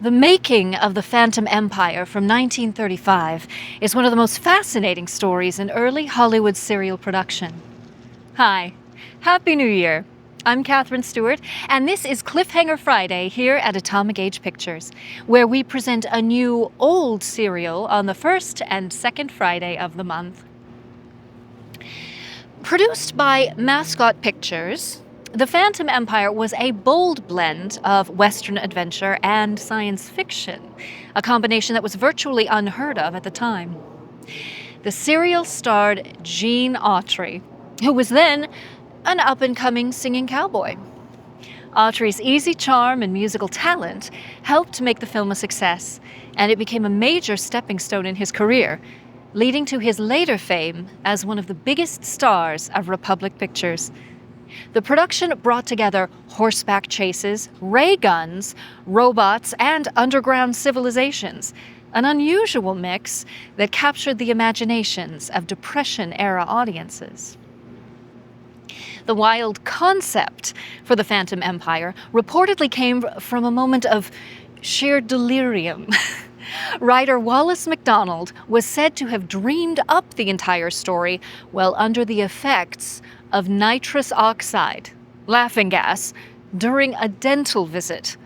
The making of the Phantom Empire from 1935 is one of the most fascinating stories in early Hollywood serial production. Hi, Happy New Year. I'm Catherine Stewart, and this is Cliffhanger Friday here at Atomic Age Pictures, where we present a new old serial on the first and second Friday of the month. Produced by Mascot Pictures, The Phantom Empire was a bold blend of Western adventure and science fiction, a combination that was virtually unheard of at the time. The serial starred Gene Autry, who was then an up-and-coming singing cowboy. Autry's easy charm and musical talent helped make the film a success, and it became a major stepping stone in his career, leading to his later fame as one of the biggest stars of Republic Pictures. The production brought together horseback chases, ray guns, robots, and underground civilizations, an unusual mix that captured the imaginations of Depression-era audiences. The wild concept for the Phantom Empire reportedly came from a moment of sheer delirium. Writer Wallace MacDonald was said to have dreamed up the entire story while under the effects of nitrous oxide, laughing gas, during a dental visit.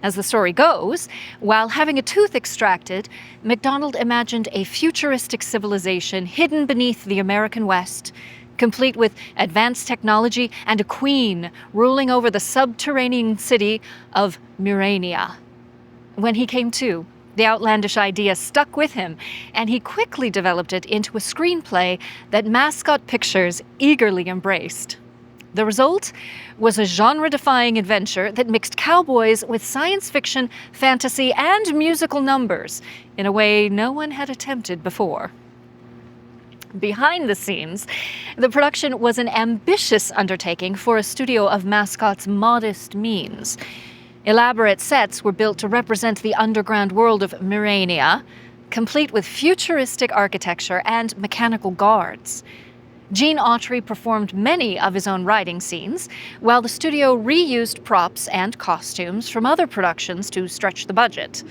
As the story goes, while having a tooth extracted, MacDonald imagined a futuristic civilization hidden beneath the American West, complete with advanced technology and a queen ruling over the subterranean city of Murania. When he came to, the outlandish idea stuck with him, and he quickly developed it into a screenplay that Mascot Pictures eagerly embraced. The result was a genre-defying adventure that mixed cowboys with science fiction, fantasy, and musical numbers in a way no one had attempted before. Behind the scenes, the production was an ambitious undertaking for a studio of Mascot's modest means. Elaborate sets were built to represent the underground world of Murania, complete with futuristic architecture and mechanical guards. Gene Autry performed many of his own writing scenes, while the studio reused props and costumes from other productions to stretch the budget.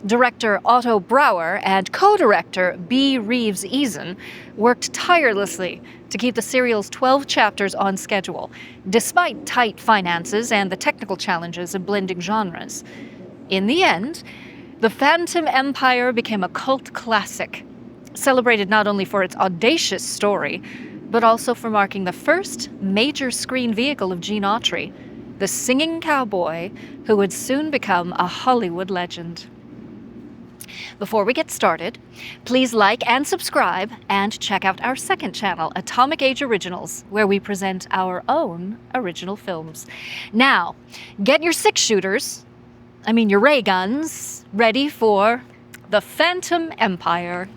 Director Otto Brouwer and co-director B. Reeves Eason worked tirelessly to keep the serial's 12 chapters on schedule, despite tight finances and the technical challenges of blending genres. In the end, The Phantom Empire became a cult classic, celebrated not only for its audacious story, but also for marking the first major screen vehicle of Gene Autry, the singing cowboy who would soon become a Hollywood legend. Before we get started, please like and subscribe and check out our second channel, Atomic Age Originals, where we present our own original films. Now, get your your ray guns, ready for The Phantom Empire.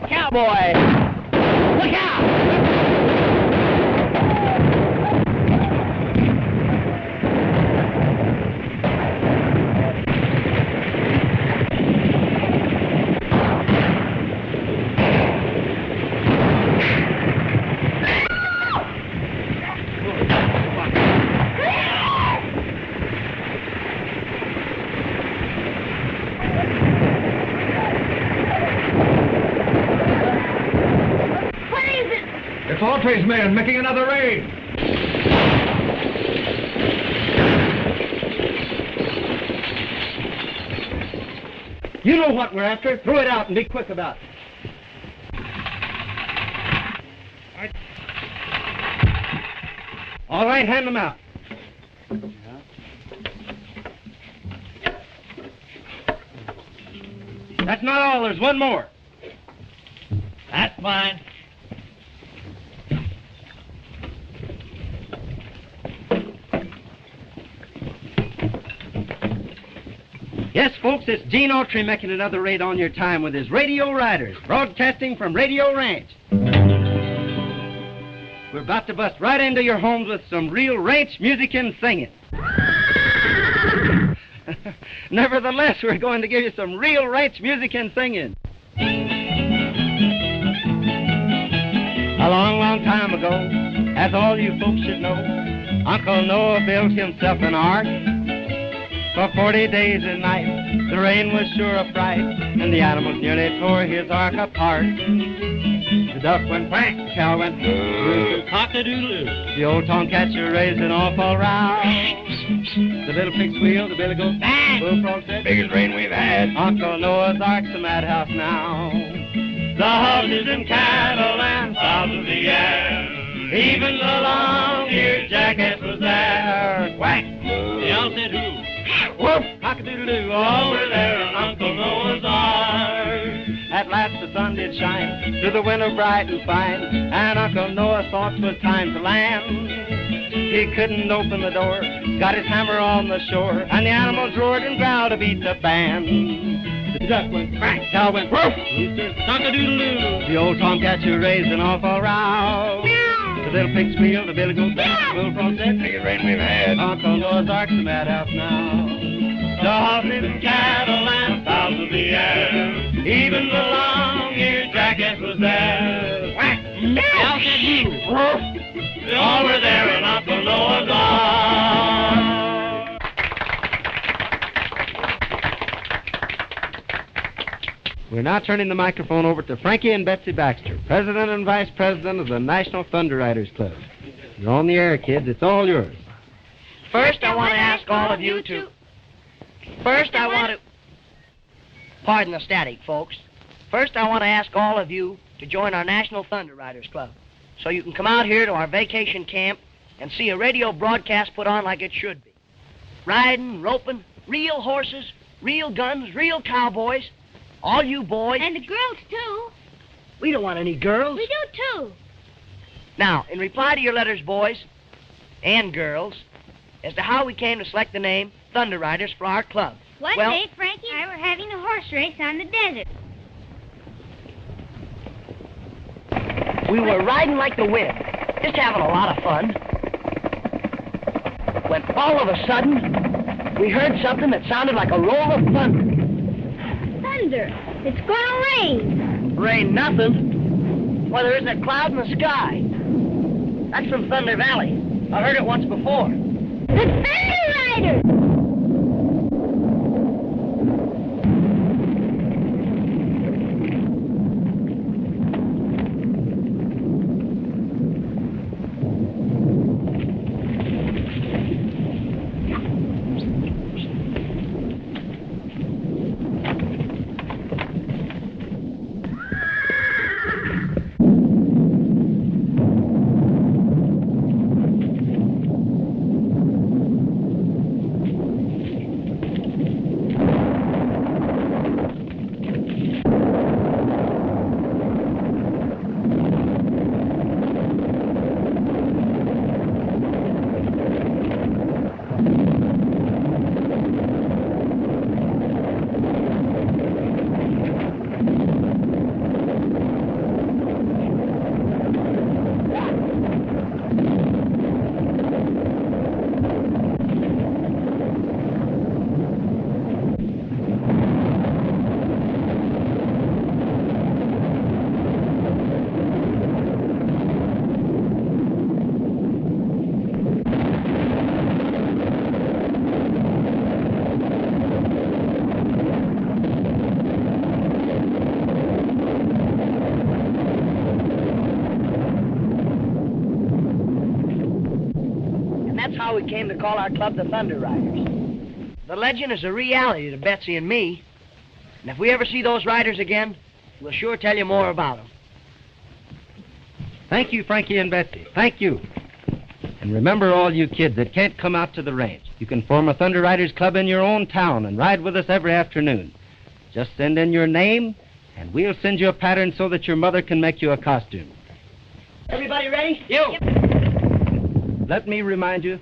Cowboy! Look out! Autry's men making another raid. You know what we're after. Throw it out and be quick about it. All right, hand them out. That's not all. There's one more. That's fine. Yes, folks, it's Gene Autry making another raid on your time with his Radio Riders, broadcasting from Radio Ranch. We're about to bust right into your homes with some real ranch music and singing. Nevertheless, we're going to give you some real ranch music and singing. A long, long time ago, as all you folks should know, Uncle Noah built himself an ark. For 40 days and nights, the rain was sure a fright, and the animals nearly tore his ark apart. The duck went quack, the cow went Cock-a-doodle-doo. the old tomcat sure raised an awful row. The little pig squealed, the billy goat bang, bullfrog said, Biggest rain we've had. Uncle Noah's ark's a madhouse now. The horses and cattle and fowls of the air. Even the long-eared jackass was there. Quack! The owl said who? Whoop! Cock-a-doodle-doo, All were there on Uncle Noah's Ark. At last the sun did shine through the window bright and fine, and Uncle Noah thought 'twas time to land. He couldn't open the door, got his hammer on the shore, and the animals roared and growled to beat the band. The duck went quack, cow went woof, rooster Cock-a-doodle-doo. the old tomcat sure raised an awful row. The little pig squealed, the billy goat bang, bullfrog said, Biggest rain we've had. Uncle Noah's ark's a madhouse now. The horses and cattle and fowls of the air. Even the long-eared jackass was there. Quack! The owl said who? They all were there in Uncle Noah's Ark. We're now turning the microphone over to Frankie and Betsy Baxter, President and Vice President of the National Thunder Riders Club. You're on the air, kids. It's all yours. First, I want to ask all of you to... First, I want to... Pardon the static, folks. First, I want to ask all of you to join our National Thunder Riders Club so you can come out here to our vacation camp and see a radio broadcast put on like it should be. Riding, roping, real horses, real guns, real cowboys. All you boys... And the girls, too. We don't want any girls. We do, too. Now, in reply to your letters, boys and girls, as to how we came to select the name Thunder Riders for our club. One Well- day, Frankie and I were having a horse race on the desert. We were riding like the wind, just having a lot of fun. When all of a sudden, we heard something that sounded like a roll of thunder. Thunder. It's gonna rain. Rain nothing. Well, there isn't a cloud in the sky. That's from Thunder Valley. I heard it once before. The Thunder Riders! came to call our club the Thunder Riders. The legend is a reality to Betsy and me. And if we ever see those riders again, we'll sure tell you more about them. Thank you, Frankie and Betsy. Thank you. And remember, all you kids that can't come out to the range, you can form a Thunder Riders Club in your own town and ride with us every afternoon. Just send in your name, and we'll send you a pattern so that your mother can make you a costume. Everybody ready? You! Yep. Let me remind you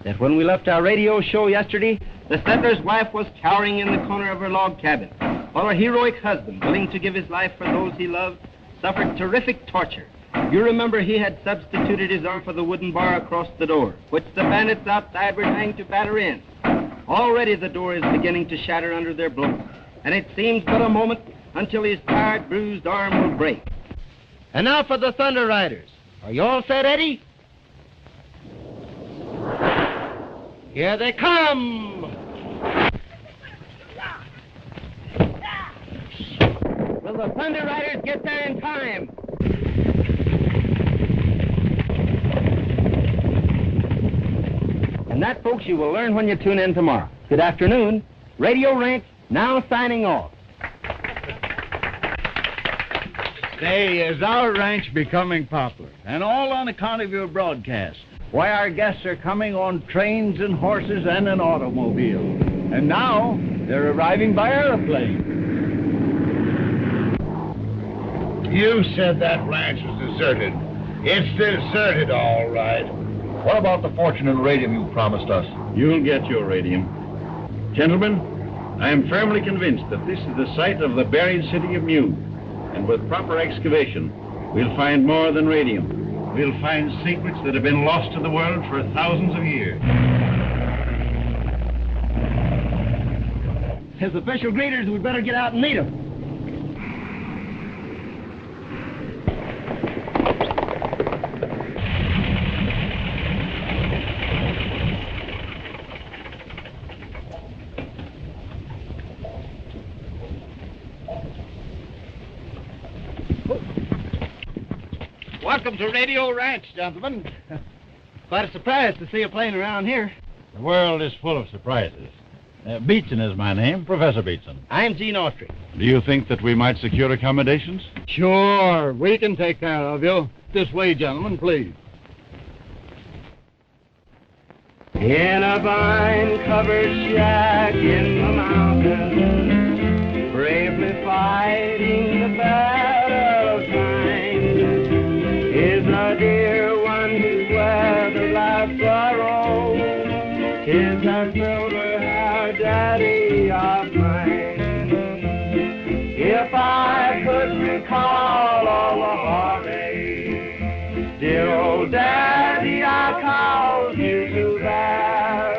that when we left our radio show yesterday, the settler's wife was cowering in the corner of her log cabin, while her heroic husband, willing to give his life for those he loved, suffered terrific torture. You remember he had substituted his arm for the wooden bar across the door, which the bandits outside were trying to batter in. Already the door is beginning to shatter under their blows, and it seems but a moment until his tired, bruised arm will break. And now for the Thunder Riders. Are you all set, Eddie? Here they come! Will the Thunder Riders get there in time? And that, folks, you will learn when you tune in tomorrow. Good afternoon. Radio Ranch now signing off. Say, is our ranch becoming popular? And all on account of your broadcast. Why, our guests are coming on trains and horses and an automobile. And now, they're arriving by airplane. You said that ranch was deserted. It's deserted, all right. What about the fortune and radium you promised us? You'll get your radium. Gentlemen, I am firmly convinced that this is the site of the buried city of Mu. And with proper excavation, we'll find more than radium. We'll find secrets that have been lost to the world for thousands of years. As official greeters, we'd better get out and meet them. Welcome to Radio Ranch, gentlemen. Quite a surprise to see a plane around here. The world is full of surprises. Beetson is my name, Professor Beetson. I'm Gene Autry. Do you think that we might secure accommodations? Sure, we can take care of you. This way, gentlemen, please. In a vine-covered shack in the mountains, bravely fighting the battle of time, is a dear one who's weathered life's sorrow. Is that silver-haired daddy of mine. If I could recall all the heartache, dear old daddy, I called you to bear.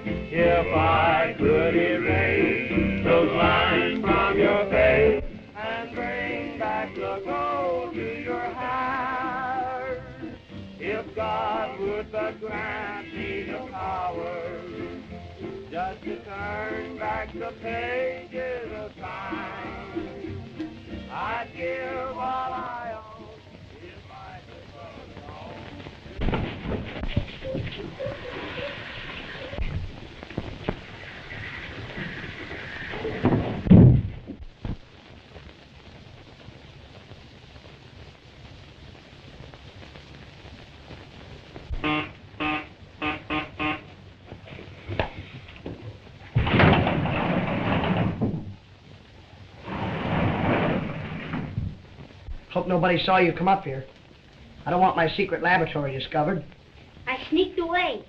If I could erase those lines from your face and bring back the gold to your hair, if God would but grant me the power just to turn back the pages of time, I'd give all I own if I could go Hope nobody saw you come up here. I don't want my secret laboratory discovered. I sneaked away.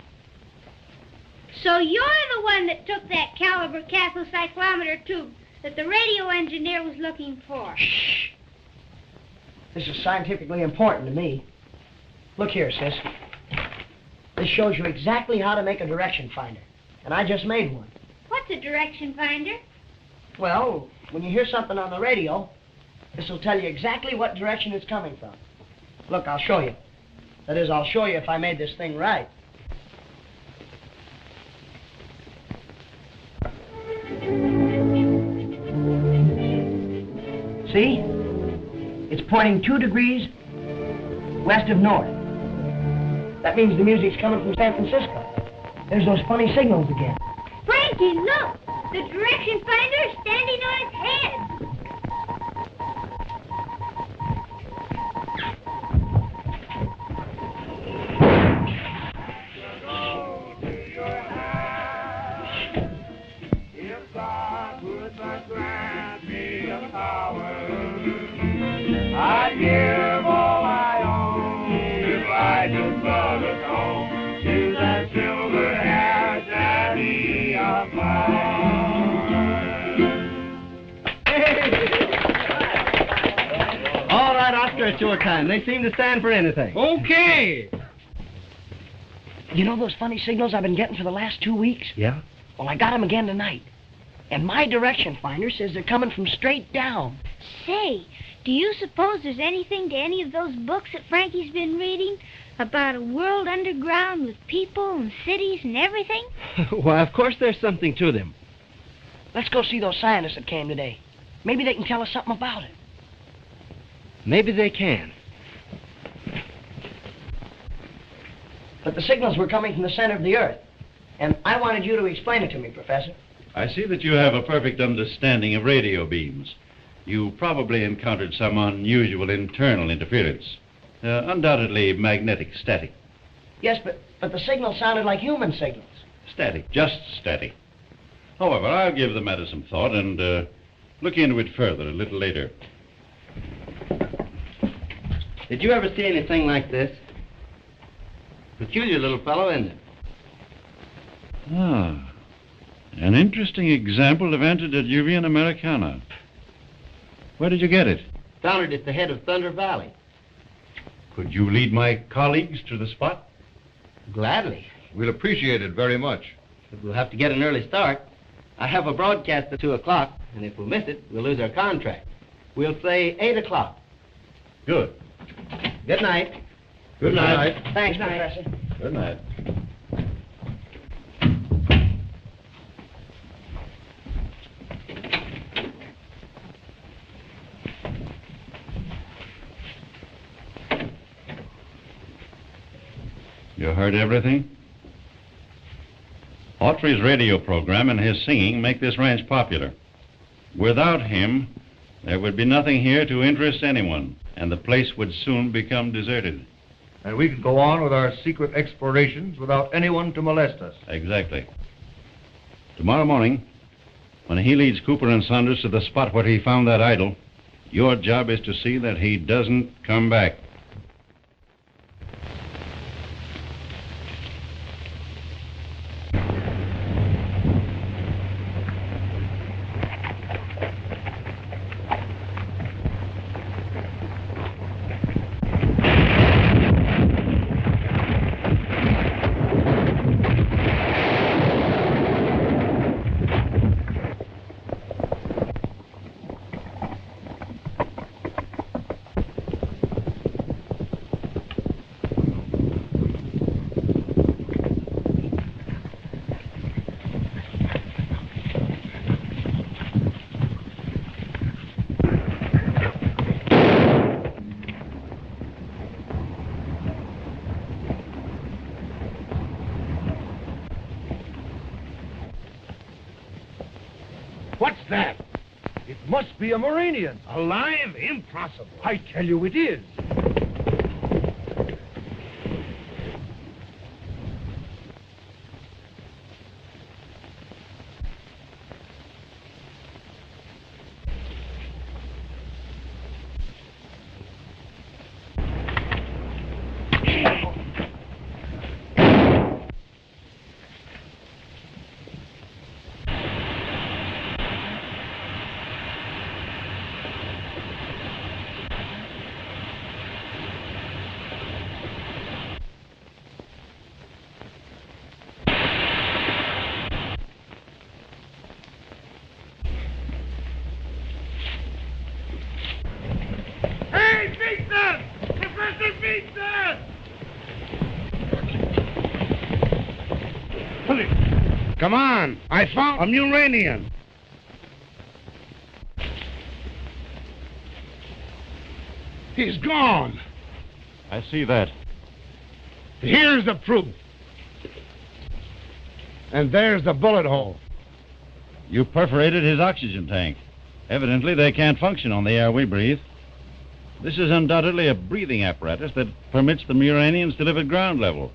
So you're the one that took that caliber cathode cyclometer tube that the radio engineer was looking for. Shh. This is scientifically important to me. Look here, sis. This shows you exactly how to make a direction finder. And I just made one. What's a direction finder? Well, when you hear something on the radio, this will tell you exactly what direction it's coming from. Look, I'll show you. That is, I'll show you if I made this thing right. See? It's pointing 2 degrees west of north. That means the music's coming from San Francisco. There's those funny signals again. Frankie, look! The direction finder is standing on its head. If God would but grant me a power, I'd give all I own if I could but atone to that silver-haired daddy of mine. All right, Oscar, it's your time. They seem to stand for anything. Okay. You know those funny signals I've been getting for the last 2 weeks? Yeah? Well, I got them again tonight. And my direction finder says they're coming from straight down. Say, do you suppose there's anything to any of those books that Frankie's been reading about a world underground with people and cities and everything? Why, of course there's something to them. Let's go see those scientists that came today. Maybe they can tell us something about it. Maybe they can. But the signals were coming from the center of the Earth. And I wanted you to explain it to me, Professor. I see that you have a perfect understanding of radio beams. You probably encountered some unusual internal interference. Undoubtedly magnetic static. Yes, but the signals sounded like human signals. Static, just static. However, I'll give the matter some thought and look into it further a little later. Did you ever see anything like this? Peculiar little fellow, isn't it? Ah, an interesting example of antediluvian Americana. Where did you get it? Found it at the head of Thunder Valley. Could you lead my colleagues to the spot? Gladly. We'll appreciate it very much. But we'll have to get an early start. I have a broadcast at 2 o'clock, and if we miss it, we'll lose our contract. We'll say 8 o'clock. Good. Good night. Good night. Thanks, Good night. Professor. Good night. You heard everything? Autry's radio program and his singing make this ranch popular. Without him, there would be nothing here to interest anyone, and the place would soon become deserted. And we could go on with our secret explorations without anyone to molest us. Exactly. Tomorrow morning, when he leads Cooper and Saunders to the spot where he found that idol, your job is to see that he doesn't come back. What's that? It must be a Muranian. Alive? Impossible. I tell you it is. Come on, I found a Muranian. He's gone. I see that. Here's the proof. And there's the bullet hole. You perforated his oxygen tank. Evidently, they can't function on the air we breathe. This is undoubtedly a breathing apparatus that permits the Muranians to live at ground level.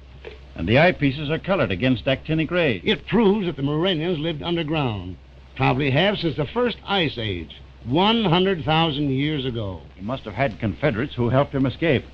And the eyepieces are colored against actinic rays. It proves that the Muranians lived underground. Probably have since the first ice age, 100,000 years ago. He must have had Confederates who helped him escape.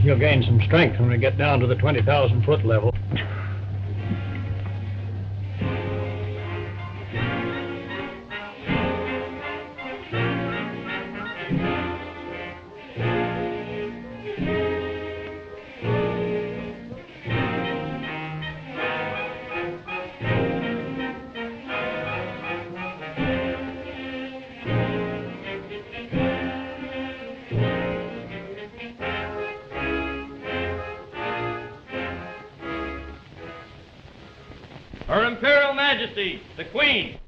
You'll gain some strength when we get down to the 20,000-foot level. Her Imperial Majesty, the Queen.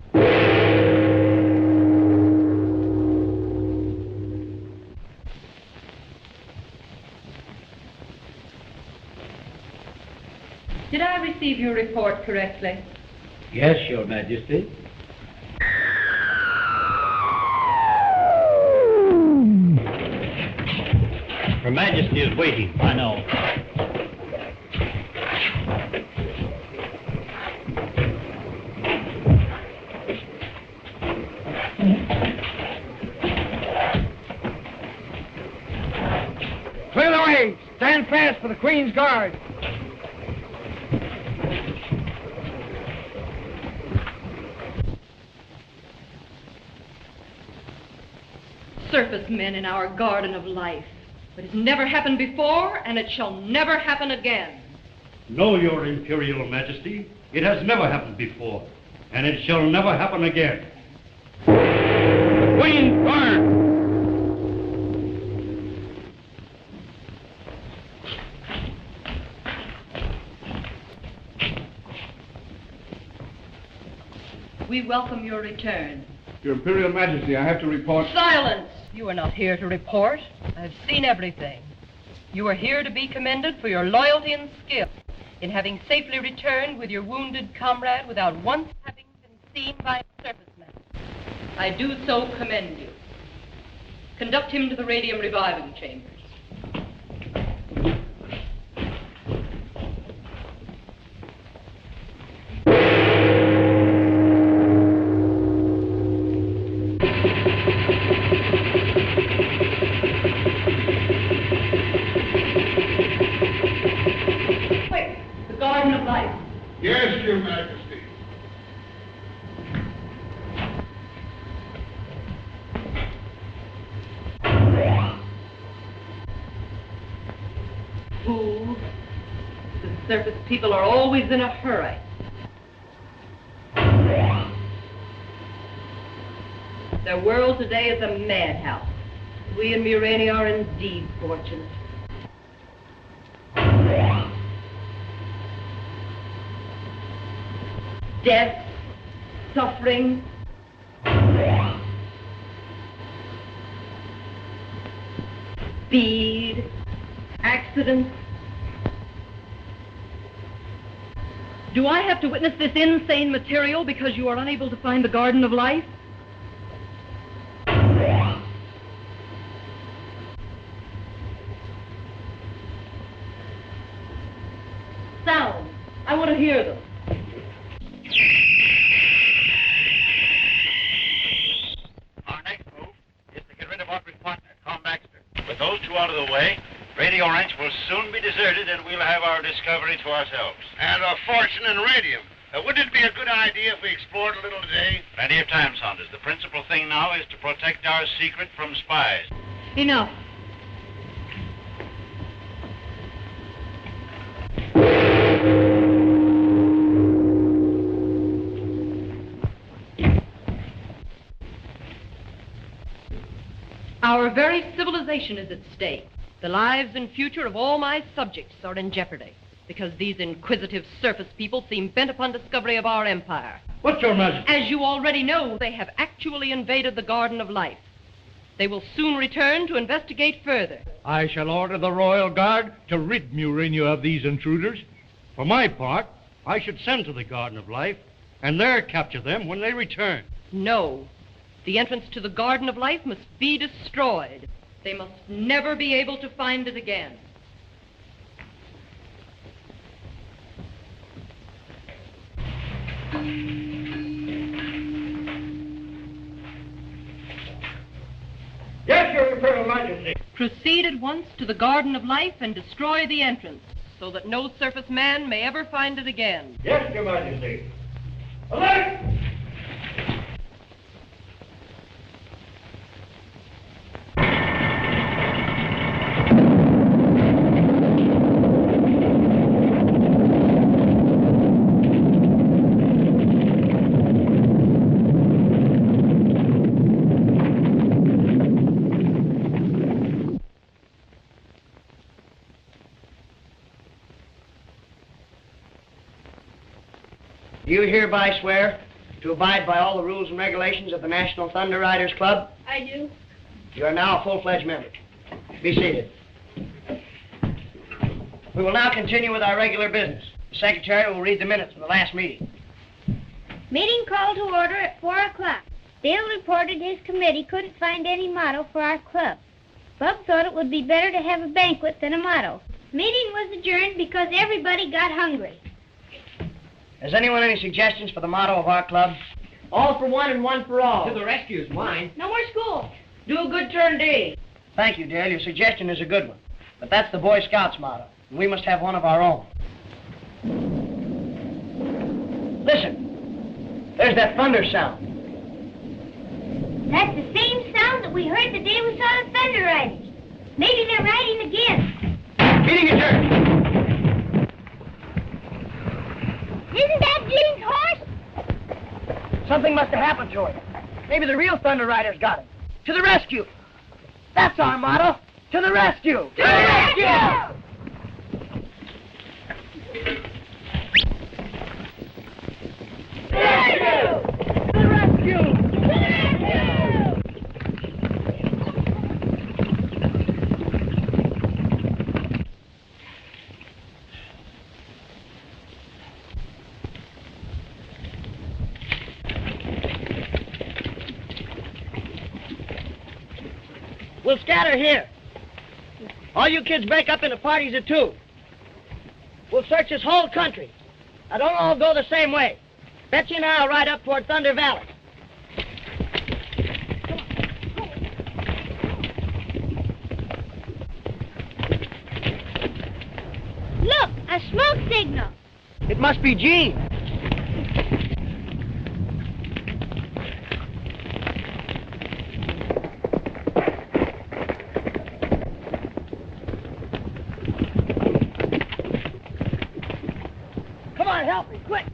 Did I receive your report correctly? Yes, Your Majesty. Her Majesty is waiting. I know. Clear the way! Stand fast for the Queen's Guard! Surface men in our garden of life. It has never happened before, and it shall never happen again. No, Your Imperial Majesty. It has never happened before, and it shall never happen again. The Queen's Guard! We welcome your return. Your Imperial Majesty, I have to report... Silence! You are not here to report. I've seen everything. You are here to be commended for your loyalty and skill in having safely returned with your wounded comrade without once having been seen by a surfaceman. I do so commend you. Conduct him to the radium reviving chambers. Yes, Your Majesty. Fools. The surface people are always in a hurry. Their world today is a madhouse. We in Murania are indeed fortunate. Death, suffering, speed, accidents. Do I have to witness this insane material because you are unable to find the Garden of Life? Sounds. I want to hear them. Our next move is to get rid of Autry's partner, Tom Baxter. With those two out of the way, Radio Ranch will soon be deserted and we'll have our discovery to ourselves. And a fortune in radium. Wouldn't it be a good idea if we explored a little today? Plenty of time, Saunders. The principal thing now is to protect our secret from spies. Enough. Our very civilization is at stake. The lives and future of all my subjects are in jeopardy because these inquisitive surface people seem bent upon discovery of our empire. What's your Majesty? As you already know, they have actually invaded the Garden of Life. They will soon return to investigate further. I shall order the Royal Guard to rid Murania of these intruders. For my part, I should send to the Garden of Life and there capture them when they return. No. The entrance to the Garden of Life must be destroyed. They must never be able to find it again. Yes, Your Imperial Majesty. Proceed at once to the Garden of Life and destroy the entrance so that no surface man may ever find it again. Yes, Your Majesty. Alert! Do you hereby swear to abide by all the rules and regulations of the National Thunder Riders Club? I do. You are now a full-fledged member. Be seated. We will now continue with our regular business. The secretary will read the minutes of the last meeting. Meeting called to order at 4 o'clock. Dale reported his committee couldn't find any motto for our club. Bub thought it would be better to have a banquet than a motto. Meeting was adjourned because everybody got hungry. Has anyone any suggestions for the motto of our club? All for one and one for all. To the rescue is mine. No more school. Do a good turn deed. Thank you, Dale. Your suggestion is a good one. But that's the Boy Scouts motto, and we must have one of our own. Listen. There's that thunder sound. That's the same sound that we heard the day we saw the Thunder Riders. Maybe they're riding again. Meeting adjourned. Isn't that Gene's horse? Something must have happened to it. Maybe the real Thunder Riders got him. To the rescue. That's our motto. To the rescue. To the rescue! To the rescue! To the rescue! To the rescue! We'll scatter here. All you kids break up into parties of two. We'll search this whole country. Now, don't all go the same way. Bet you now I'll ride up toward Thunder Valley. Look, a smoke signal. It must be Gene. Come on, help me, quick.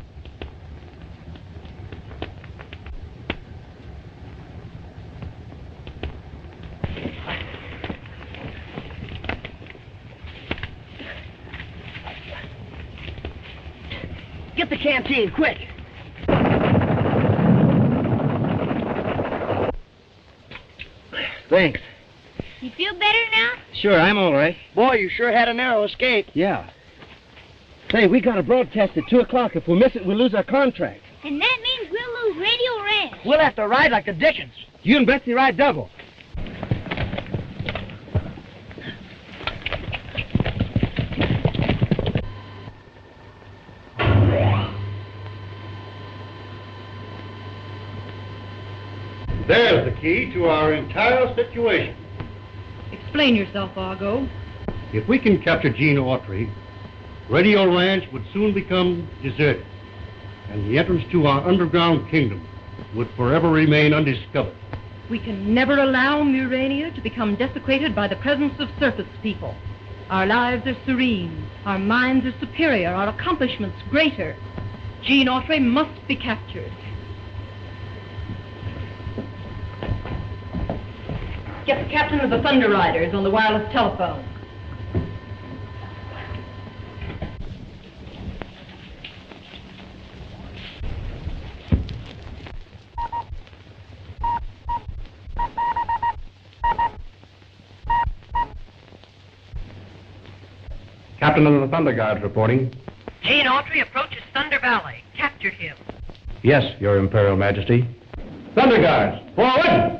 Get the canteen, quick. Thanks. You feel better now? Sure, I'm all right. Boy, you sure had a narrow escape. Yeah. Say, we got a broadcast at 2 o'clock. If we miss it, we'll lose our contract. And that means we'll lose Radio Ranch. We'll have to ride like the Dickens. You and Betsy ride double. key to our entire situation. Explain yourself, Argo. If we can capture Gene Autry, Radio Ranch would soon become deserted, and the entrance to our underground kingdom would forever remain undiscovered. We can never allow Murania to become desecrated by the presence of surface people. Our lives are serene, our minds are superior, our accomplishments greater. Gene Autry must be captured. Get the captain of the Thunder Riders on the wireless telephone. Captain of the Thunder Guards reporting. Gene Autry approaches Thunder Valley. Captured him. Yes, Your Imperial Majesty. Thunder Guards, forward!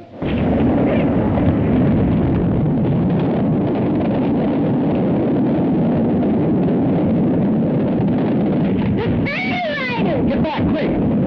Get back, quick!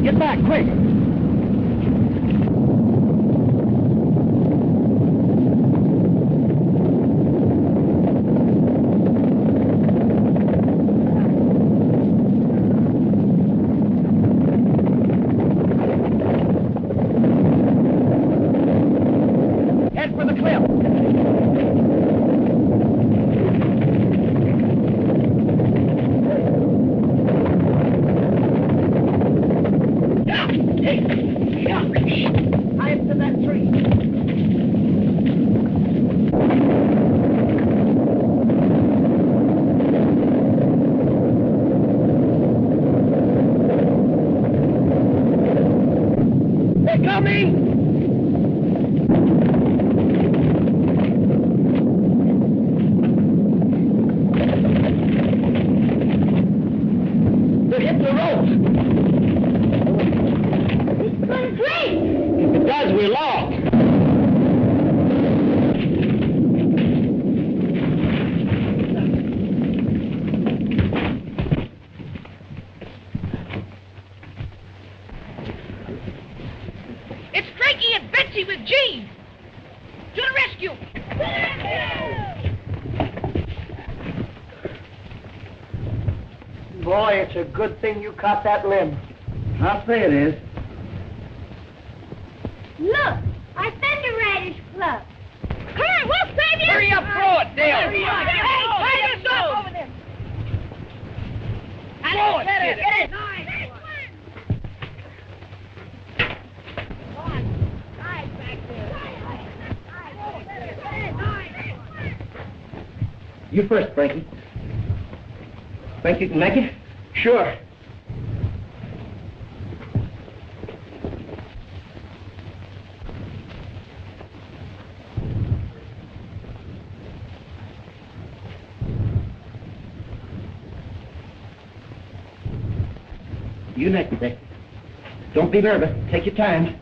Get back, quick! Head for the cliff. Tie it to that tree. They're coming! They're hitting the ropes! It's going to break! If it does, we're lost. It's Frankie and Betsy with Gene! To the rescue! Boy, it's a good thing you caught that limb. I'll say it is. Look, our Thunder Riders Club. Come on, we'll save you! Hurry up, throw it, Dale! Hurry up! Hey, Hey, tie yourself over there! Throw it, kid. Get it! You first, Frankie. Think you can make it? Sure. You next, Dick. Don't be nervous. Take your time.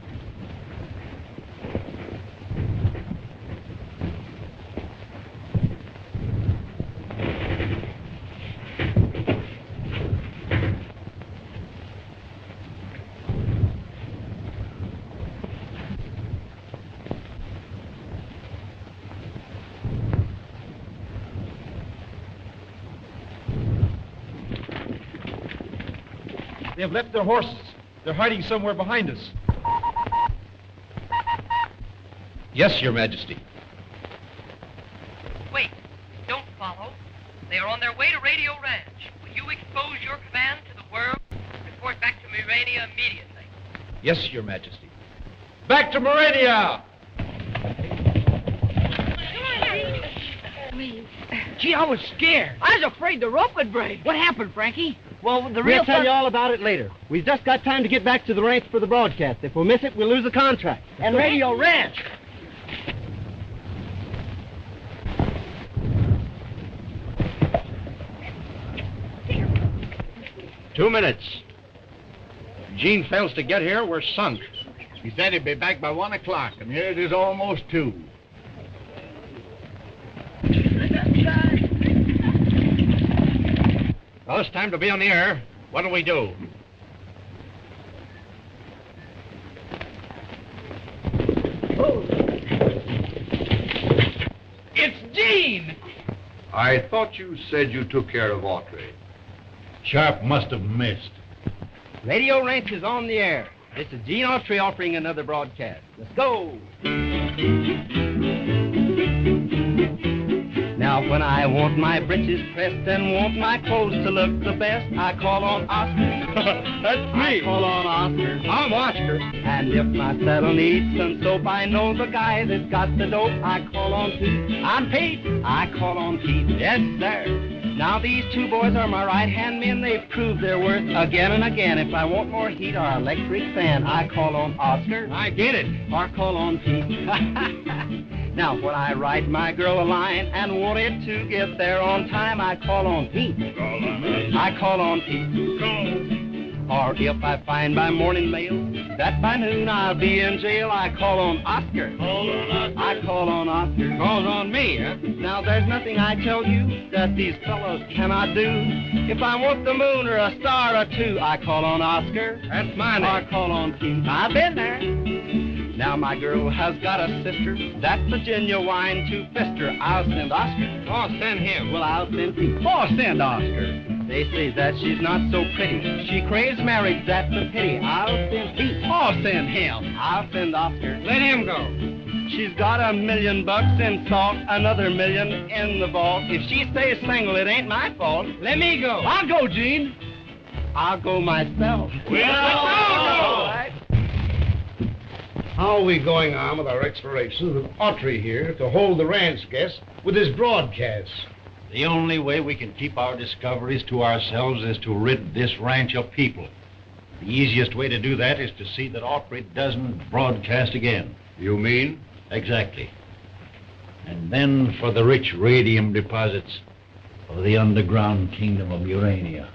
They have left their horses. They're hiding somewhere behind us. Yes, Your Majesty. Wait, don't follow. They are on their way to Radio Ranch. Will you expose your command to the world? Report back to Murania immediately. Yes, Your Majesty. Back to Murania! Gee, I was scared. I was afraid the rope would break. What happened, Frankie? Well, the We'll tell you all about it later. We've just got time to get back to the ranch for the broadcast. If we miss it, we'll lose the contract. And Radio Ranch. 2 minutes. Gene fails to get here, we're sunk. He said he'd be back by 1 o'clock, and here it is almost 2. Well, it's time to be on the air. What do we do? It's Gene! I thought you said you took care of Autry. Sharp must have missed. Radio Ranch is on the air. This is Gene Autry offering another broadcast. Let's go. Now, when I want my breeches pressed and want my clothes to look the best, I call on Oscar. That's me. I call on Oscar. I'm Oscar. And if my saddle needs some soap, I know the guy that's got the dope. I call on Pete. I'm Pete. I call on Pete. Yes, sir. Now, these two boys are my right-hand men. They've proved their worth again and again. If I want more heat or electric fan, I call on Oscar. I get it. Or call on Pete. Now, when I ride my girl a line and want it to get there on time, I call on Pete. I call on Pete. Or if I find by morning mail that by noon I'll be in jail, I call on Oscar. Call on Oscar. I call on Oscar. Calls on me, huh? Now there's nothing I tell you that these fellows cannot do. If I want the moon or a star or two, I call on Oscar. That's my name. I call on King. I've been there. Now my girl has got a sister. That's a genuine two-fister. I'll send Oscar. Oh, send him. Well, I'll send Pete. Oh, send Oscar. They say that she's not so pretty. She craves marriage, that's a pity. I'll send Pete. Oh, send him. I'll send Oscar. Let him go. She's got $1 million in salt, another $1 million in the vault. If she stays single, it ain't my fault. Let me go. I'll go, Gene. I'll go myself. We'll all go. How are we going on with our explorations with Autry here to hold the ranch guests with his broadcasts? The only way we can keep our discoveries to ourselves is to rid this ranch of people. The easiest way to do that is to see that Autry doesn't broadcast again. You mean? Exactly. And then for the rich radium deposits of the underground kingdom of Murania.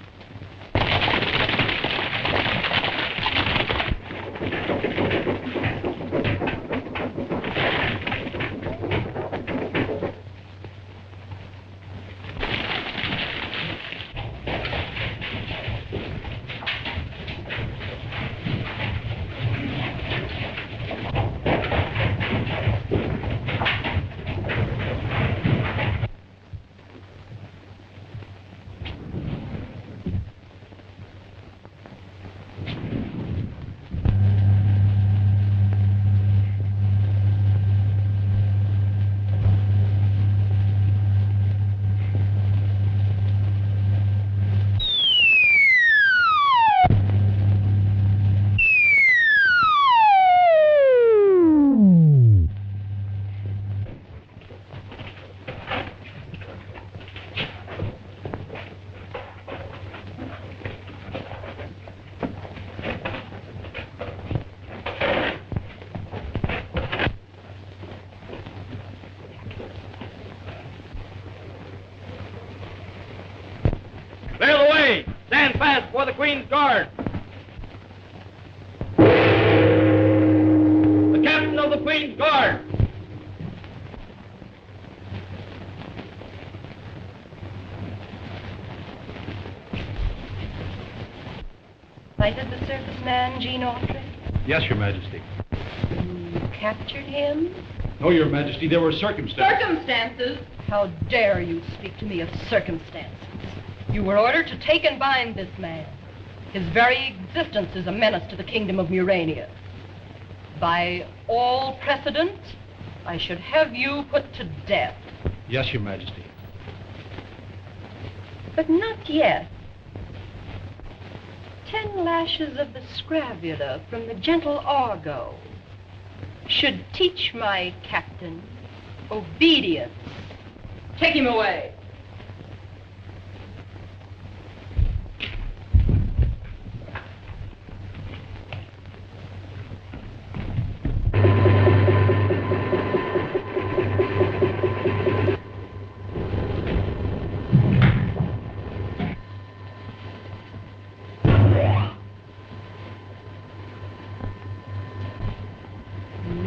Clear the way! Stand fast for the Queen's Guard! The captain of the Queen's Guard! Sighted the circus man, Gene Autry? Yes, Your Majesty. You captured him? No, Your Majesty, there were circumstances. Circumstances? How dare you speak to me of circumstances? You were ordered to take and bind this man. His very existence is a menace to the kingdom of Murania. By all precedent, I should have you put to death. Yes, Your Majesty. But not yet. 10 lashes of the scravula from the gentle Argo should teach my captain obedience. Take him away.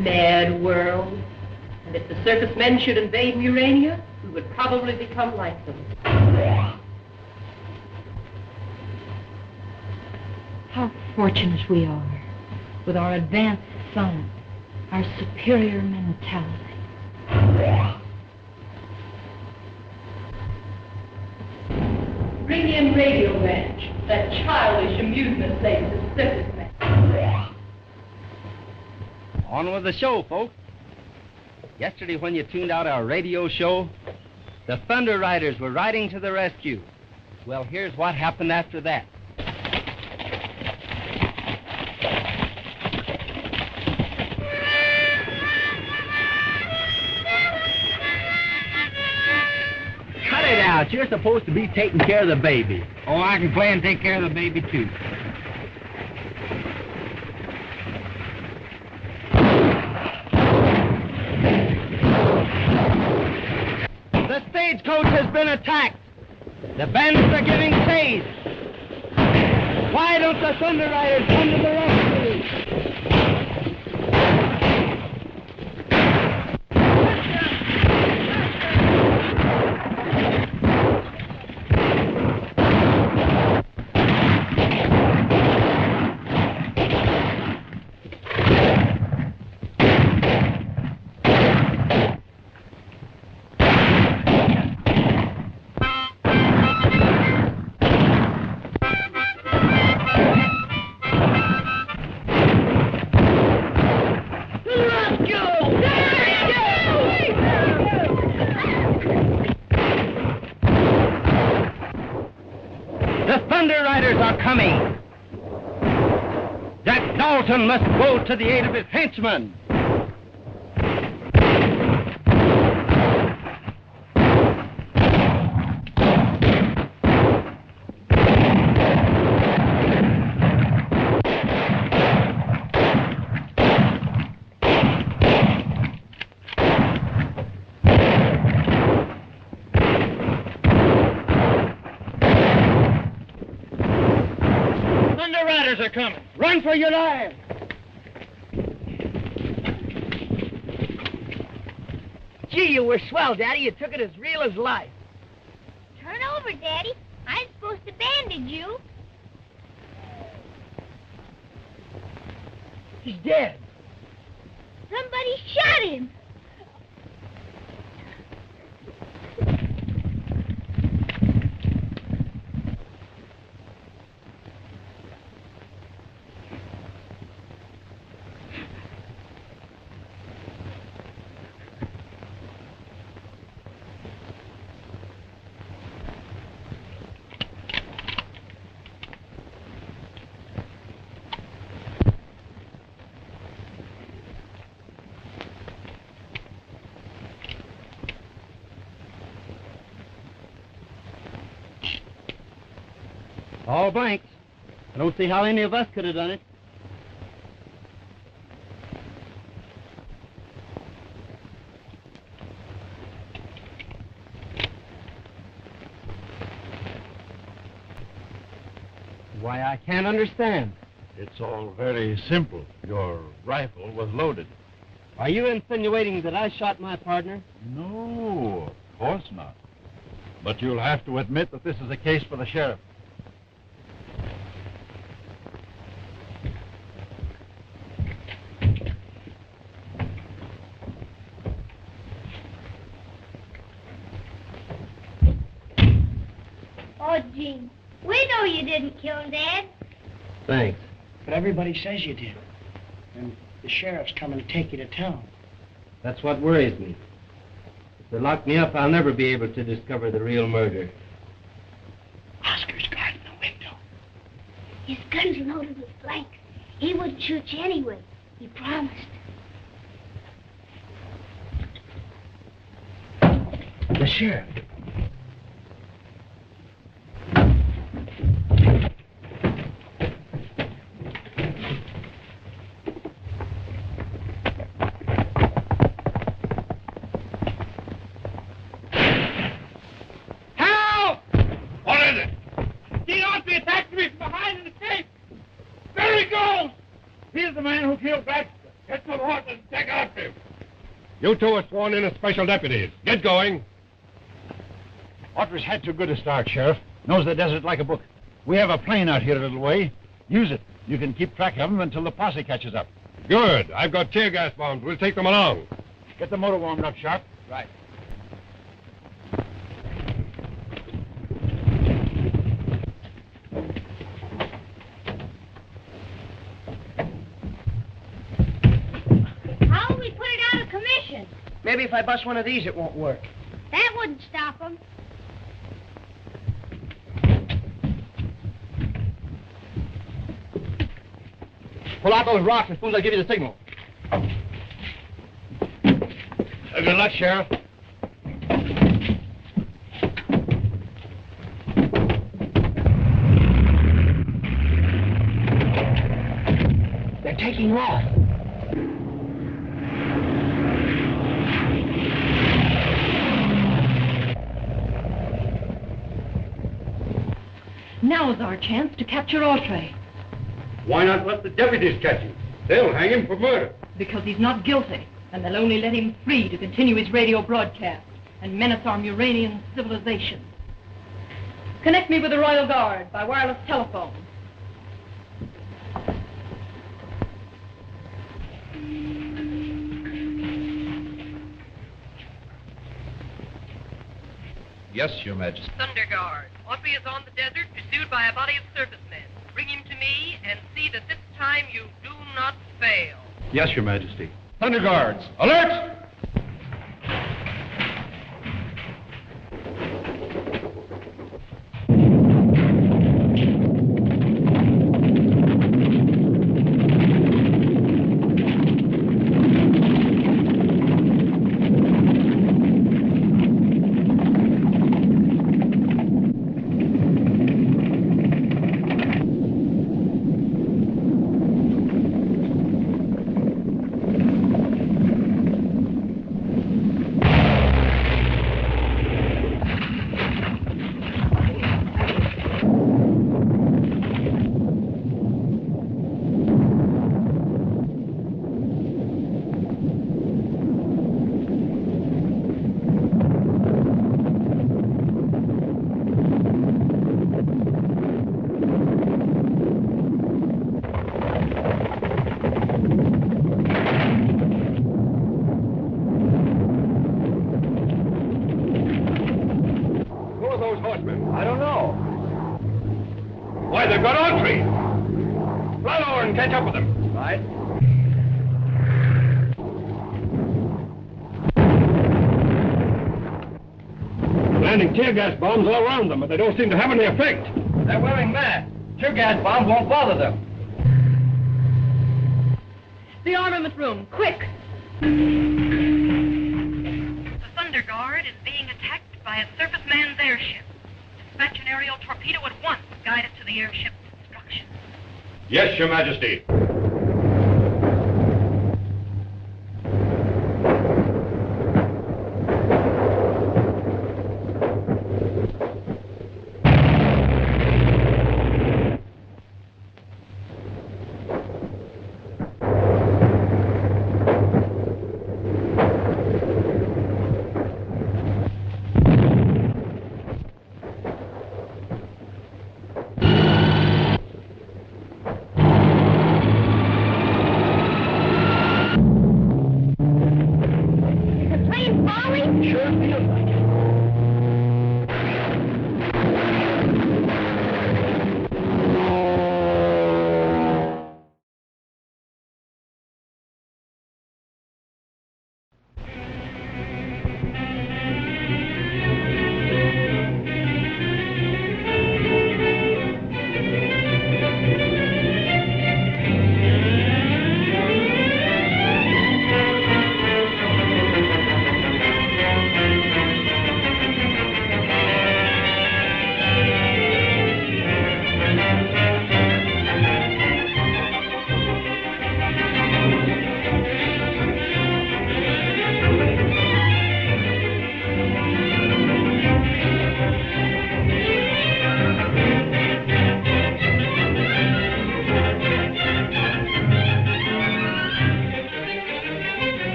Mad world. And if the circus men should invade Murania, we would probably become like them. How fortunate we are with our advanced science, our superior mentality. Bring in Radio Ranch, that childish amusement place of circus men. On with the show, folks. Yesterday, when you tuned out our radio show, the Thunder Riders were riding to the rescue. Well, here's what happened after that. Cut it out. You're supposed to be taking care of the baby. Oh, I can play and take care of the baby, too. The stagecoach has been attacked. The bandits are giving chase. Wide help the Thunder Riders come to the rescue! Must go to the aid of his henchmen. Thunder Riders are coming. Run for your lives! Gee, you were swell, Daddy. You took it as real as life. Turn over, Daddy. I'm supposed to bandage you. He's dead. Somebody shot him. All blanks. I don't see how any of us could have done it. Why, I can't understand. It's all very simple. Your rifle was loaded. Are you insinuating that I shot my partner? No, of course not. But you'll have to admit that this is a case for the sheriff. Oh, Gene, we know you didn't kill him, Dad. Thanks. But everybody says you did. And the sheriff's coming to take you to town. That's what worries me. If they lock me up, I'll never be able to discover the real murder. Oscar's guarding the window. His gun's loaded with blanks. He wouldn't shoot you anyway. He promised. The sheriff. Gene Autry attacked me from behind in the cave. There he goes! He's the man who killed Baxter. Get to the horse and take after him. You two are sworn in as special deputies. Get going. Autry's had too good a start, Sheriff. Knows the desert like a book. We have a plane out here a little way. Use it. You can keep track of them until the posse catches up. Good. I've got tear gas bombs. We'll take them along. Get the motor warmed up, Sharp. Right. How will we put it out of commission? Maybe if I bust one of these, it won't work. That wouldn't stop him. Pull out those rocks as soon as I give you the signal. Good luck, Sheriff. They're taking off. Now's our chance to capture Autry. Why not let the deputies catch him? They'll hang him for murder. Because he's not guilty, and they'll only let him free to continue his radio broadcast and menace our Muranian civilization. Connect me with the Royal Guard by wireless telephone. Yes, Your Majesty. Thunder Guard. Autry is on the desert, pursued by a body of servicemen. Bring him to me and see that this time you do not fail. Yes, Your Majesty. Thunder Guards, alert! I don't know. Why, they've got Autry. Run over and catch up with them. Right. Landing tear gas bombs all around them, but they don't seem to have any effect. They're wearing masks. Tear gas bombs won't bother them. The armament room, quick! The Thunder Guard is being attacked by a surface man's airship. Dispatch an aerial torpedo at once, guide it to the airship's destruction. Yes, Your Majesty.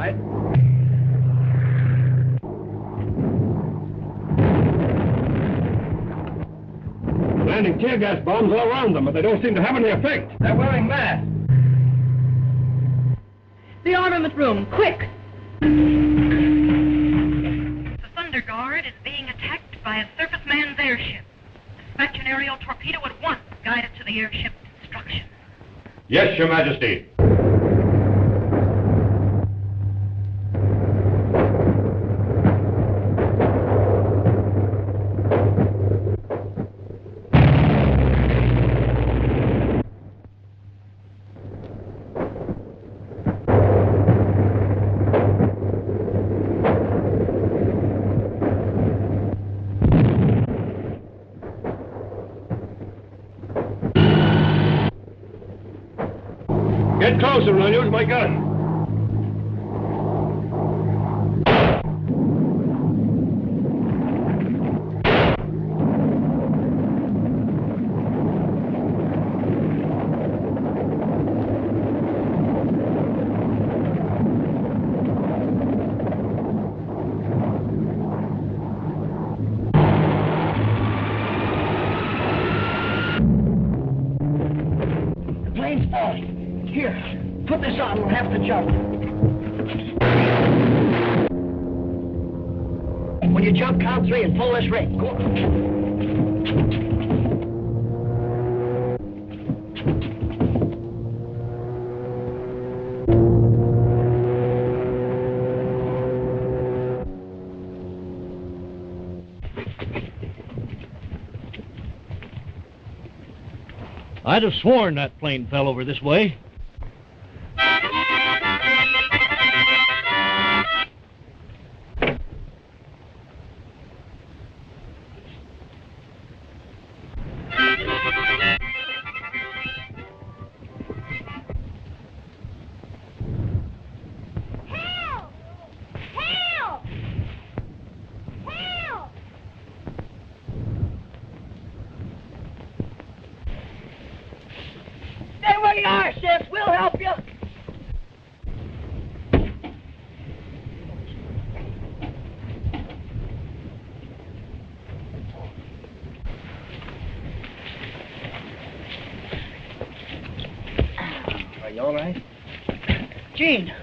right. Landing tear gas bombs all around them, but they don't seem to have any effect. They're wearing masks. The armament room, quick! The Thunder Guard is being attacked by a surface man's airship. Dispatch an aerial torpedo at once, guide it to the airship's destruction. Yes, Your Majesty. Get closer, and I'll use my gun. The plane's falling. Here, put this on. We'll have to jump. When you jump, count 3 and pull this ring. Go on. I'd have sworn that plane fell over this way. Stay where you are, sis. We'll help you. Are you all right? Gene,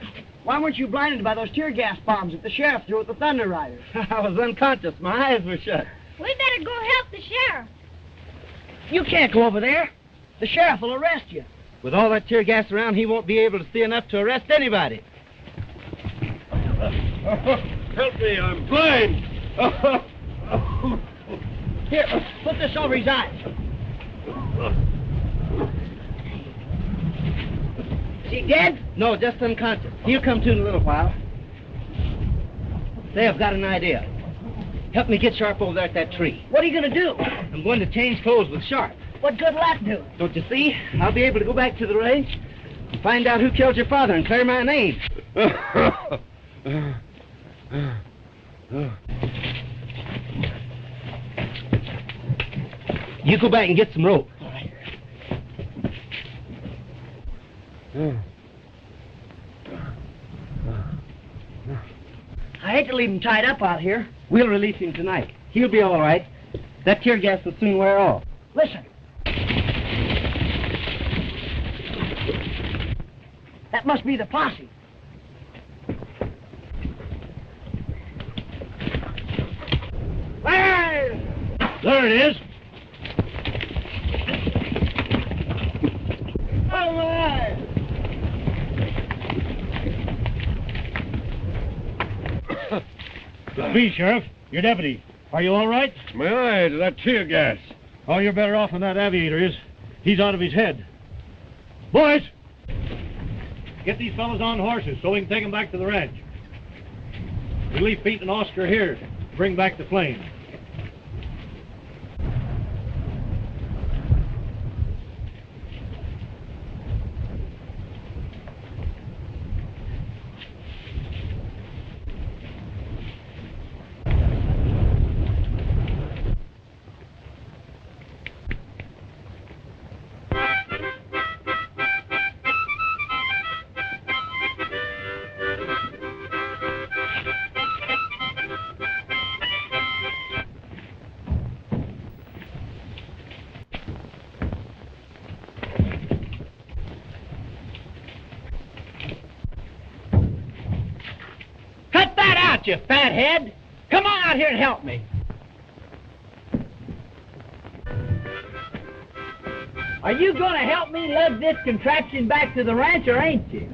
why weren't you blinded by those tear gas bombs that the sheriff threw at the Thunder Riders? I was unconscious. My eyes were shut. We better go help the sheriff. You can't go over there. The sheriff will arrest you. With all that tear gas around, he won't be able to see enough to arrest anybody. Help me, I'm blind. Here, put this over his eyes. Is he dead? No, just unconscious. He'll come to in a little while. Say, I've got an idea. Help me get Sharp over there at that tree. What are you going to do? I'm going to change clothes with Sharp. What good will that do? Don't you see? I'll be able to go back to the range and find out who killed your father and clear my name. You go back and get some rope. All right. I hate to leave him tied up out here. We'll release him tonight. He'll be all right. That tear gas will soon wear off. Listen. That must be the posse. There it is. All right. Me, Sheriff. Your deputy. Are you all right? My eyes, that tear gas. Oh, you're better off than that aviator is. He's out of his head. Boys! Get these fellas on horses so we can take them back to the ranch. We leave Pete and Oscar here to bring back the plane. what, you fathead? Come on out here and help me. Are you going to help me lug this contraption back to the ranch, or ain't you?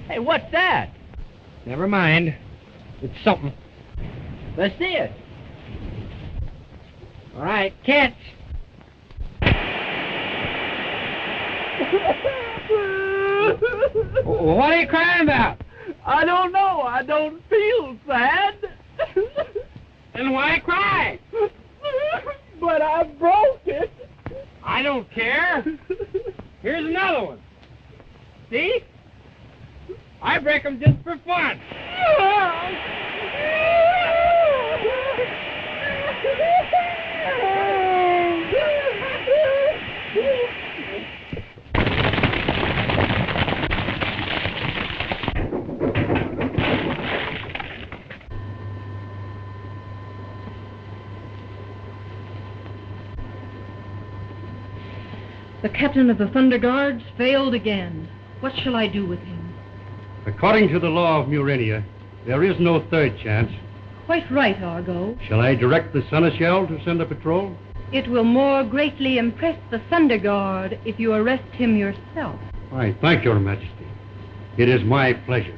Hey, what's that? Never mind. It's something. Let's see it. All right, catch. What are you crying about? I don't know. I don't feel sad. Then why cry? But I broke it. I don't care. Here's another one. See? I break them just for fun. The captain of the Thunder Guards failed again. What shall I do with him? According to the law of Murania, there is no third chance. Quite right, Argo. Shall I direct the Seneschal to send a patrol? It will more greatly impress the Thunder Guard if you arrest him yourself. I thank your Majesty. It is my pleasure.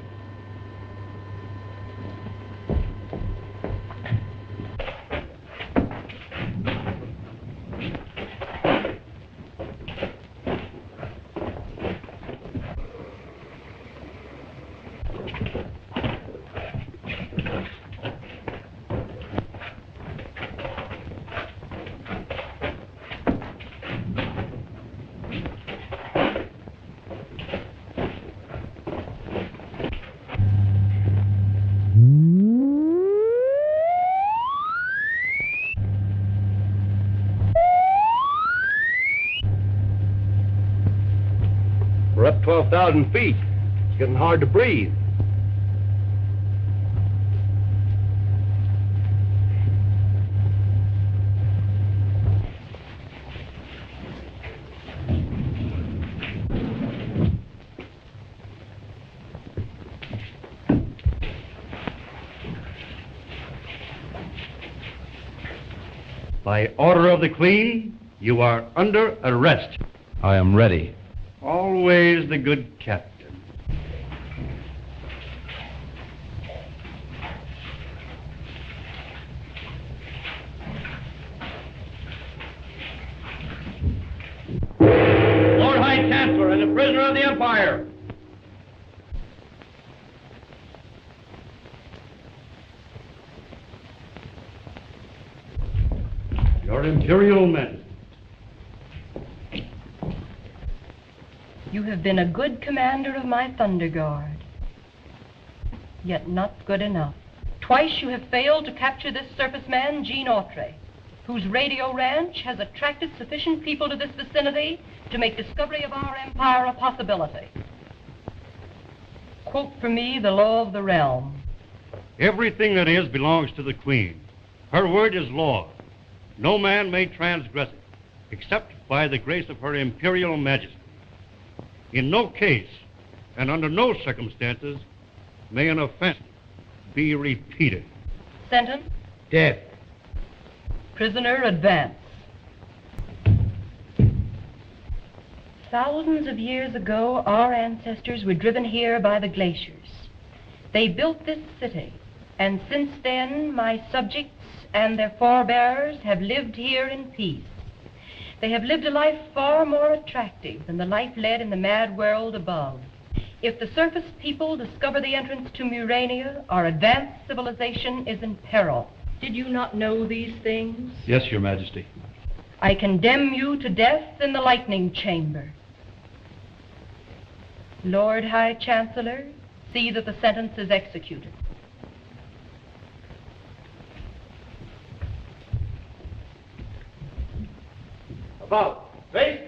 We're up 12,000 feet. It's getting hard to breathe. By order of the Queen, you are under arrest. I am ready. Always the good captain. Lord High Chancellor and the prisoner of the Empire. Your Imperial Majesty. You have been a good commander of my Thunder Guard, yet not good enough. Twice you have failed to capture this surface man, Gene Autry, whose radio ranch has attracted sufficient people to this vicinity to make discovery of our empire a possibility. Quote for me the law of the realm. Everything that is belongs to the Queen. Her word is law. No man may transgress it, except by the grace of her Imperial Majesty. In no case, and under no circumstances, may an offense be repeated. Sentence? Death. Prisoner, advance. Thousands of years ago, our ancestors were driven here by the glaciers. They built this city, and since then, my subjects and their forebears have lived here in peace. They have lived a life far more attractive than the life led in the mad world above. If the surface people discover the entrance to Murania, our advanced civilization is in peril. Did you not know these things? Yes, Your Majesty. I condemn you to death in the lightning chamber. Lord High Chancellor, see that the sentence is executed. About. Face.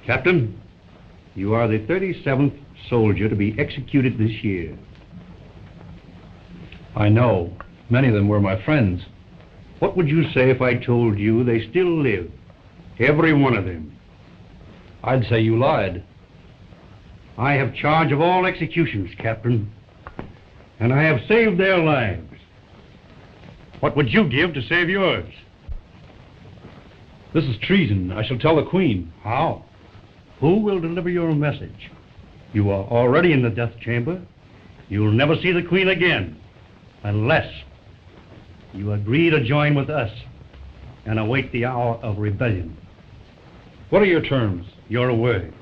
Captain, you are the 37th soldier to be executed this year. I know. Many of them were my friends. What would you say if I told you they still live? Every one of them. I'd say you lied. I have charge of all executions, Captain, and I have saved their lives. What would you give to save yours? This is treason. I shall tell the Queen. How? Who will deliver your message? You are already in the death chamber. You'll never see the Queen again, unless you agree to join with us and await the hour of rebellion. What are your terms? Your word.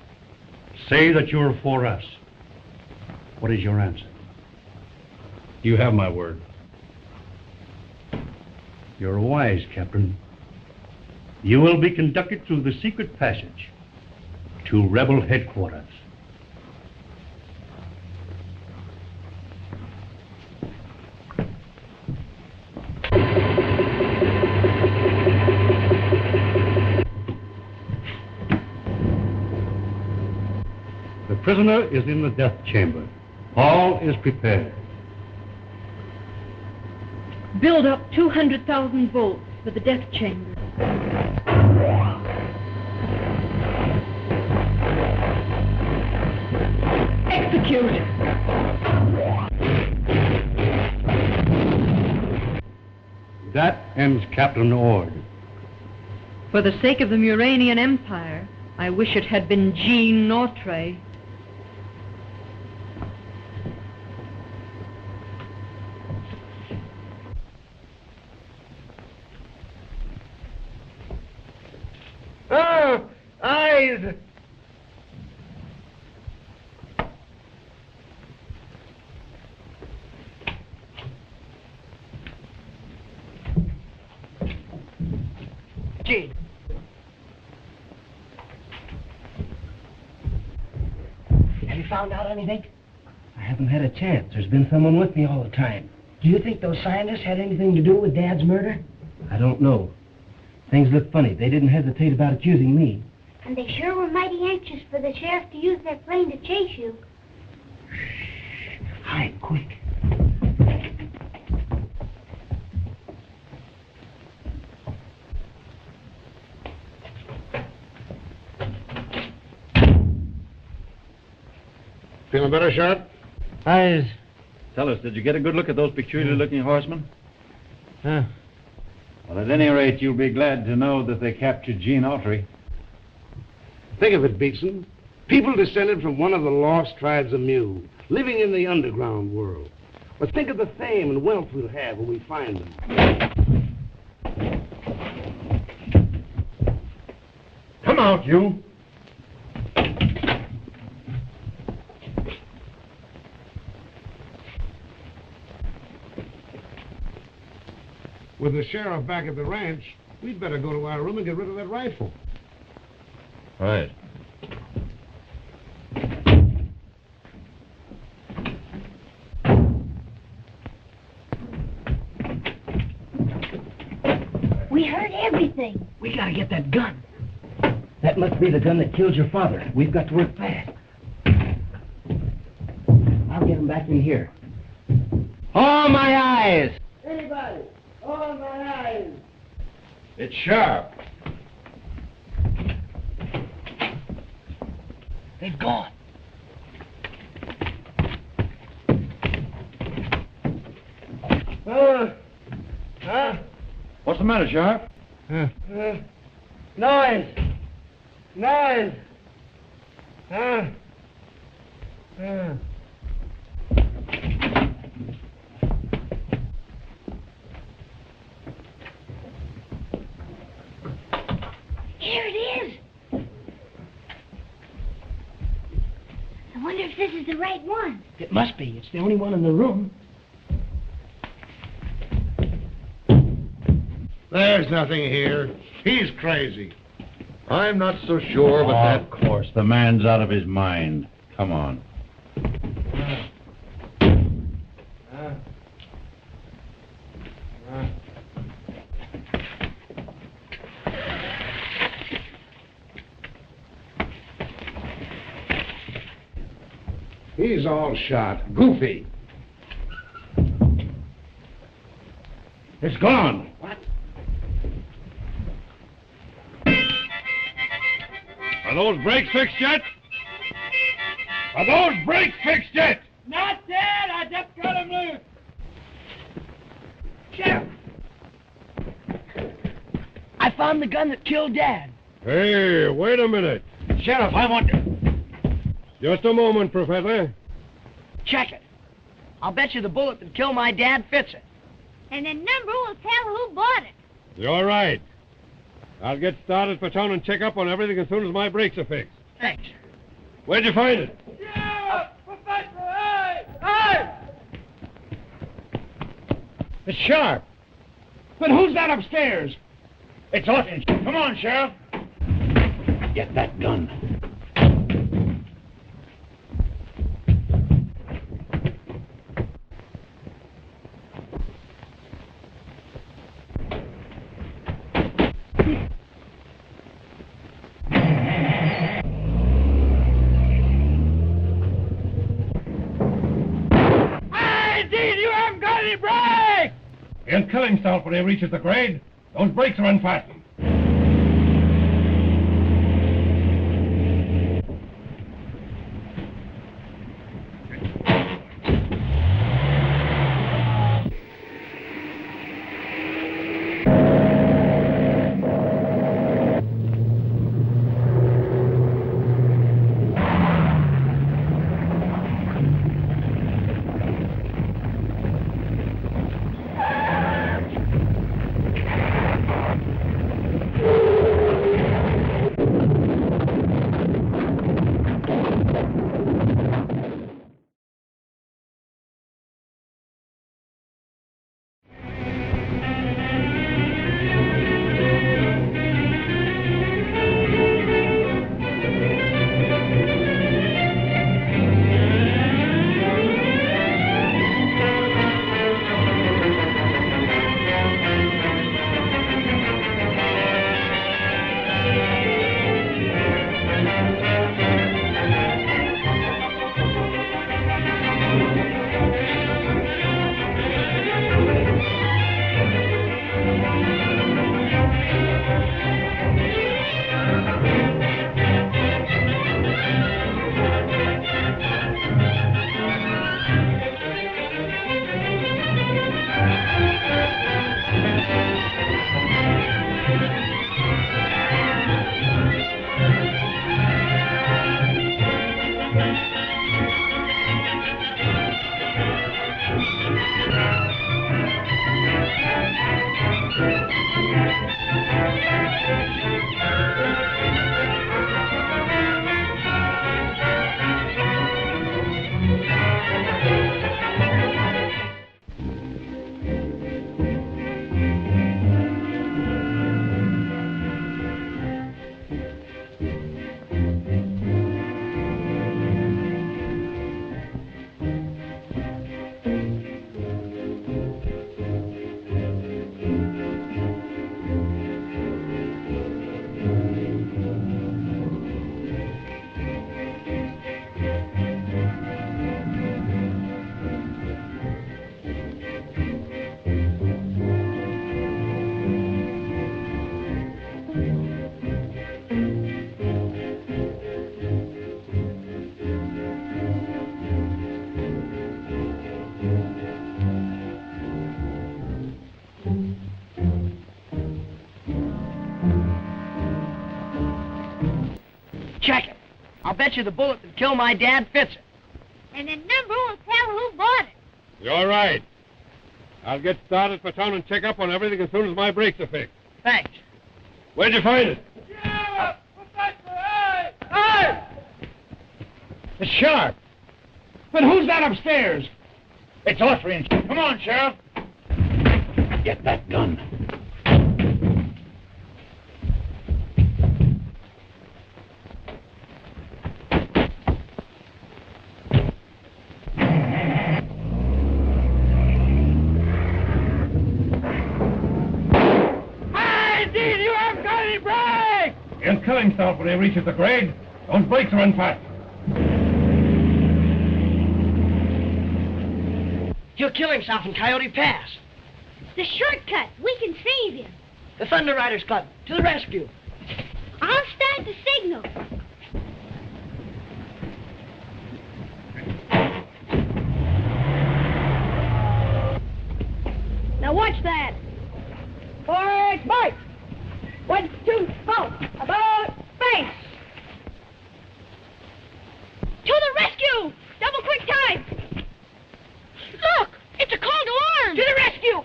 Say that you're for us. What is your answer? You have my word. You're wise, Captain. You will be conducted through the secret passage to rebel headquarters. The prisoner is in the death chamber. All is prepared. Build up 200,000 volts for the death chamber. Execute! That ends Captain Ord. For the sake of the Muranian Empire, I wish it had been Gene Autry. Oh, eyes! Gene. Have you found out anything? I haven't had a chance. There's been someone with me all the time. Do you think those scientists had anything to do with Dad's murder? I don't know. Things look funny. They didn't hesitate about accusing me. And they sure were mighty anxious for the sheriff to use their plane to chase you. Hide, quick. Feeling better, Sharp? Eyes. Tell us, did you get a good look at those peculiar-looking horsemen? Huh. Well, at any rate, you'll be glad to know that they captured Gene Autry. Think of it, Beekson. People descended from one of the lost tribes of Mew, living in the underground world. But think of the fame and wealth we'll have when we find them. Come out, you. With the sheriff back at the ranch, we'd better go to our room and get rid of that rifle. Right. We heard everything. We gotta get that gun. That must be the gun that killed your father. We've got to work fast. I'll get him back in here. Oh, my eyes! Anybody? Oh, my eyes! It's Sharp. They've gone. What's the matter, Sharp? Noise! Noise! Here it is. I wonder if this is the right one. It must be. It's the only one in the room. There's nothing here. He's crazy. I'm not so sure, but that... Of course, the man's out of his mind. Come on. He's all shot. Goofy. It's gone. What? Are those brakes fixed yet? Are those brakes fixed yet? Not yet. I just got him loose. Sheriff. I found the gun that killed Dad. Hey, wait a minute. Sheriff, I want to... Just a moment, Professor. Check it. I'll bet you the bullet that killed my dad fits it. And the number will tell who bought it. You're right. I'll get started for town and check up on everything as soon as my brakes are fixed. Thanks. Where'd you find it? Yeah, Professor, hey! Hey! It's sharp. But who's that upstairs? It's Autry. Come on, Sheriff. Get that gun. He'll kill himself when he reaches the grade. Those brakes are unfastened. Check it. I'll bet you the bullet that killed my dad fits it. And the number will tell who bought it. You're right. I'll get started for town and check up on everything as soon as my brakes are fixed. Thanks. Where'd you find it? Yeah, Professor, hey! Hey! It's sharp. But who's that upstairs? It's Autry. Come on, Sheriff. Get that gun. He'll kill himself when he reaches the grade. Those brakes are unfastened. He'll kill himself in Coyote Pass. The shortcut. We can save him. The Thunder Riders Club, to the rescue. I'll start the signal. Now watch that. Forward, march. 1, 2, 4. About face. To the rescue! Double quick time. Look, it's a call to arms. To the rescue.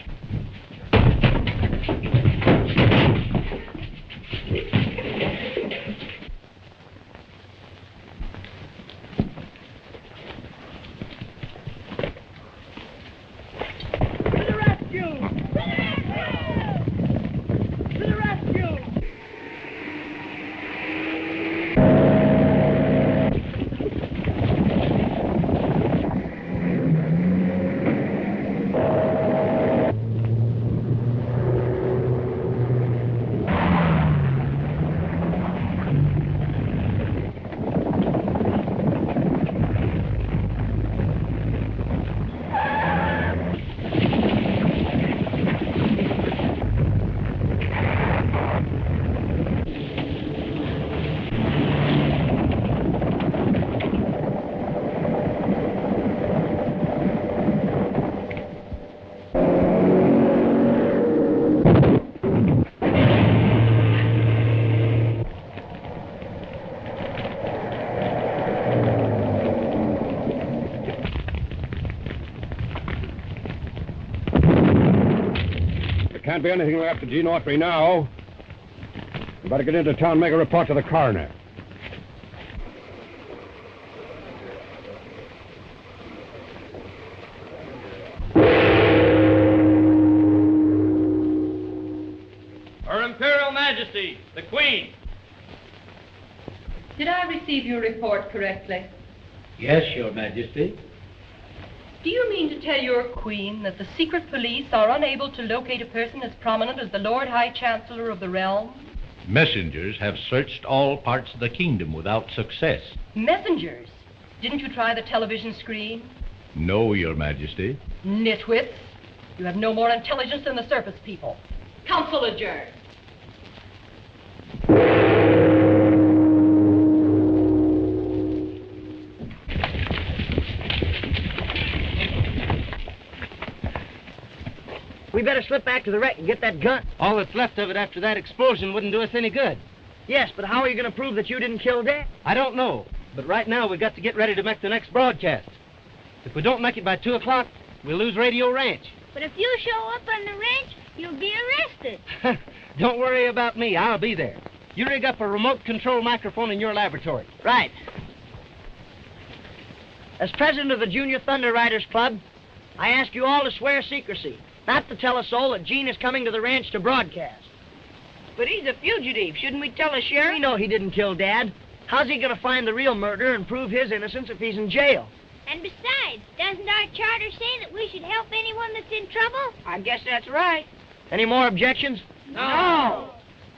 Can't be anything left of Gene Autry now. We better get into town and make a report to the coroner. Her Imperial Majesty, the Queen. Did I receive your report correctly? Yes, Your Majesty. Do you mean to tell your queen that the secret police are unable to locate a person as prominent as the Lord High Chancellor of the realm? Messengers have searched all parts of the kingdom without success. Messengers? Didn't you try the television screen? No, Your Majesty. Nitwits. You have no more intelligence than the surface people. Council adjourned. We better slip back to the wreck and get that gun. All that's left of it after that explosion wouldn't do us any good. Yes, but how are you going to prove that you didn't kill Dad? I don't know. But right now, we've got to get ready to make the next broadcast. If we don't make it by 2 o'clock, we'll lose Radio Ranch. But if you show up on the ranch, you'll be arrested. Don't worry about me. I'll be there. You rig up a remote control microphone in your laboratory. Right. As president of the Junior Thunder Riders Club, I ask you all to swear secrecy, not to tell a soul that Gene is coming to the ranch to broadcast. But he's a fugitive. Shouldn't we tell the sheriff? We know he didn't kill Dad. How's he going to find the real murderer and prove his innocence if he's in jail? And besides, doesn't our charter say that we should help anyone that's in trouble? I guess that's right. Any more objections? No.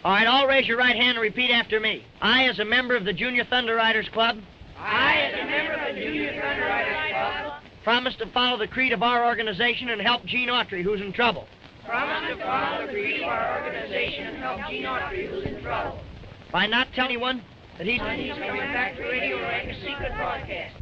All right, all raise your right hand and repeat after me. I, as a member of the Junior Thunder Riders Club. I, as a member of the Junior Thunder Riders Club. Promise to follow the creed of our organization and help Gene Autry, who's in trouble. Promise to follow the creed of our organization and help Gene Autry, who's in trouble. By not telling anyone that he's coming back to Radio Ranch, a secret broadcast.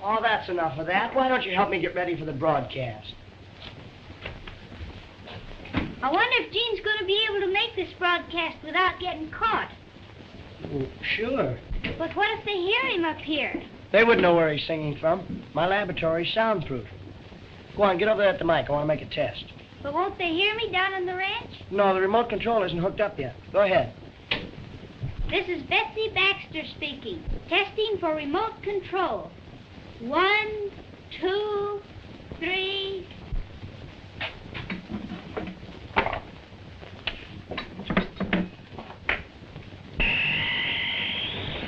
Oh, that's enough of that. Why don't you help me get ready for the broadcast? I wonder if Gene's going to be able to make this broadcast without getting caught. Well, sure. But what if they hear him up here? They wouldn't know where he's singing from. My laboratory's soundproof. Go on, get over there at the mic. I want to make a test. But won't they hear me down on the ranch? No, the remote control isn't hooked up yet. Go ahead. This is Betsy Baxter speaking. Testing for remote control. 1, 2, 3...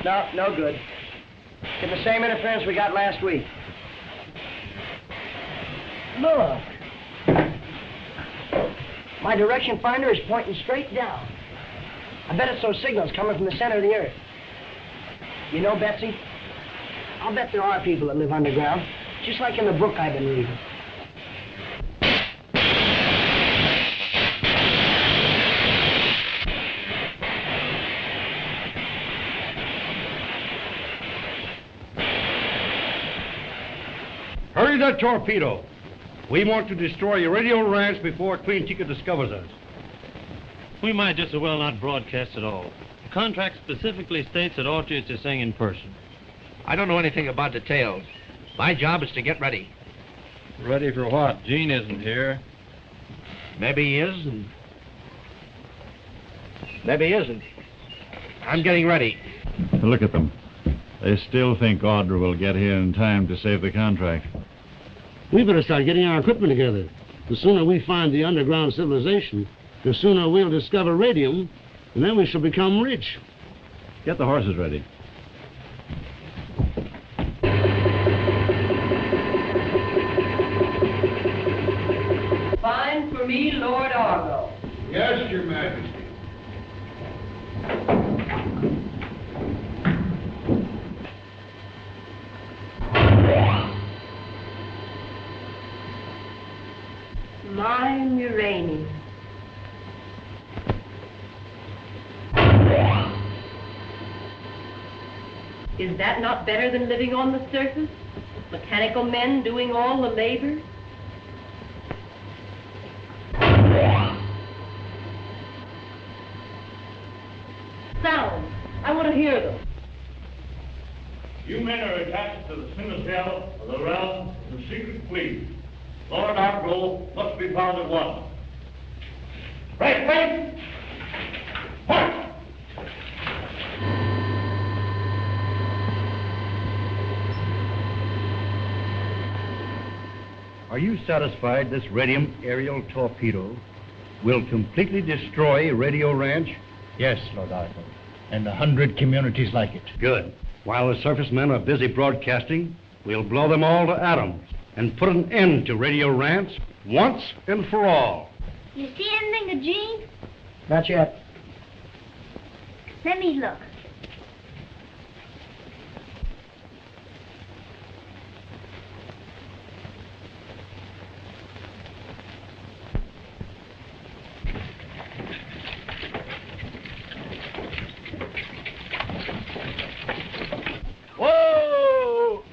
No, no good. Get the same interference we got last week. Look. My direction finder is pointing straight down. I bet it's those signals coming from the center of the earth. You know, Betsy, I'll bet there are people that live underground, just like in the book I've been reading. Hurry that torpedo. We want to destroy your radio ranch before Queen Tika discovers us. We might just as well not broadcast at all. The contract specifically states that Autry is to sing in person. I don't know anything about details. My job is to get ready. Ready for what? Gene isn't here. Maybe he is, and maybe he isn't. I'm getting ready. Look at them. They still think Audrey will get here in time to save the contract. We better start getting our equipment together. The sooner we find the underground civilization, the sooner we'll discover radium, and then we shall become rich. Get the horses ready. Find for me Lord Argo. Yes, Your Majesty. My Muranian. Is that not better than living on the surface? Mechanical men doing all the labor? Sounds. I want to hear them. You men are attached to the citadel of the realm of the secret fleet. Lord Argo must be found at once. Right, right! March! Are you satisfied this radium aerial torpedo will completely destroy Radio Ranch? Yes, Lord Arthur, and 100 communities like it. Good. While the surface men are busy broadcasting, we'll blow them all to atoms and put an end to Radio Ranch once and for all. You see anything of Gene? Not yet. Let me look. Whoa!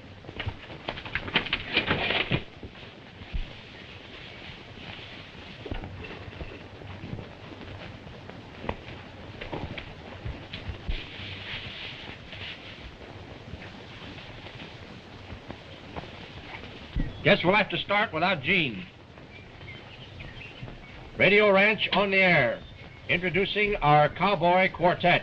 Guess we'll have to start without Gene. Radio Ranch on the air. Introducing our Cowboy Quartet.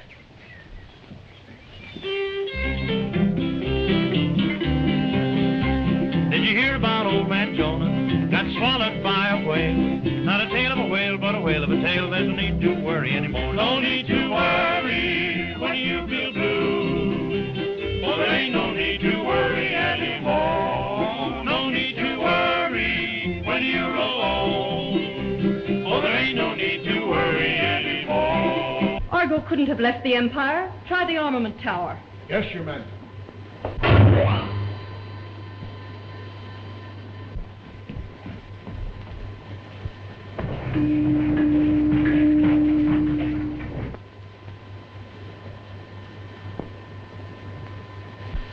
Did you hear about old man Jonah? Got swallowed by a whale. Not a tail of a whale, but a whale of a tail. There's no need to worry anymore. No need to worry when you feel blue. For there ain't no need to worry anymore. No need to worry when you're alone. For there ain't no need to worry anymore. Argo couldn't have left the Empire. Try the armament tower. Yes, Your Majesty.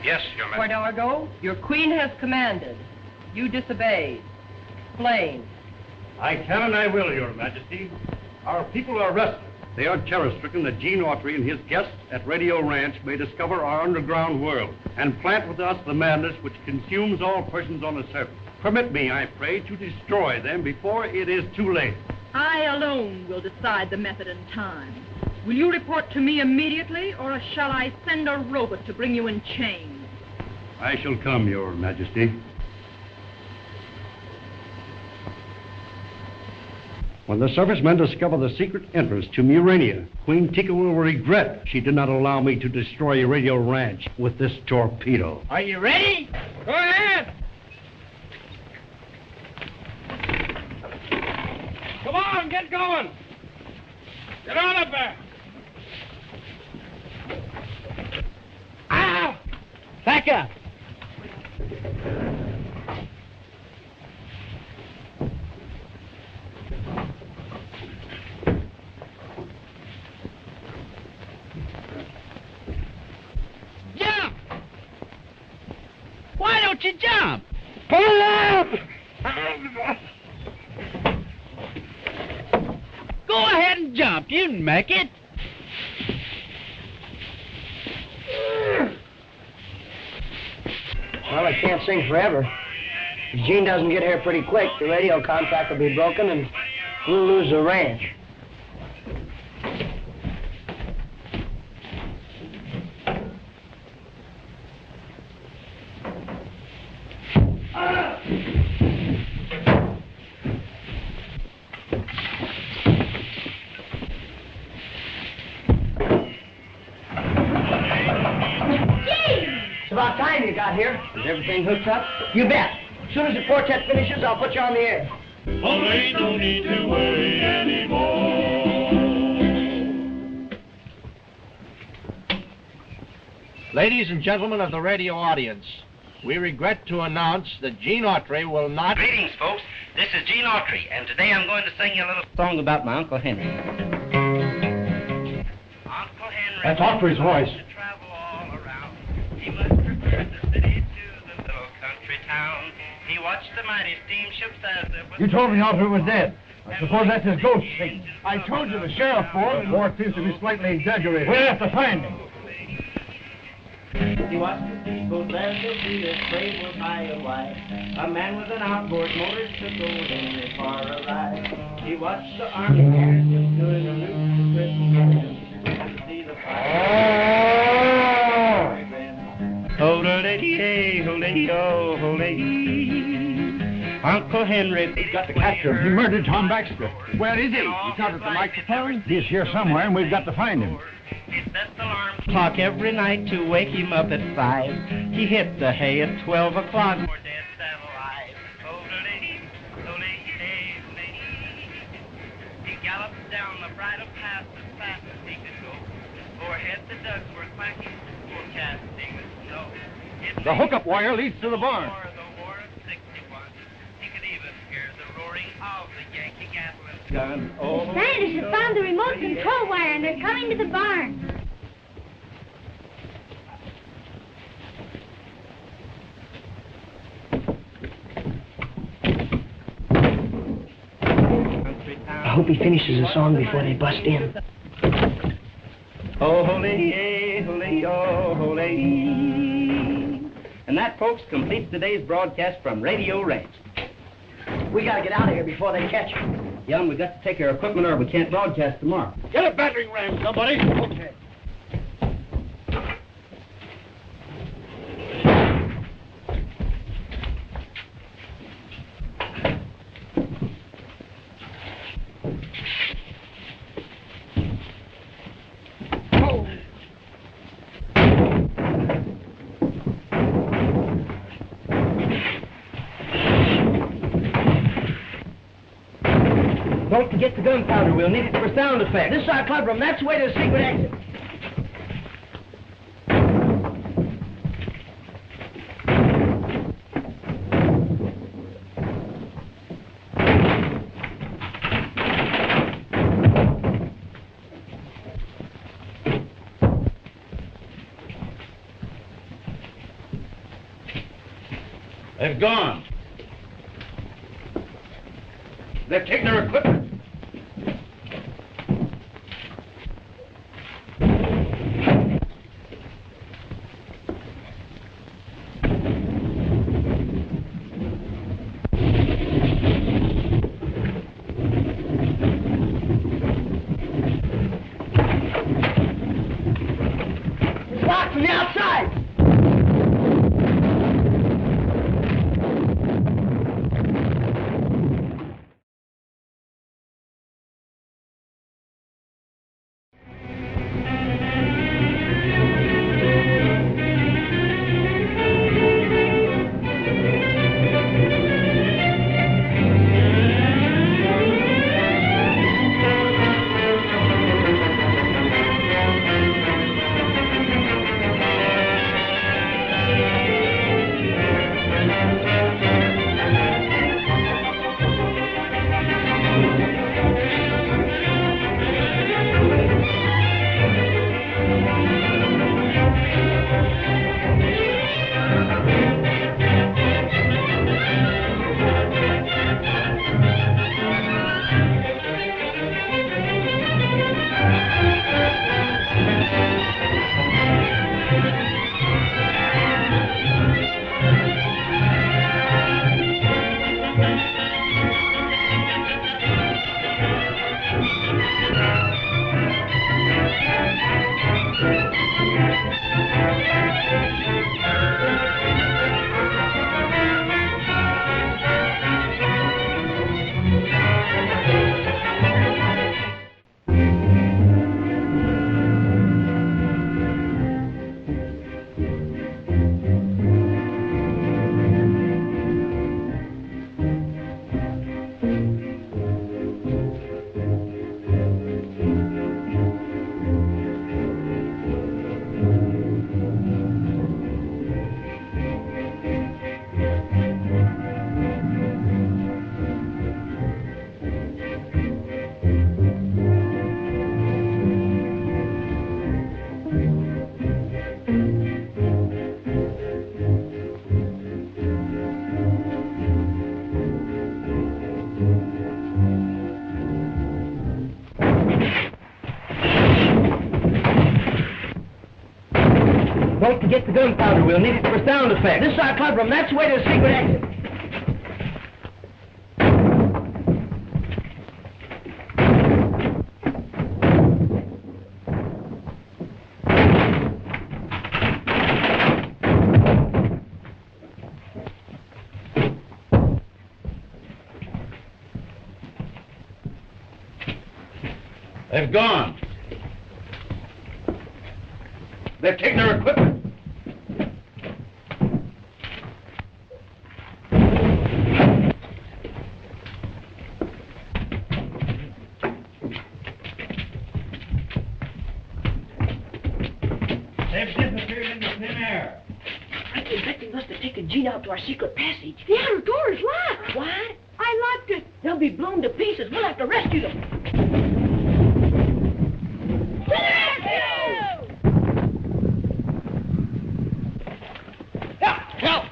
Yes, Your Lord Argo, your queen has commanded. You disobeyed. Explain. I can and I will, Your Majesty. Our people are restless. They are terror-stricken that Gene Autry and his guests at Radio Ranch may discover our underground world and plant with us the madness which consumes all persons on the surface. Permit me, I pray, to destroy them before it is too late. I alone will decide the method and time. Will you report to me immediately, or shall I send a robot to bring you in chains? I shall come, Your Majesty. When the surface men discover the secret entrance to Murania, Queen Tika will regret she did not allow me to destroy Radio Ranch with this torpedo. Are you ready? Go ahead. on, get going. Get on up there. Ow! Back up. Jump! Why don't you jump? Pull up! Go ahead and jump. You can make it. Well, I can't sing forever. If Gene doesn't get here pretty quick, the radio contract will be broken and we'll lose the ranch. It's about time you got here. Is everything hooked up? You bet. As soon as the quartet finishes, I'll put you on the air. Oh, there ain't no need to worry anymore. Ladies and gentlemen of the radio audience, we regret to announce that Gene Autry will not... Greetings, folks. This is Gene Autry, and today I'm going to sing you a little song about my Uncle Henry. Uncle Henry... That's Autry's voice. ...to travel all around. He must prefer the city to the little country town. He watched the mighty steamships as they... You told me Autry was dead. I suppose that's his ghost singing. I told you the sheriff for the report seems to be slightly exaggerated. We'll have to find him. He watched the steamboat as the fleet trade was high and wide. A man with an outboard motor took old Henry for a ride. He watched the army airships doing a loop to see the fire. Ho-da-day, ho-day-o, ho-day. Uncle Henry... We've got to capture him. He murdered Tom Baxter. Where is he? He's not at the microphone. He's here somewhere, and we've got to find him. He sets the alarm clock every night to wake him up at 5. He hit the hay at 12 o'clock. More dead than alive. Ho-da-day, ho-day-day, ho-day. He gallops down the bridle path as fast as he could go. Overhead the ducks were quacking, forecasting the snow. The hookup wire leads to the barn. The war of 61. He could even hear the roaring of the Yankee Gatling gun. The scientists have found the remote control wire and they're coming to the barn. I hope he finishes the song before they bust in. Oh, holy, holy, oh, holy. And that, folks, completes today's broadcast from Radio Ranch. We gotta get out of here before they catch you. Young, we got to take our equipment or we can't broadcast tomorrow. Get a battering ram, somebody. Okay. Don't forget the gunpowder. We'll need it for sound effects. This is our club room. That's the way to the secret exit. They've gone. They've taken our equipment. It's locked from the outside. to get the gunpowder. We'll need it for sound effects. This is our club room. That's the way to the secret exit. They've gone. They've taken their equipment. They've disappeared into thin air. I bet they must have taken Gene out to our secret passage. The outer door is locked. What? I locked it. They'll be blown to pieces. We'll have to rescue them. Help!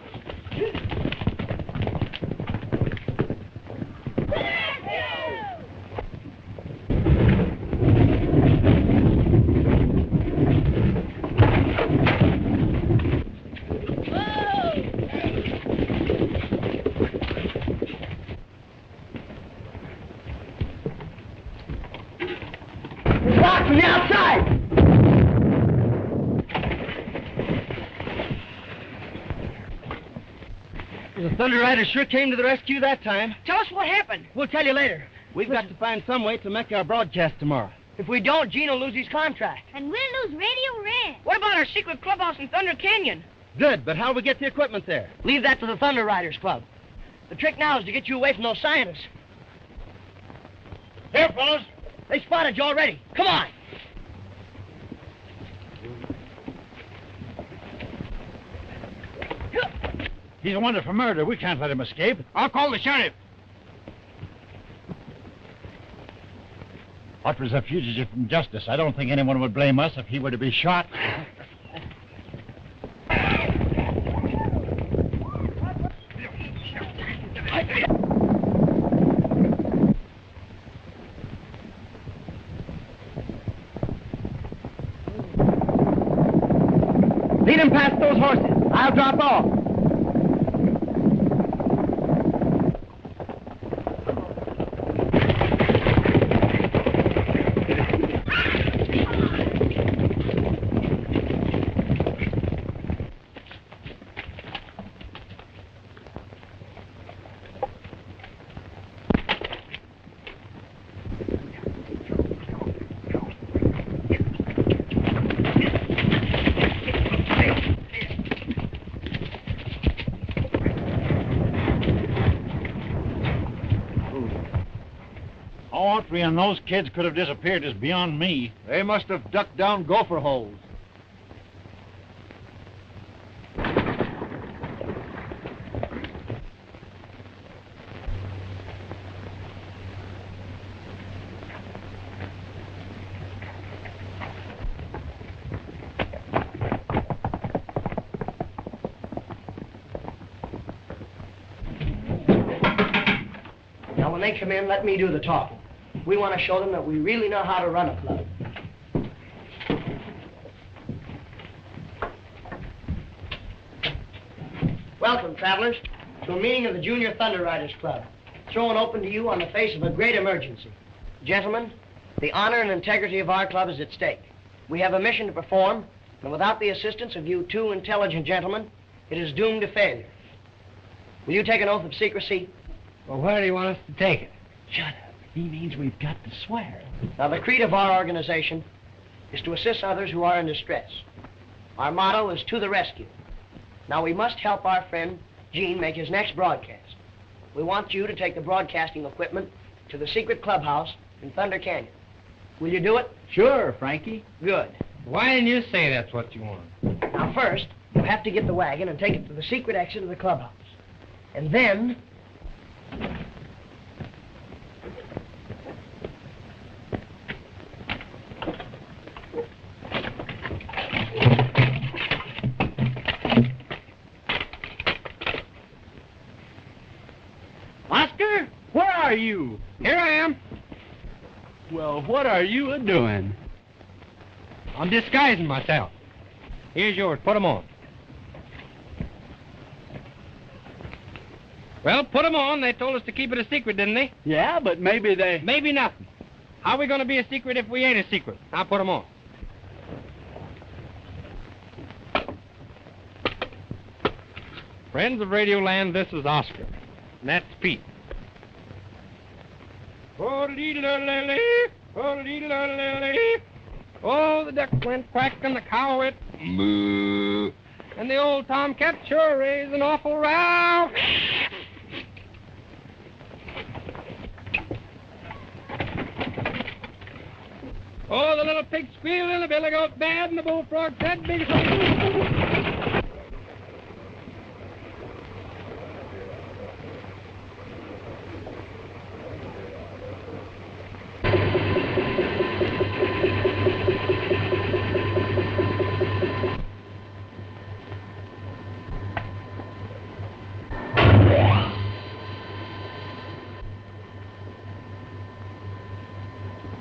Locked from the outside! The Thunder Riders sure came to the rescue that time. Tell us what happened. We'll tell you later. We've got to find some way to make our broadcast tomorrow. If we don't, Gene will lose his contract. And we'll lose Radio Red. What about our secret clubhouse in Thunder Canyon? Good, but how'll we get the equipment there? Leave that to the Thunder Riders Club. The trick now is to get you away from those scientists. Here, fellas. They spotted you already. Come on. He's wanted for murder. We can't let him escape. I'll call the sheriff. Autry's a fugitive from justice. I don't think anyone would blame us if he were to be shot. Lead him past those horses. I'll drop off. How Autry and those kids could have disappeared is beyond me. They must have ducked down gopher holes. Now, when they come in, let me do the talking. We want to show them that we really know how to run a club. Welcome, travelers, to a meeting of the Junior Thunder Riders Club, thrown open to you on the face of a great emergency. Gentlemen, the honor and integrity of our club is at stake. We have a mission to perform, and without the assistance of you two intelligent gentlemen, it is doomed to failure. Will you take an oath of secrecy? Well, where do you want us to take it? Shut up. He means we've got to swear. Now, the creed of our organization is to assist others who are in distress. Our motto is to the rescue. Now, we must help our friend Gene make his next broadcast. We want you to take the broadcasting equipment to the secret clubhouse in Thunder Canyon. Will you do it? Sure, Frankie. Good. Why didn't you say that's what you want? Now, first, you have to get the wagon and take it to the secret exit of the clubhouse. And then... Oscar, where are you? Here I am. Well, what are you a-doing? I'm disguising myself. Here's yours. Put 'em on. Well, put 'em on. They told us to keep it a secret, didn't they? Yeah, but maybe they... Maybe nothing. How are we going to be a secret if we ain't a secret? Now put 'em on. Friends of Radioland, this is Oscar. And that's Pete. Oh, the duck went quack and the cow went moo. And the old tomcat sure raised an awful row. Oh, the little pig squealed and the billy goat bad and the bullfrog said big as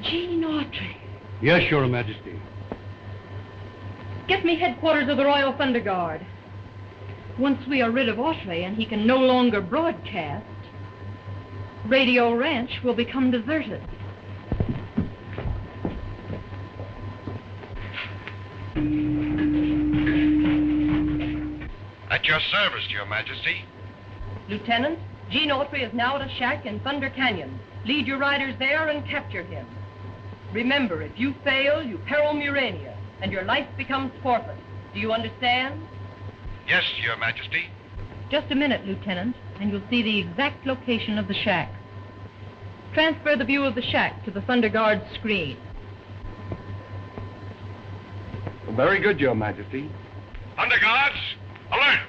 Gene Autry. Yes, Your Majesty. Get me headquarters of the Royal Thunder Guard. Once we are rid of Autry and he can no longer broadcast, Radio Ranch will become deserted. At your service, Your Majesty. Lieutenant, Gene Autry is now at a shack in Thunder Canyon. Lead your riders there and capture him. Remember, if you fail, you peril Murania, and your life becomes forfeit. Do you understand? Yes, Your Majesty. Just a minute, Lieutenant, and you'll see the exact location of the shack. Transfer the view of the shack to the Thunder Guard screen. Very good, Your Majesty. Thunder Guards, alert!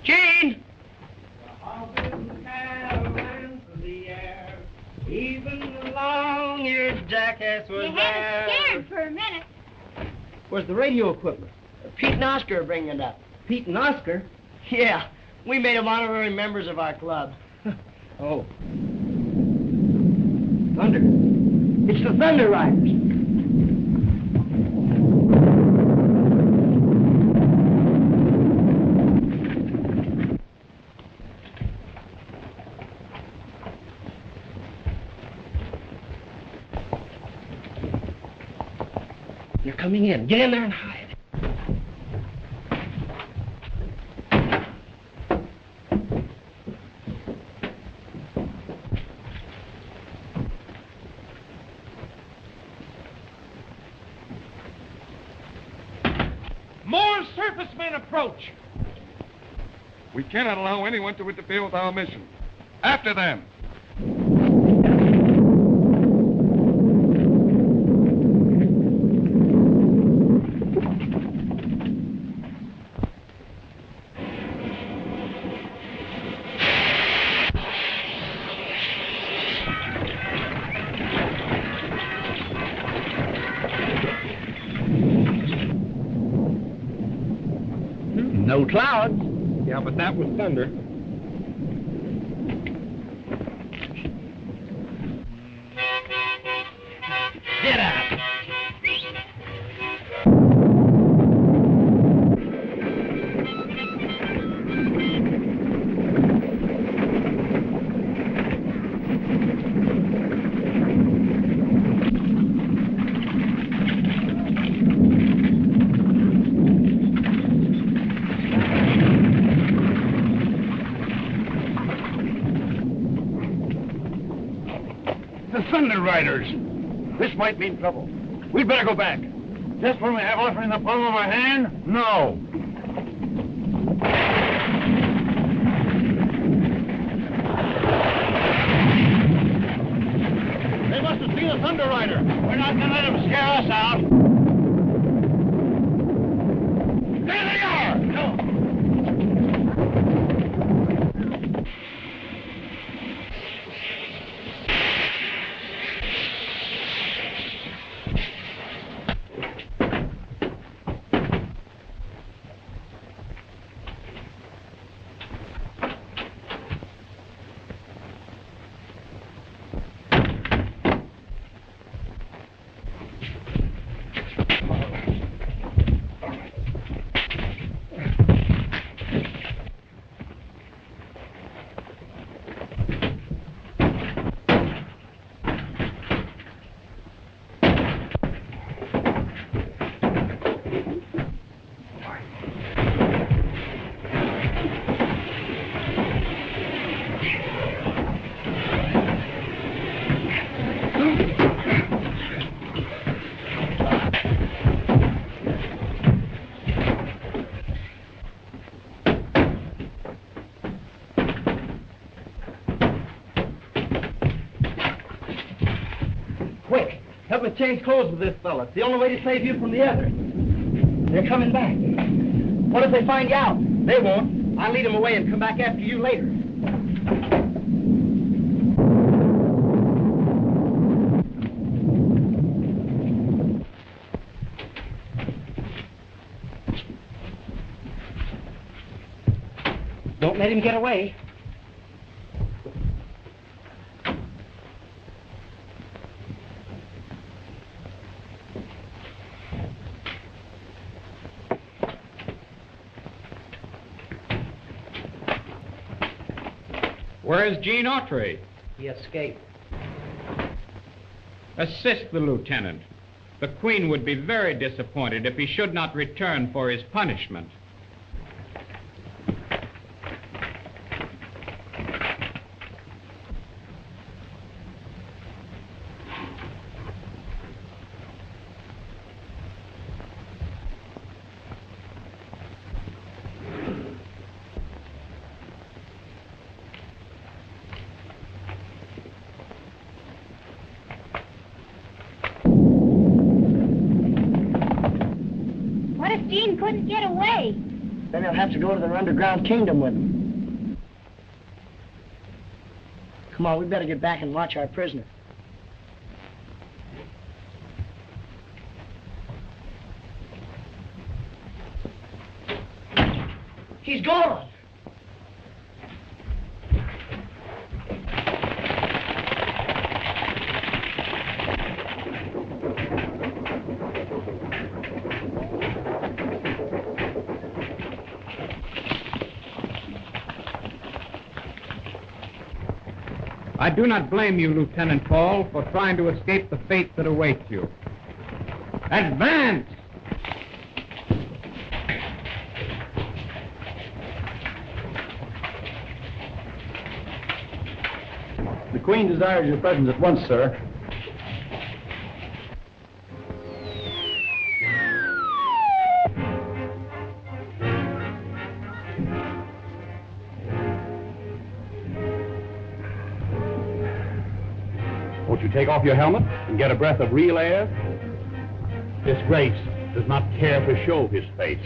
Gene! Even the long-eared jackass was You had us scared for a minute. Where's the radio equipment? Pete and Oscar are bringing it up. Pete and Oscar? Yeah, we made them honorary members of our club. Oh. Thunder. It's the Thunder Riders. They're coming in. Get in there and hide. More surface men approach. We cannot allow anyone to interfere with our mission. After them. No clouds. Yeah, but that was thunder. Get out. The Thunder Riders. This might mean trouble. We'd better go back. Just when we have Autry in the palm of our hand? No. They must have seen a Thunder Rider. We're not going to let them scare us out. There they are! No. Help me change clothes with this fella. It's the only way to save you from the other. They're coming back. What if they find you out? They won't. I'll lead them away and come back after you later. Don't let him get away. Where's Gene Autry? He escaped. Assist the lieutenant. The Queen would be very disappointed if he should not return for his punishment. What if Gene couldn't get away? Then he'll have to go to their underground kingdom with him. Come on, we better get back and watch our prisoner. He's gone. I do not blame you, Lieutenant Paul, for trying to escape the fate that awaits you. Advance! The Queen desires your presence at once, sir. Won't you take off your helmet and get a breath of real air? This Grace does not care to show his face.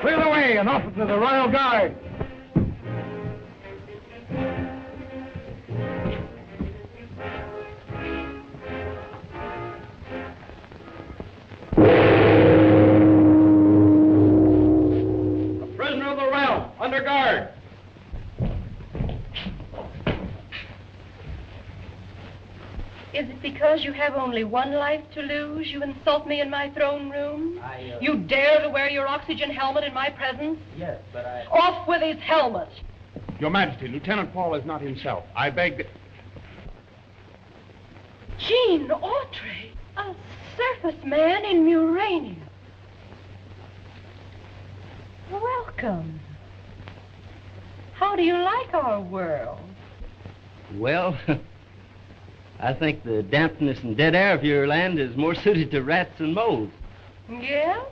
Clear the way and officer of the Royal Guard. A prisoner of the realm, under guard. Is it because you have only one life to lose you insult me in my throne room? You dare to wear your oxygen helmet in my presence? Yes, but I... Off with his helmet! Your Majesty, Lieutenant Paul is not himself. I beg... Gene Autry, a surface man in Murania. Welcome. How do you like our world? Well, I think the dampness and dead air of your land is more suited to rats and moles. Yeah?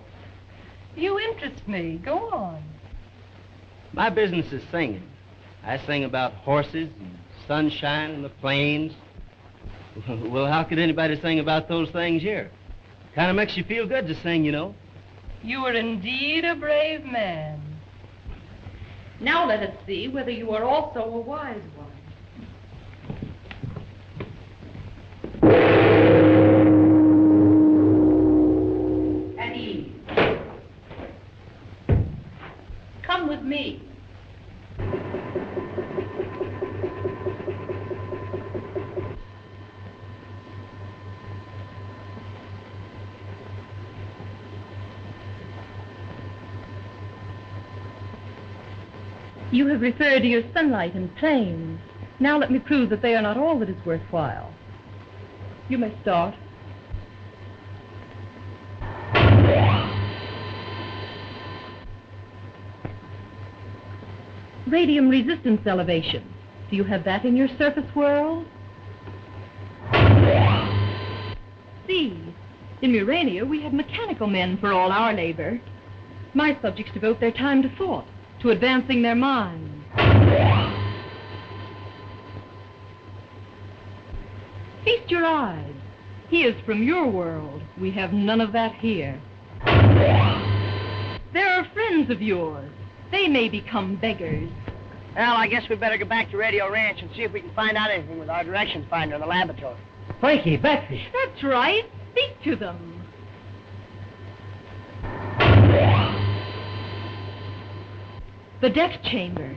You interest me. Go on. My business is singing. I sing about horses and sunshine and the plains. Well, how could anybody sing about those things here? Kind of makes you feel good to sing, you know. You are indeed a brave man. Now let us see whether you are also a wise one. At ease. Come with me. You have referred to your sunlight and plains. Now let me prove that they are not all that is worthwhile. You may start. Radium resistance elevation. Do you have that in your surface world? C. In Murania, we have mechanical men for all our labor. My subjects devote their time to thought, to advancing their minds. Feast your eyes. He is from your world. We have none of that here. There are friends of yours. They may become beggars. Well, I guess we better go back to Radio Ranch and see if we can find out anything with our directions finder in the laboratory. Frankie, Betsy. That's right. Speak to them. The death chamber.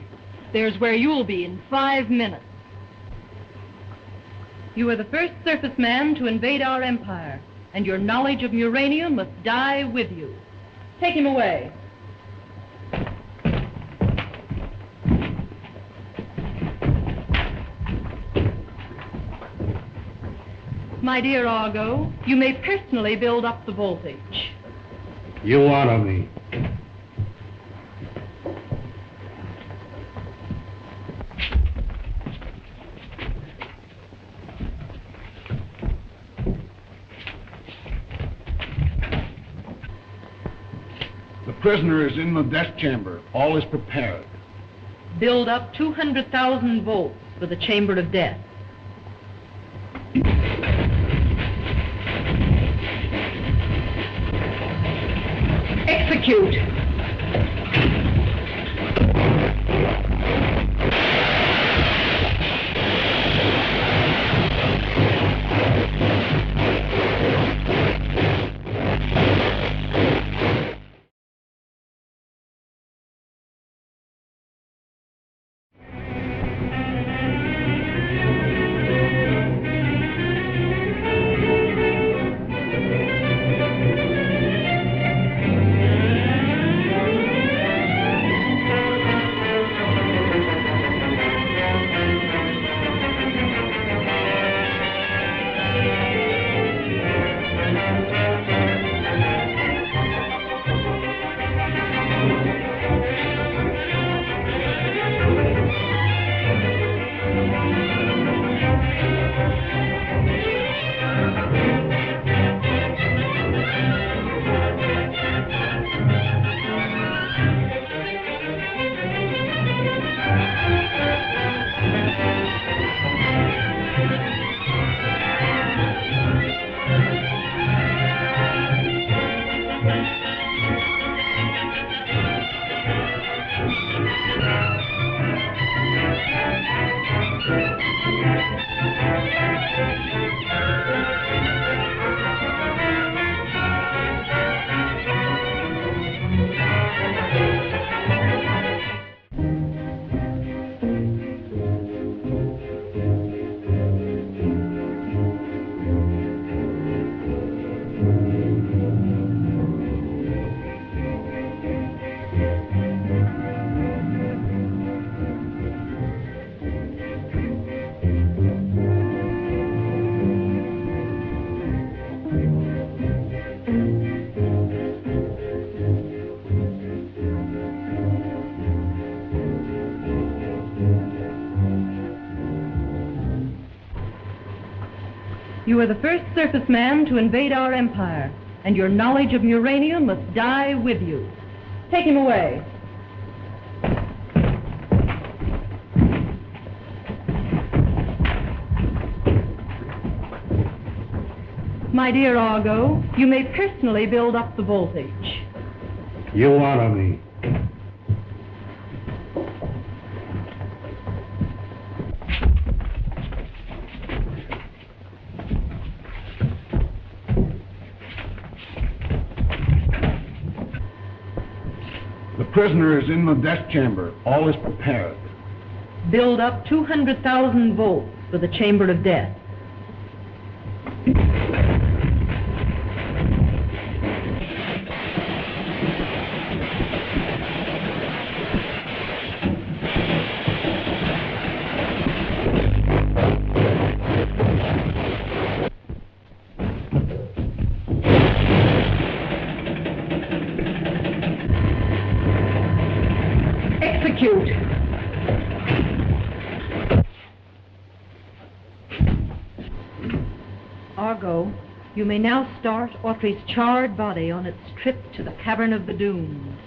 There's where you'll be in 5 minutes. You are the first surface man to invade our empire, and your knowledge of Murania must die with you. Take him away. My dear Argo, you may personally build up the voltage. You honor me. The prisoner is in the death chamber. All is prepared. Build up 200,000 volts for the chamber of death. Execute. You are the first surface man to invade our empire, and your knowledge of Murania must die with you. Take him away. My dear Argo, you may personally build up the voltage. You honor me. The prisoner is in the death chamber. All is prepared. Build up 200,000 volts for the chamber of death. Argo, you may now start Autry's charred body on its trip to the Cavern of the Dunes.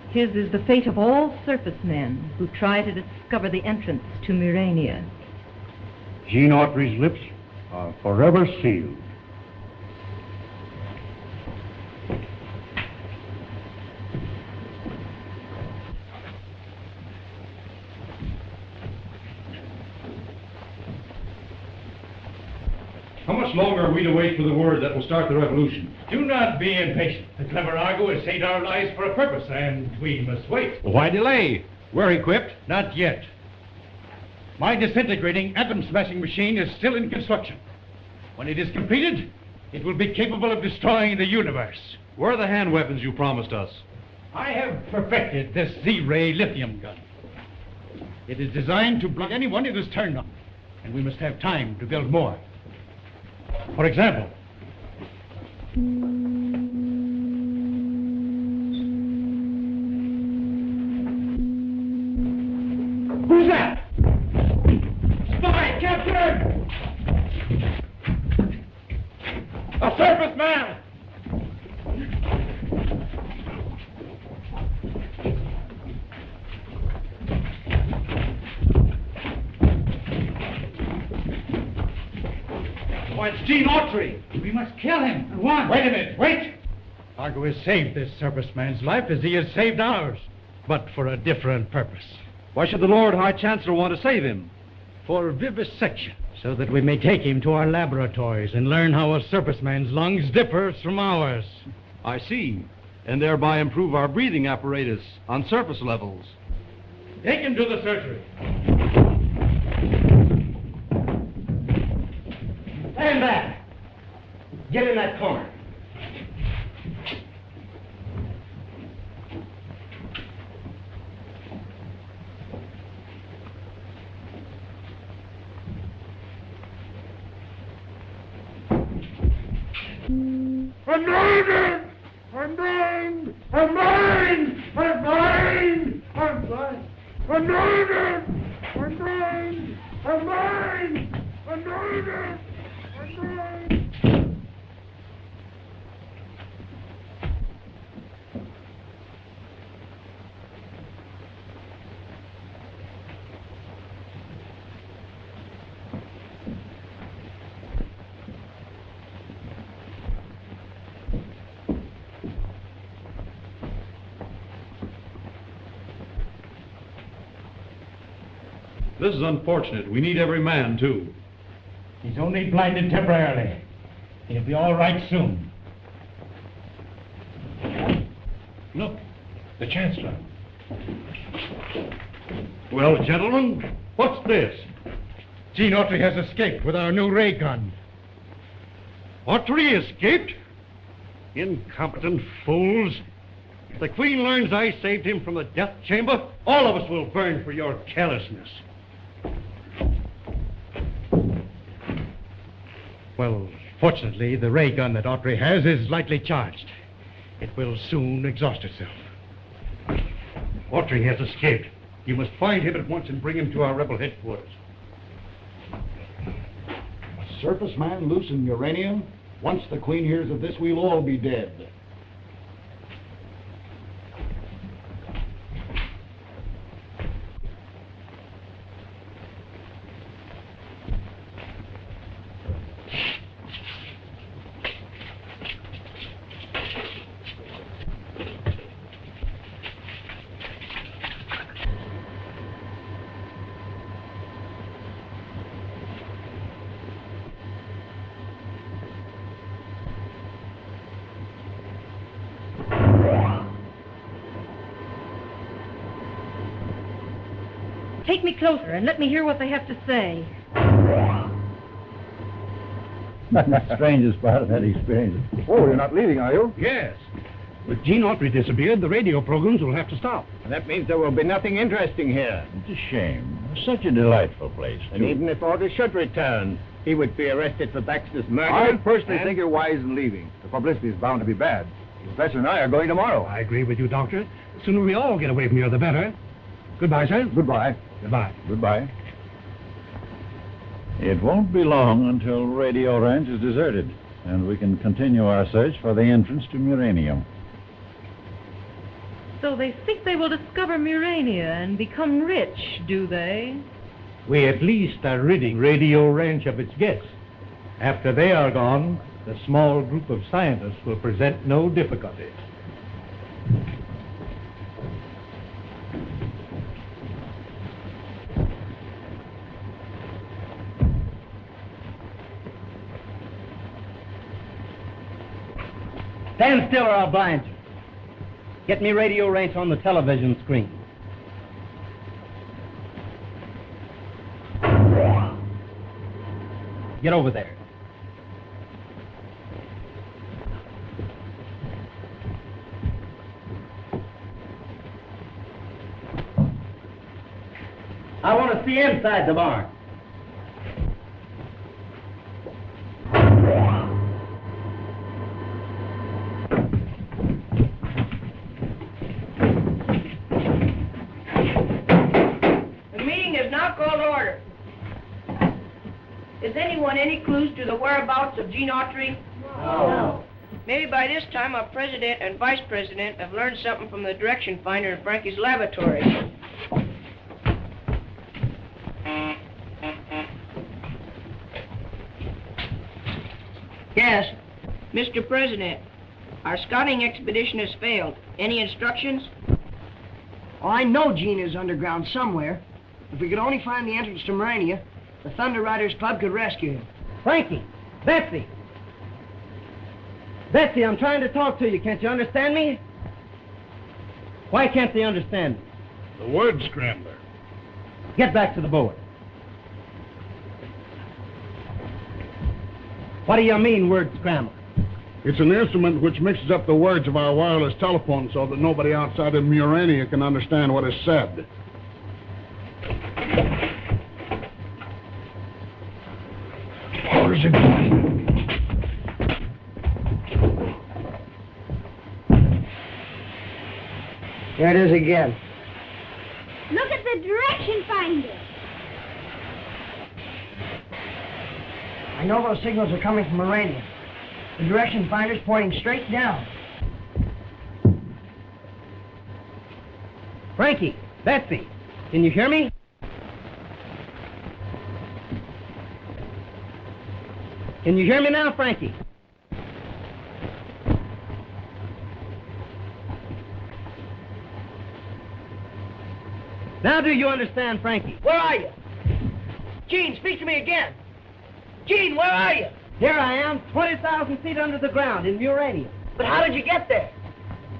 His is the fate of all surface men who try to discover the entrance to Murania. Gene Autry's lips are forever sealed. How much longer are we to wait for the word that will start the revolution? Do not be impatient. The clever Argo has saved our lives for a purpose, and we must wait. Why delay? We're equipped. Not yet. My disintegrating atom-smashing machine is still in construction. When it is completed, it will be capable of destroying the universe. Where are the hand weapons you promised us? I have perfected this Z-ray lithium gun. It is designed to block anyone it is turned on, and we must have time to build more. For example, who's that? Spy captured! A surface man! Why, it's Gene Autry. We must kill him at once. Wait a minute, wait! Argo has saved this surface man's life as he has saved ours, but for a different purpose. Why should the Lord High Chancellor want to save him? For vivisection, so that we may take him to our laboratories and learn how a surface man's lungs differs from ours. I see. And thereby improve our breathing apparatus on surface levels. Take him to the surgery. Stand back. Get in that corner. I'm blind! I'm blind! I'm blind! I'm blind! I'm blind! I'm blind! I'm blind! I'm blind! I'm blind! This is unfortunate. We need every man, too. He's only blinded temporarily. He'll be all right soon. Look, the Chancellor. Well, gentlemen, what's this? Gene Autry has escaped with our new ray gun. Autry escaped? Incompetent fools. If the Queen learns I saved him from the death chamber, all of us will burn for your carelessness. Well, fortunately, the ray gun that Autry has is lightly charged. It will soon exhaust itself. Autry has escaped. You must find him at once and bring him to our rebel headquarters. A surface man loose in Murania? Once the Queen hears of this, we'll all be dead. Take me closer and let me hear what they have to say. The strangest part of that experience. Oh, you're not leaving, are you? Yes. With Gene Autry disappeared, the radio programs will have to stop. And that means there will be nothing interesting here. It's a shame. Such a delightful place, And even if Autry should return, he would be arrested for Baxter's murder. I personally think you're wise in leaving. The publicity is bound to be bad. The professor and I are going tomorrow. I agree with you, Doctor. The sooner we all get away from here, the better. Goodbye, sir. Goodbye. Goodbye. Goodbye. It won't be long until Radio Ranch is deserted, and we can continue our search for the entrance to Murania. So they think they will discover Murania and become rich, do they? We at least are ridding Radio Ranch of its guests. After they are gone, the small group of scientists will present no difficulty. Stand still or I'll blind you. Get me Radio Ranch on the television screen. Get over there. I want to see inside the barn. The meeting is now called to order. Is anyone any clues to the whereabouts of Gene Autry? No. Maybe by this time our president and vice president have learned something from the direction finder in Frankie's laboratory. Yes, Mr. President, our scouting expedition has failed. Any instructions? Oh, I know Gene is underground somewhere. If we could only find the entrance to Murania, the Thunder Riders Club could rescue him. Frankie! Betsy! Betsy, I'm trying to talk to you. Can't you understand me? Why can't they understand me? The word scrambler. Get back to the board. What do you mean, word scrambler? It's an instrument which mixes up the words of our wireless telephone so that nobody outside of Murania can understand what is said. Where's it going? There it is again. Look at the direction finder. I know those signals are coming from Murania. The direction finder's pointing straight down. Frankie! Betsy! Can you hear me? Can you hear me now, Frankie? Now do you understand, Frankie? Where are you? Gene, speak to me again. Gene, where are you? Here I am, 20,000 feet under the ground in Murania. But how did you get there?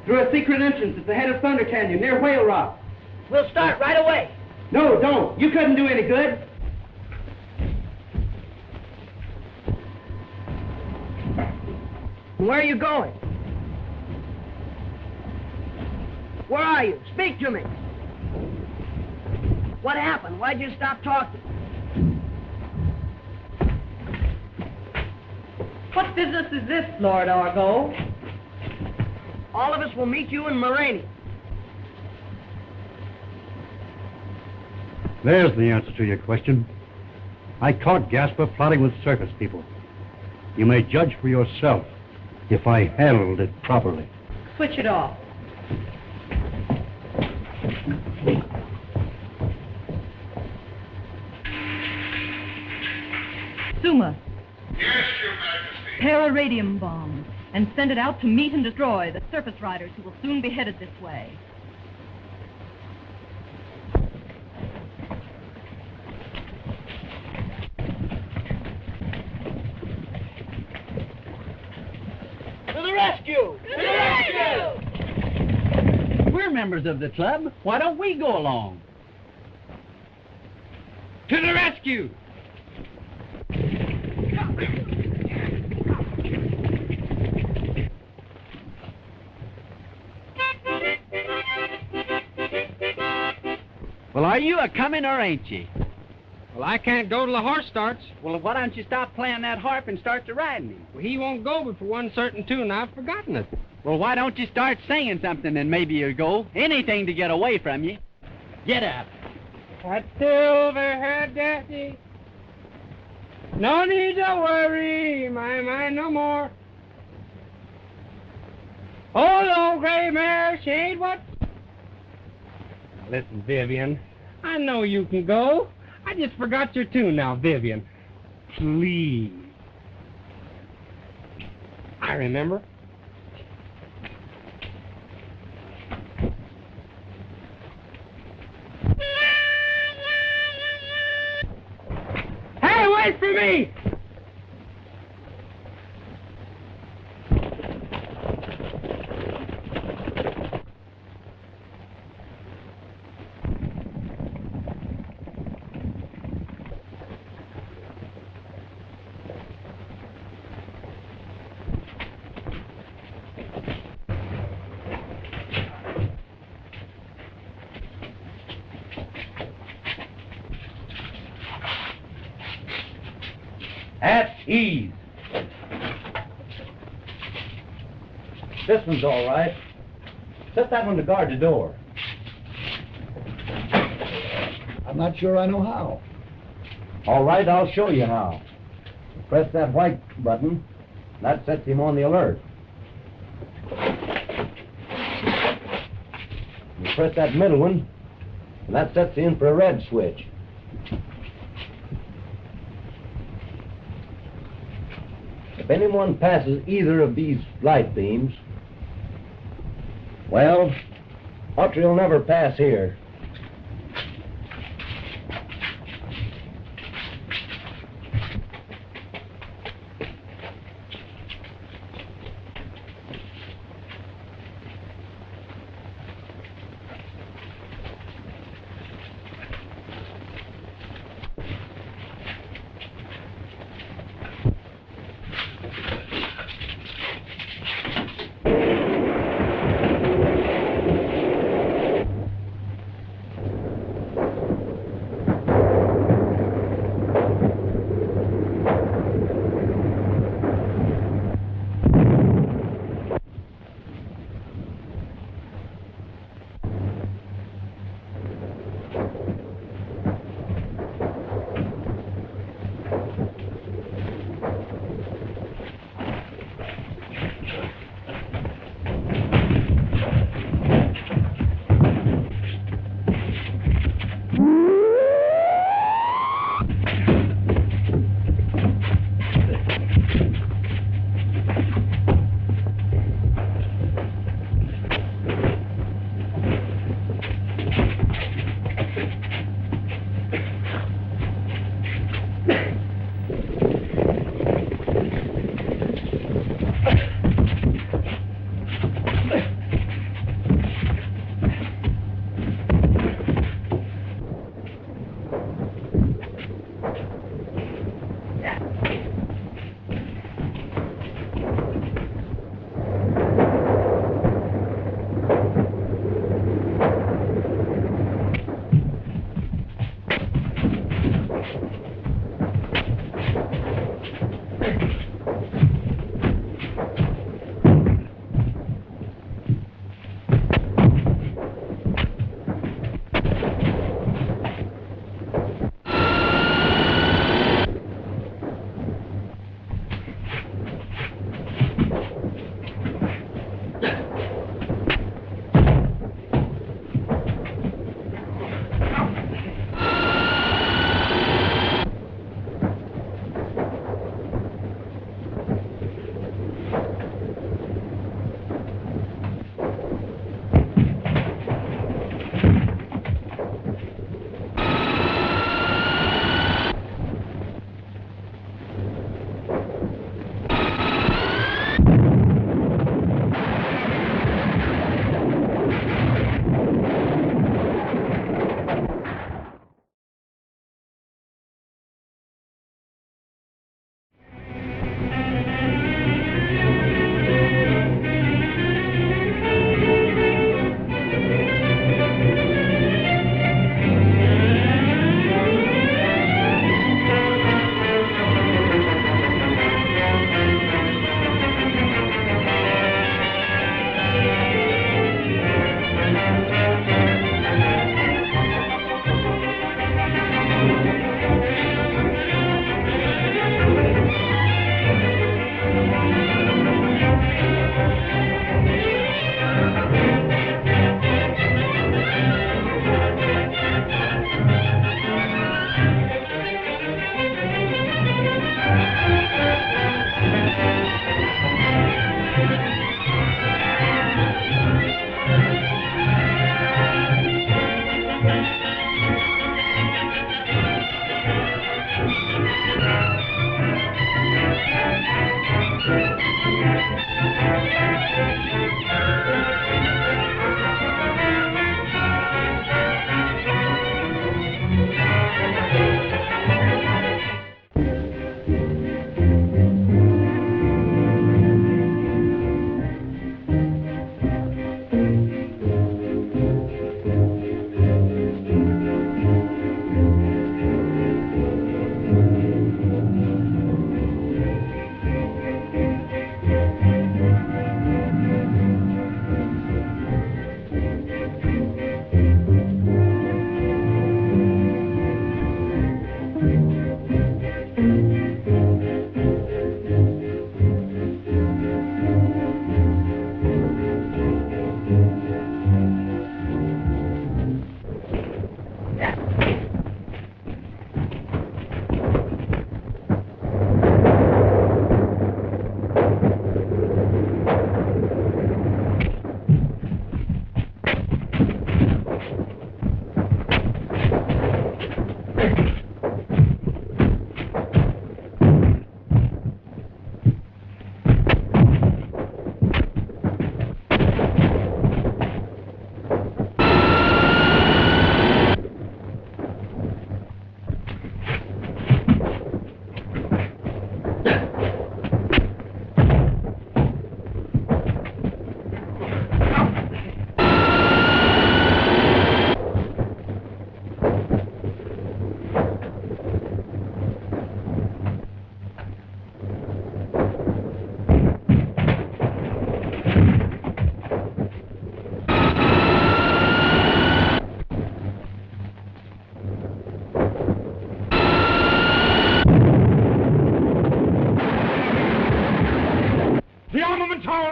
Through a secret entrance at the head of Thunder Canyon near Whale Rock. We'll start right away. No, don't. You couldn't do any good. Where are you going? Where are you? Speak to me. What happened? Why'd you stop talking? What business is this, Lord Argo? All of us will meet you in Murania. There's the answer to your question. I caught Gasper plotting with circus people. You may judge for yourself if I handled it properly. Switch it off. Suma. Yes, Your Majesty. Pair a radium bomb and send it out to meet and destroy the surface riders who will soon be headed this way. To the rescue! To the rescue! We're members of the club. Why don't we go along? To the rescue! Well, are you a-coming or ain't you? Well, I can't go till the horse starts. Well, why don't you stop playing that harp and start to riding him? Well, he won't go but for one certain tune. I've forgotten it. Well, why don't you start singing something and maybe you'll go? Anything to get away from you. Get up. That silver-haired daddy No need to worry my mind no more. Oh, old gray mare, she ain't what... Now, listen, Vivian, I know you can go. I just forgot your tune now, Vivian. Please. I remember. Hey, wait for me! At ease. This one's all right. Set that one to guard the door. I'm not sure I know how. All right, I'll show you how. Press that white button. That sets him on the alert. You press that middle one, and that sets the infrared switch. If anyone passes either of these light beams, well, Autry will never pass here.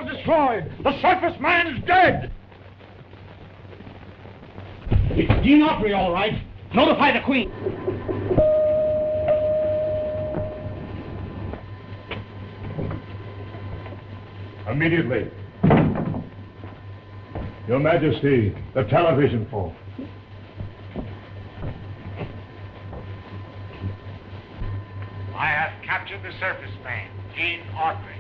Destroyed. The surface man is dead. It's Gene Autry, all right. Notify the Queen. Immediately. Your Majesty, the television folk. I have captured the surface man, Gene Autry.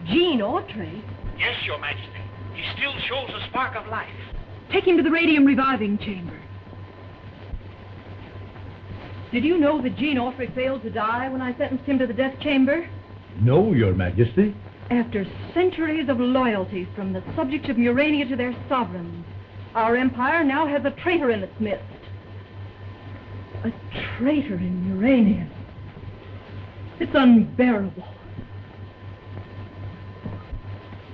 Gene Autry? Yes, Your Majesty. He still shows a spark of life. Take him to the radium reviving chamber. Did you know that Gene Autry failed to die when I sentenced him to the death chamber? No, Your Majesty. After centuries of loyalty from the subjects of Murania to their sovereigns, our empire now has a traitor in its midst. A traitor in Murania. It's unbearable.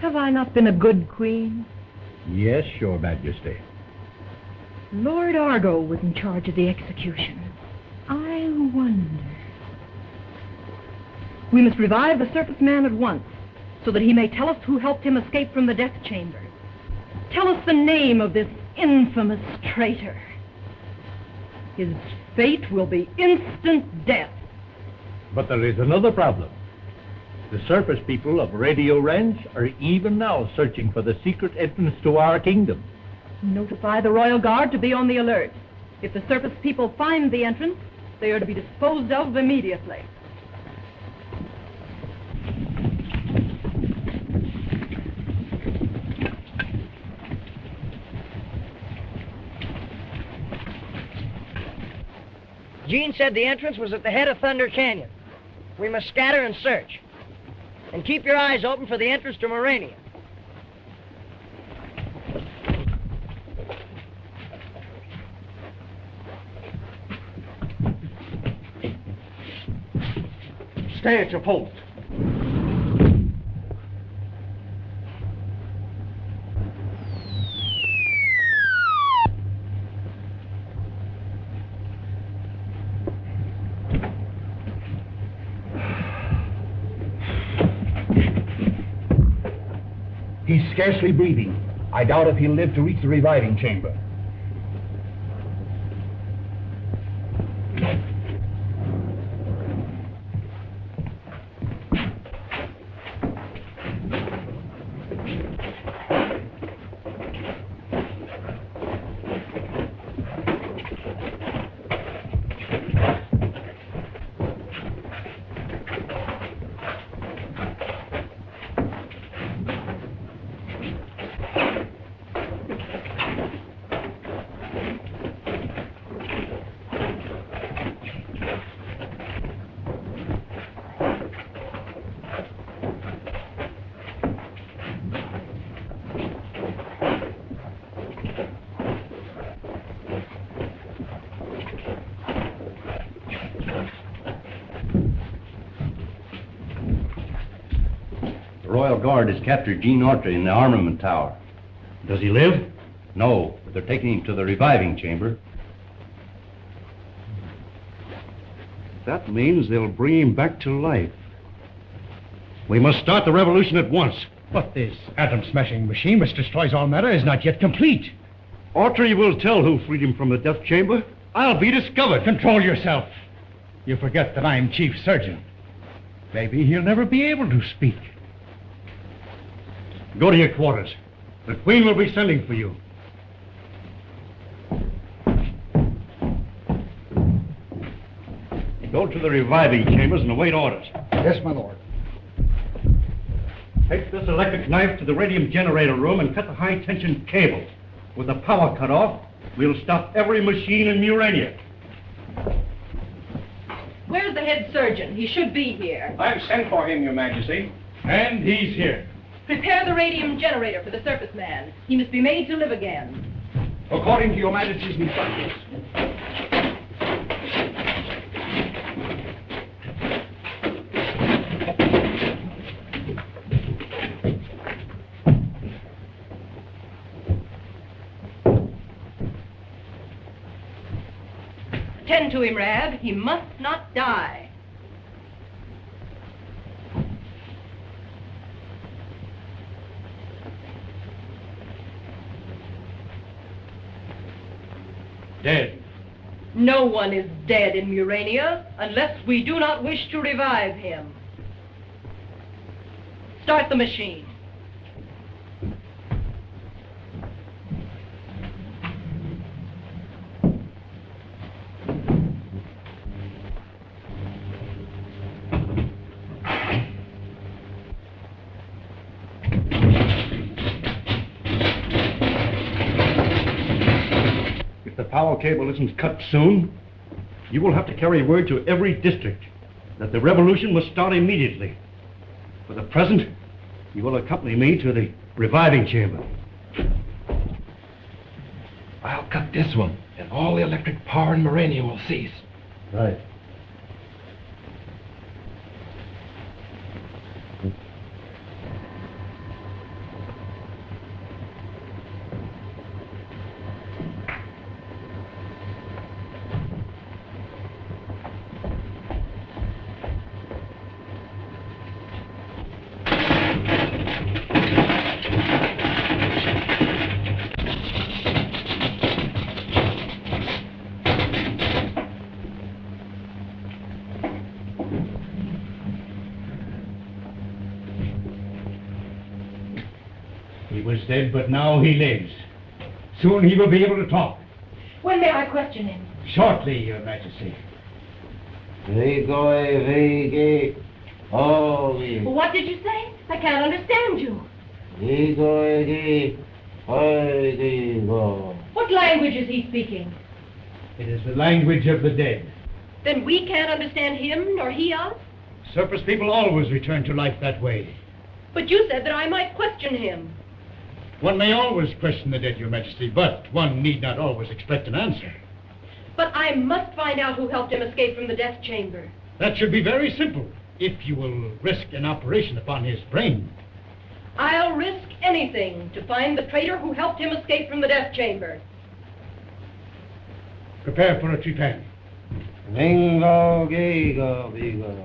Have I not been a good queen? Yes, Your Majesty. Lord Argo was in charge of the execution. I wonder. We must revive the surface man at once, so that he may tell us who helped him escape from the death chamber. Tell us the name of this infamous traitor. His fate will be instant death. But there is another problem. The surface people of Radio Ranch are even now searching for the secret entrance to our kingdom. Notify the Royal Guard to be on the alert. If the surface people find the entrance, they are to be disposed of immediately. Gene said the entrance was at the head of Thunder Canyon. We must scatter and search. And keep your eyes open for the entrance to Murania. Stay at your post. He's scarcely breathing. I doubt if he'll live to reach the reviving chamber. Royal Guard has captured Gene Autry in the armament tower. Does he live? No, but they're taking him to the reviving chamber. That means they'll bring him back to life. We must start the revolution at once. But this atom-smashing machine which destroys all matter is not yet complete. Autry will tell who freed him from the death chamber. I'll be discovered. Control yourself. You forget that I'm chief surgeon. Maybe he'll never be able to speak. Go to your quarters. The Queen will be sending for you. Go to the reviving chambers and await orders. Yes, my lord. Take this electric knife to the radium generator room and cut the high-tension cable. With the power cut off, we'll stop every machine in Murania. Where's the head surgeon? He should be here. I've sent for him, Your Majesty. And he's here. Prepare the radium generator for the surface man. He must be made to live again. According to Your Majesty's instructions. Tend to him, Rab. He must not die. Dead. No one is dead in Murania unless we do not wish to revive him. Start the machine. Power cable isn't cut soon, you will have to carry word to every district that the revolution must start immediately. For the present, you will accompany me to the reviving chamber. I'll cut this one, and all the electric power in Murania will cease. Right. He was dead, but now he lives. Soon he will be able to talk. When may I question him? Shortly, Your Majesty. What did you say? I can't understand you. What language is he speaking? It is the language of the dead. Then we can't understand him, nor he us? Surface people always return to life that way. But you said that I might question him. One may always question the dead, Your Majesty, but one need not always expect an answer. But I must find out who helped him escape from the death chamber. That should be very simple, if you will risk an operation upon his brain. I'll risk anything to find the traitor who helped him escape from the death chamber. Prepare for a trepan. Bingo, gigo, bigo.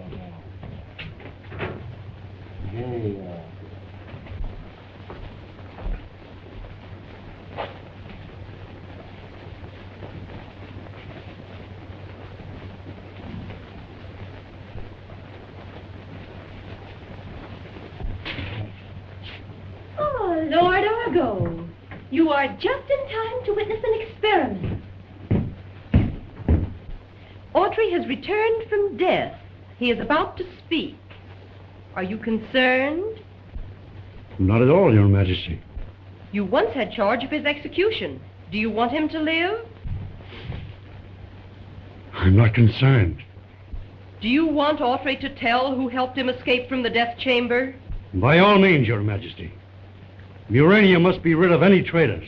Oh, Lord Argo, you are just in time to witness an experiment. Autry has returned from death. He is about to speak. Are you concerned? Not at all, Your Majesty. You once had charge of his execution. Do you want him to live? I'm not concerned. Do you want Autry to tell who helped him escape from the death chamber? By all means, Your Majesty. Murania must be rid of any traitors.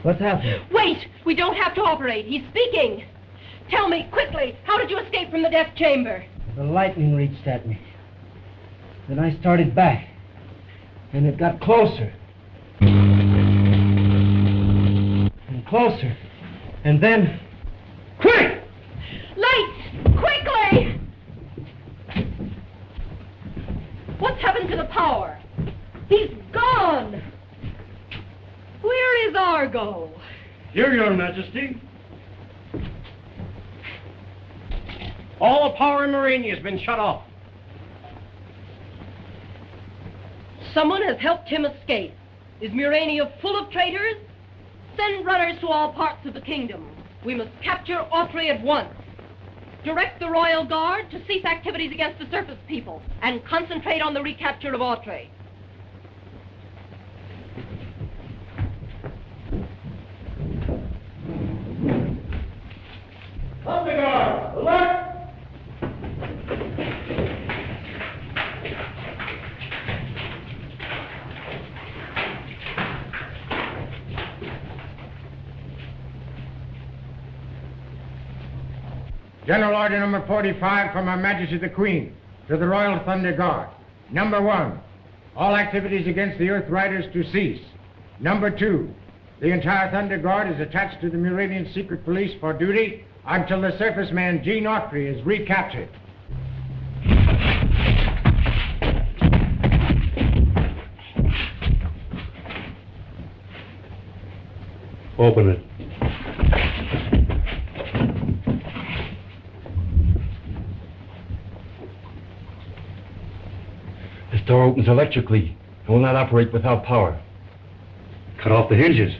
What's happening? Wait! We don't have to operate. He's speaking. Tell me, quickly, how did you escape from the death chamber? The lightning reached at me. Then I started back. And it got closer. And closer. And then... Quick! Lights! Quickly! What's happened to the power? He's gone! Where is Argo? Here, Your Majesty. All power in Murania has been shut off. someone has helped him escape. Is Murania full of traitors? Send runners to all parts of the kingdom. We must capture Autry at once. Direct the Royal Guard to cease activities against the surface people and concentrate on the recapture of Autry. Thunder Guard, alert! General Order Number 45 from Her Majesty the Queen to the Royal Thunder Guard. Number 1, all activities against the Earth Riders to cease. Number 2, the entire Thunder Guard is attached to the Muranian Secret Police for duty until the surface man Gene Autry is recaptured. Open it. This door opens electrically. It will not operate without power. Cut off the hinges.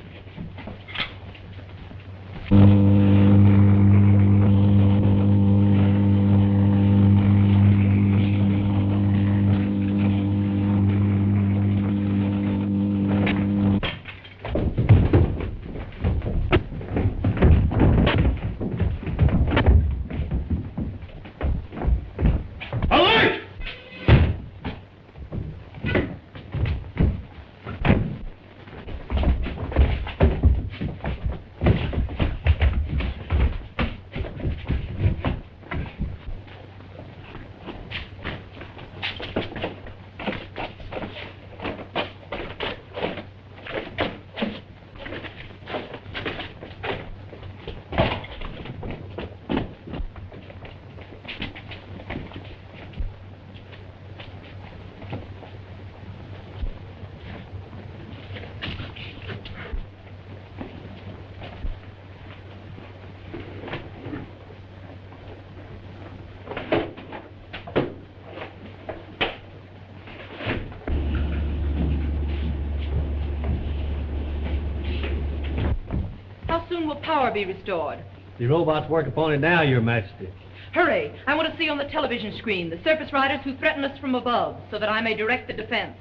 How soon will power be restored? The robots work upon it now, Your Majesty. Hurry! I want to see on the television screen the surface riders who threaten us from above, so that I may direct the defense.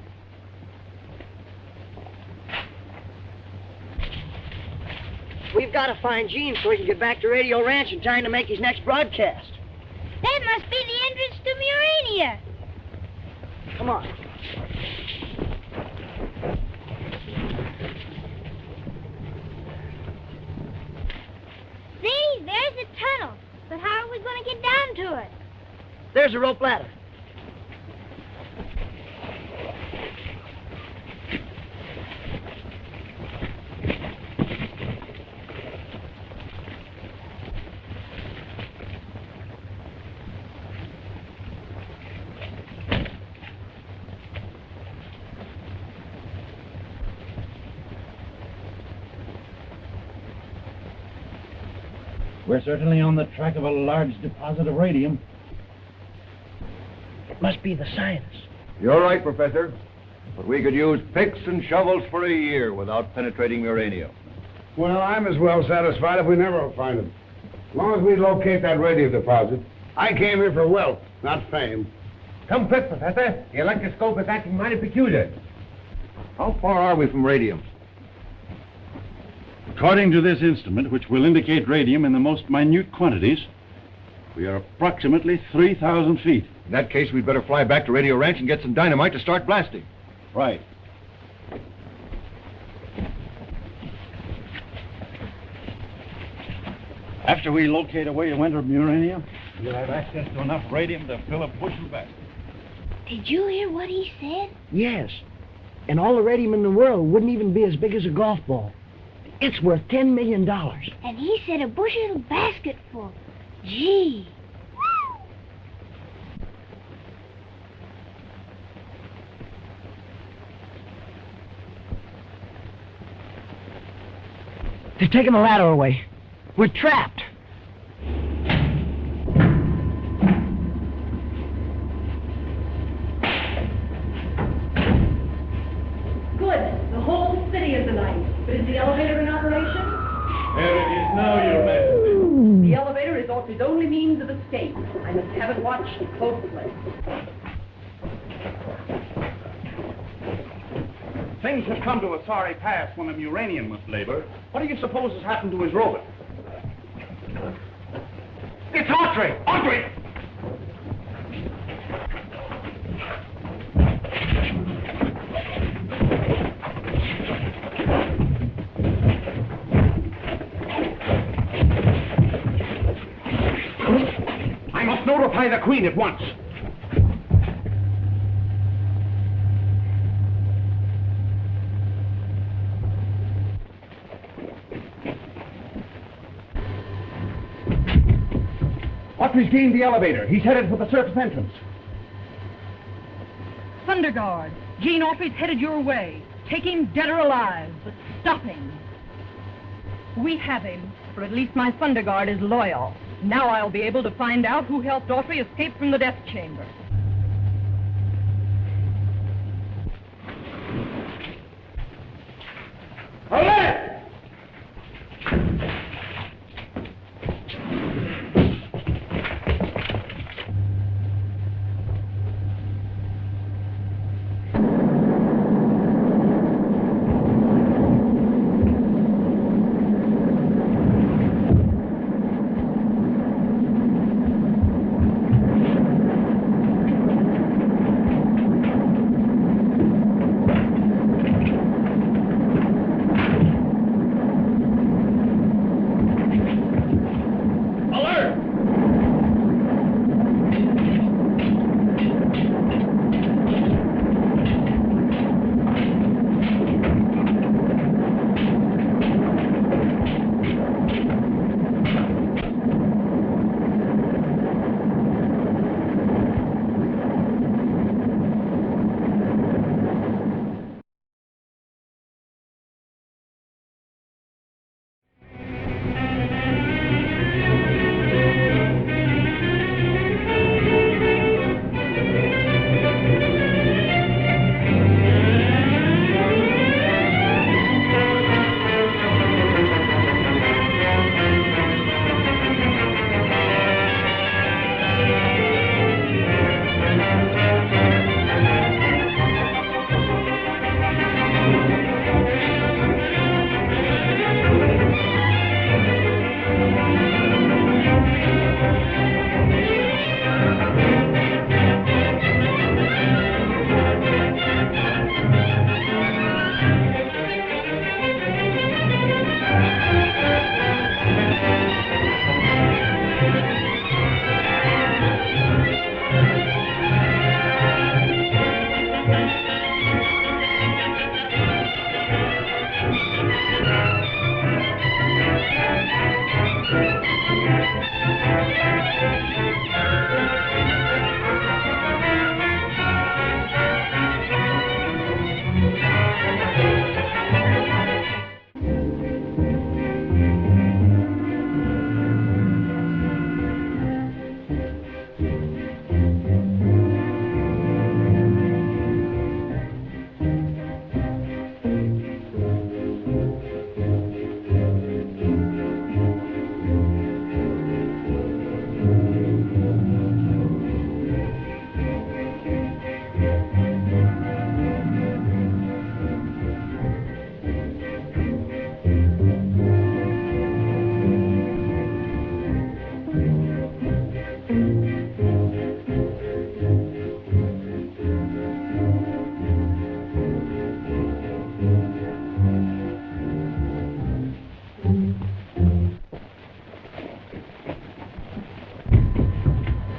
We've got to find Gene so he can get back to Radio Ranch in time to make his next broadcast. That must be the entrance to Murania. Come on. See, there's the tunnel. But how are we going to get down to it? There's a rope ladder. We're certainly on the track of a large deposit of radium. It must be the scientists. You're right, Professor. But we could use picks and shovels for a year without penetrating Murania. Well, I'm as well satisfied if we never find them. As long as we locate that radium deposit. I came here for wealth, not fame. Come quick, Professor. The electroscope is acting mighty peculiar. How far are we from radium? According to this instrument, which will indicate radium in the most minute quantities, we are approximately 3,000 feet. In that case, we'd better fly back to Radio Ranch and get some dynamite to start blasting. Right. After we locate a way to enter Murania, we'll have access to enough radium to fill a bushel basket. Did you hear what he said? Yes. And all the radium in the world wouldn't even be as big as a golf ball. It's worth $10 million. And he said a bushel basket full. Gee. They're taking the ladder away. We're trapped. Is the elevator in operation? There it is now, Your Majesty. The elevator is Autry's only means of escape. I must have it watched closely. Things have come to a sorry pass when a Muranian must labor. What do you suppose has happened to his robot? It's Autry! Autry! I must notify the Queen at once. Autry's gained the elevator. He's headed for the surface entrance. Thunder Guard, Gene Autry's headed your way. Take him dead or alive, but stop him. We have him, for at least my Thunder Guard is loyal. Now I'll be able to find out who helped Autry escape from the death chamber. Alert!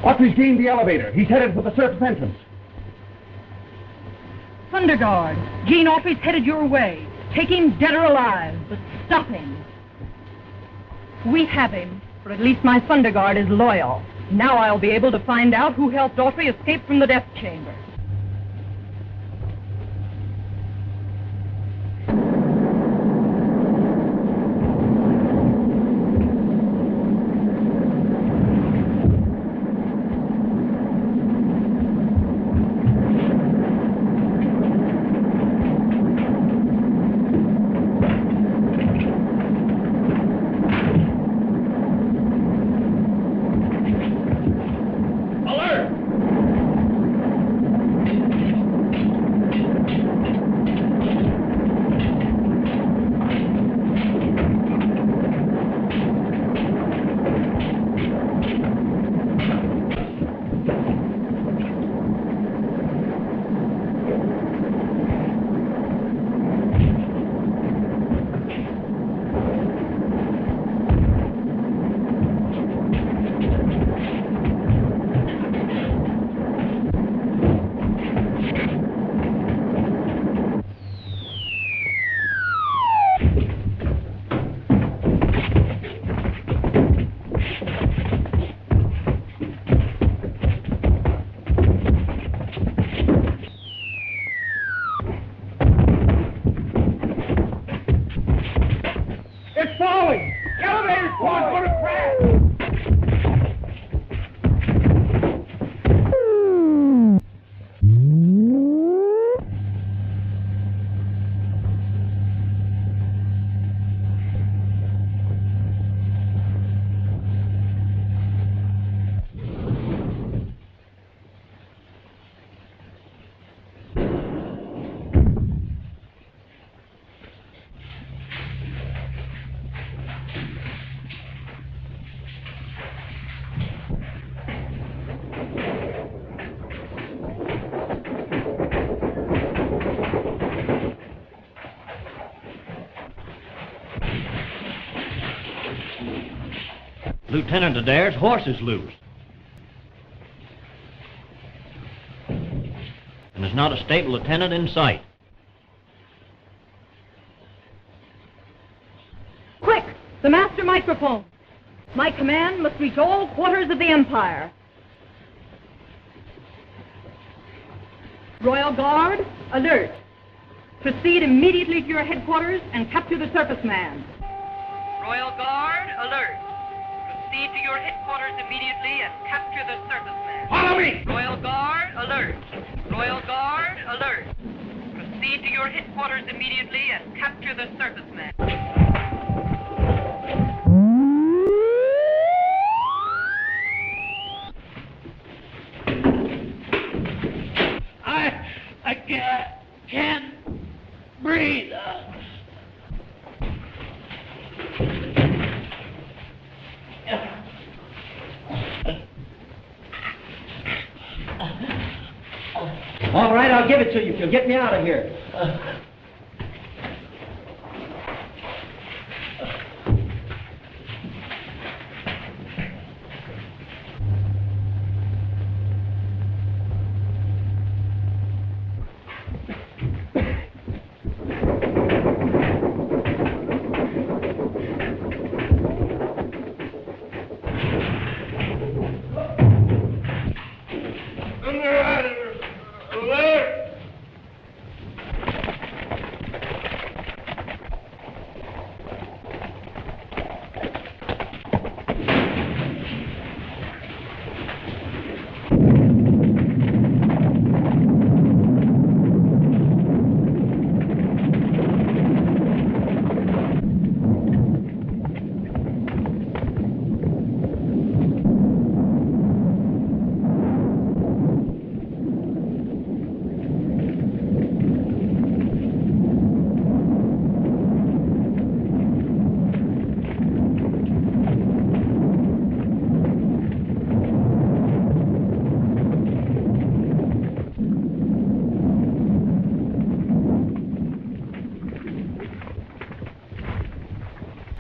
Autry's gained the elevator. He's headed for the surface entrance. Thunder Guard, Gene Autry's headed your way. Take him dead or alive, but stop him. We have him, for at least my Thunder Guard is loyal. Now I'll be able to find out who helped Autry escape from the death chamber. Lieutenant Adair's horse is loose. And there's not a stable lieutenant in sight. Quick! The master microphone. My command must reach all quarters of the Empire. Royal Guard, alert. Proceed immediately to your headquarters and capture the surface man. Royal Guard, alert. Proceed to your headquarters immediately and capture the surface man. Follow me! Royal Guard, alert. Royal Guard, alert. Proceed to your headquarters immediately and capture the surface man. I can't breathe. All right, I'll give it to you if you'll get me out of here.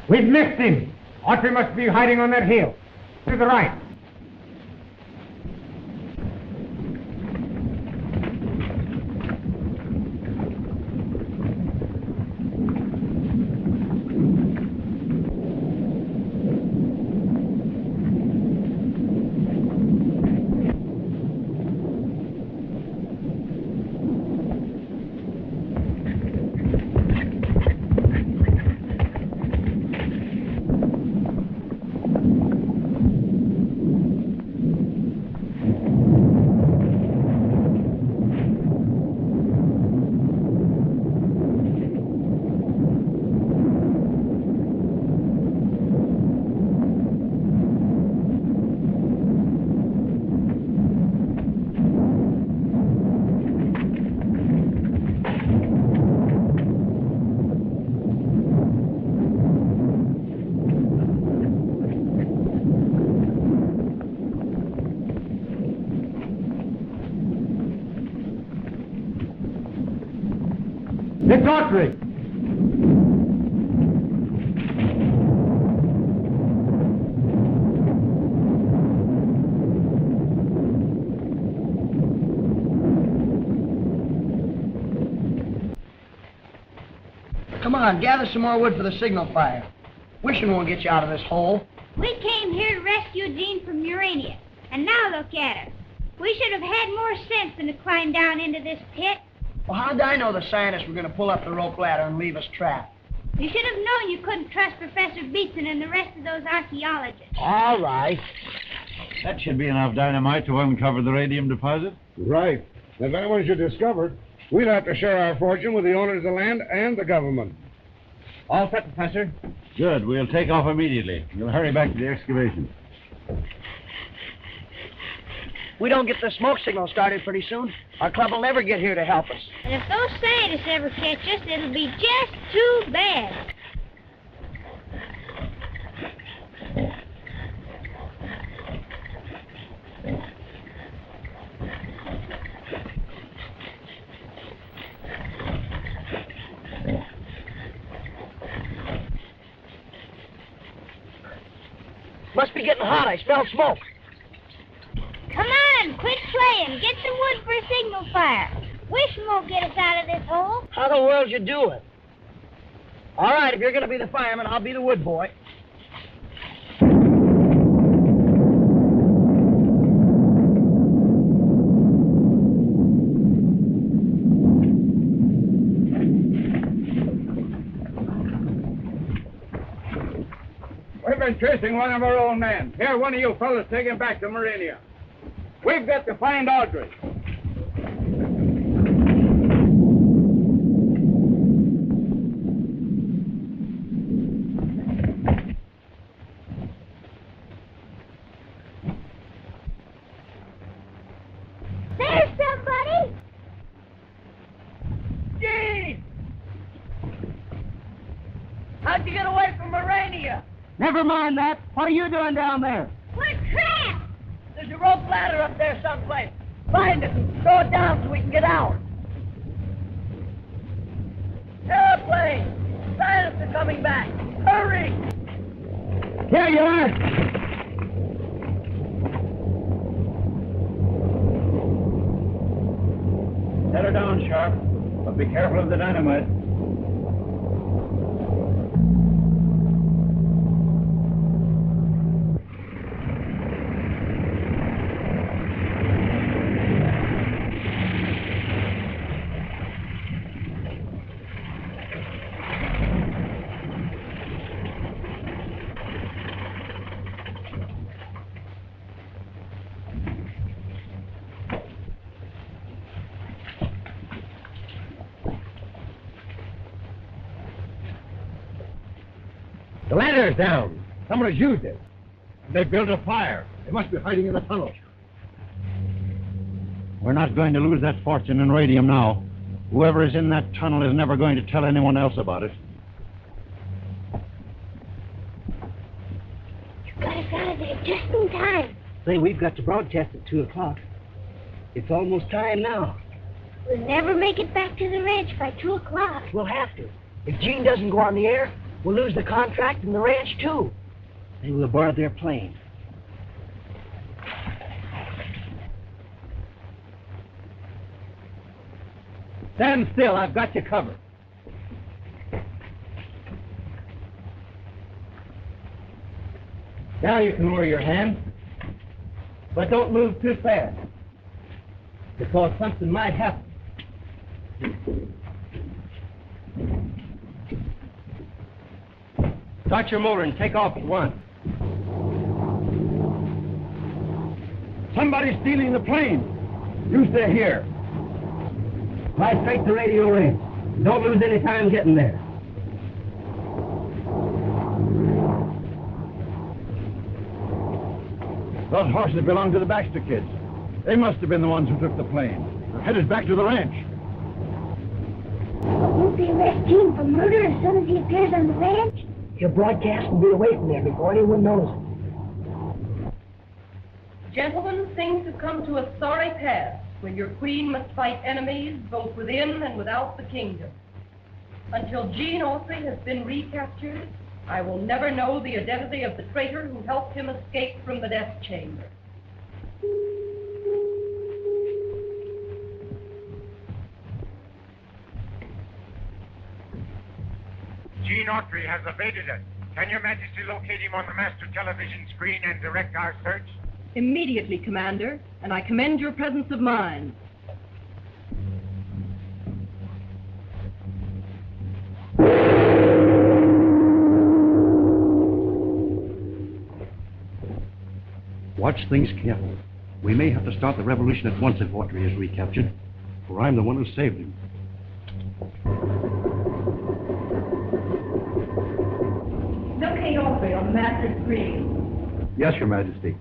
We've missed him. Autry must be hiding on that hill. To the right. It's Autry. Come on, gather some more wood for the signal fire. Wishing won't get you out of this hole. We came here to rescue Gene from Murania, and now look at her. We should have had more sense than to climb down into this pit. Well, how did I know the scientists were going to pull up the rope ladder and leave us trapped? You should have known you couldn't trust Professor Beetson and the rest of those archaeologists. All right. That should be enough dynamite to uncover the radium deposit. Right. If anyone should discover it, we'll have to share our fortune with the owners of the land and the government. All set, Professor. Good. We'll take off immediately. We'll hurry back to the excavation. We don't get the smoke signal started pretty soon, our club will never get here to help us. And if those scientists ever catch us, it'll be just too bad. Must be getting hot. I smell smoke. Come on, quit playing. Get the wood for a signal fire. Wish won't get us out of this hole. How the world you do it? All right, if you're going to be the fireman, I'll be the wood boy. We've been chasing one of our own men. Here, one of you fellas take him back to Murania. We've got to find Autry. There's somebody! Gene! How'd you get away from Murania? Never mind that. What are you doing down there? We're trapped! There's a rope ladder up there someplace. Find it and throw it down so we can get out. Airplane! Pilots are coming back. Hurry! Here you are. Set her down, Sharp. But be careful of the dynamite. The ladder's down. Someone has used it. They built a fire. They must be hiding in the tunnel. We're not going to lose that fortune in radium now. Whoever is in that tunnel is never going to tell anyone else about it. You got us out of there just in time. Say, we've got to broadcast at 2 o'clock. It's almost time now. We'll never make it back to the ranch by 2 o'clock. We'll have to. If Gene doesn't go on the air, we'll lose the contract and the ranch, too. They will board their plane. Stand still. I've got you covered. Now you can lower your hand. But don't move too fast, because something might happen. Start your motor and take off at once. Somebody's stealing the plane. You stay here. Fly straight to Radio Range. Don't lose any time getting there. Those horses belong to the Baxter kids. They must have been the ones who took the plane. They're headed back to the ranch. Won't they arrest Gene for murder as soon as he appears on the ranch? Your broadcast will be away from there before anyone knows it. Gentlemen, things have come to a sorry pass when your queen must fight enemies both within and without the kingdom. Until Gene Autry has been recaptured, I will never know the identity of the traitor who helped him escape from the death chamber. Gene Autry has evaded us. Can Your Majesty locate him on the master television screen and direct our search? Immediately, Commander, and I commend your presence of mind. Watch things carefully. We may have to start the revolution at once if Autry is recaptured, for I'm the one who saved him. Locate Autry on the master screen. Yes, Your Majesty.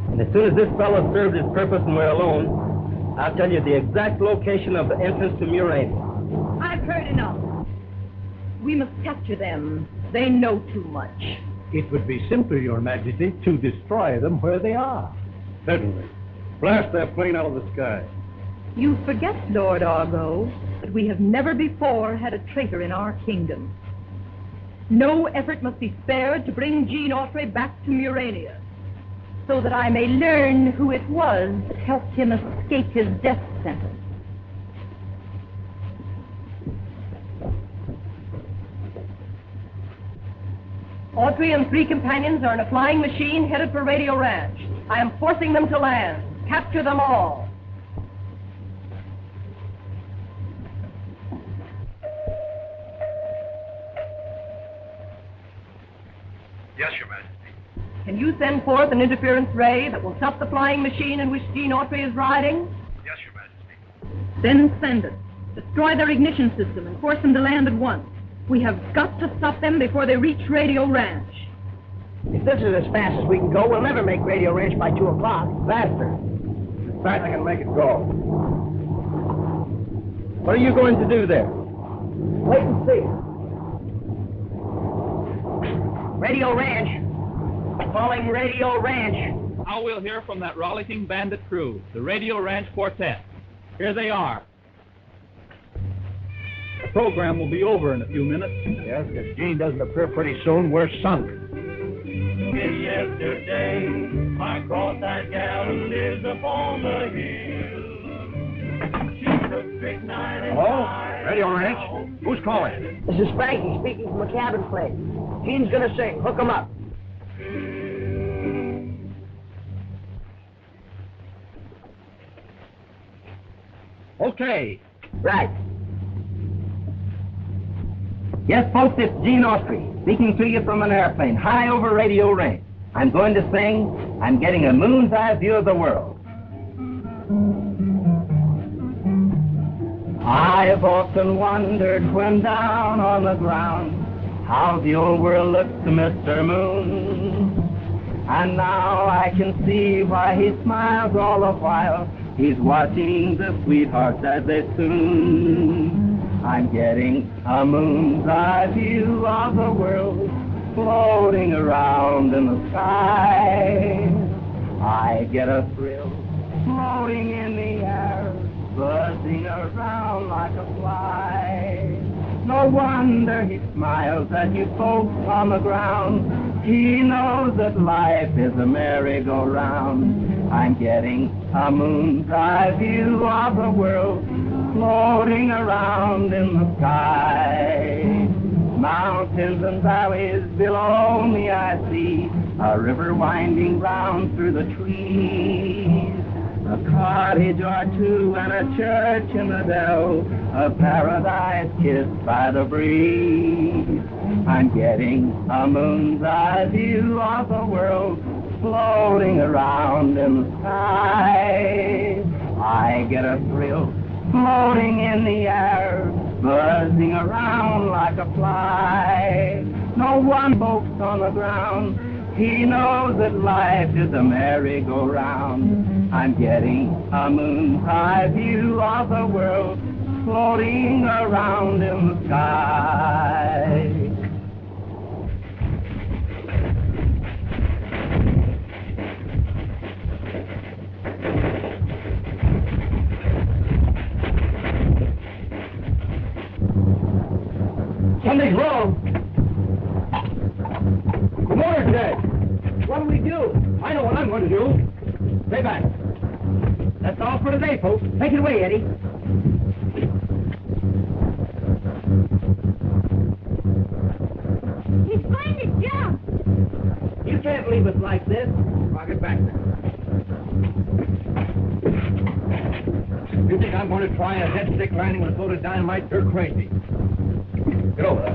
And as soon as this fellow served his purpose and we're alone, I'll tell you the exact location of the entrance to Murania. I've heard enough. We must capture them. They know too much. It would be simpler, Your Majesty, to destroy them where they are. Certainly. Blast that plane out of the sky. You forget, Lord Argo, that we have never before had a traitor in our kingdom. No effort must be spared to bring Gene Autry back to Murania, so that I may learn who it was that helped him escape his death sentence. Autry and 3 companions are in a flying machine headed for Radio Ranch. I am forcing them to land. Capture them all. Yes, Your Majesty. Can you send forth an interference ray that will stop the flying machine in which Gene Autry is riding? Yes, Your Majesty. Then send it. Destroy their ignition system and force them to land at once. We have got to stop them before they reach Radio Ranch. If this is as fast as we can go, we'll never make Radio Ranch by 2 o'clock. Faster. As fast as I can make it go. What are you going to do there? Wait and see. Radio Ranch. Calling Radio Ranch. Now we'll hear from that rollicking bandit crew, the Radio Ranch Quartet. Here they are. The program will be over in a few minutes. Yes, if Gene doesn't appear pretty soon, we're sunk. Yesterday, my cross-eyed gal who lives upon the hill. She's a big night and Hello? Radio Ranch? Who's calling? This is Frankie speaking from a cabin place. Gene's gonna sing. Hook him up. Okay. Right. Yes, folks, it's Gene Autry, speaking to you from an airplane, high over Radio Range. I'm going to sing, I'm getting a moon's eye view of the world. I've often wondered when down on the ground how the old world looks to Mr. Moon. And now I can see why he smiles all the while. He's watching the sweethearts as they soon. I'm getting a moon's eye view of the world floating around in the sky. I get a thrill floating in the air, buzzing around like a fly. No wonder he smiles at you folks on the ground. He knows that life is a merry-go-round. I'm getting a moon's eye view of the world floating around in the sky. Mountains and valleys below me I see, a river winding round through the trees. A cottage or two and a church in the dell, a paradise kissed by the breeze. I'm getting a moon's eye view of the world floating around in the sky. I get a thrill floating in the air, buzzing around like a fly. No one folks on the ground, he knows that life is a merry-go-round. I'm getting a moon's eye view of the world floating around in the sky. Something's wrong. The motor's dead. What'll we do? I know what I'm going to do. Stay back. That's all for today, folks. Take it away, Eddie. He's going to jump. You can't leave us like this. I'll get back there. You think I'm going to try a dead stick landing with a load of dynamite? You're crazy. Get over there.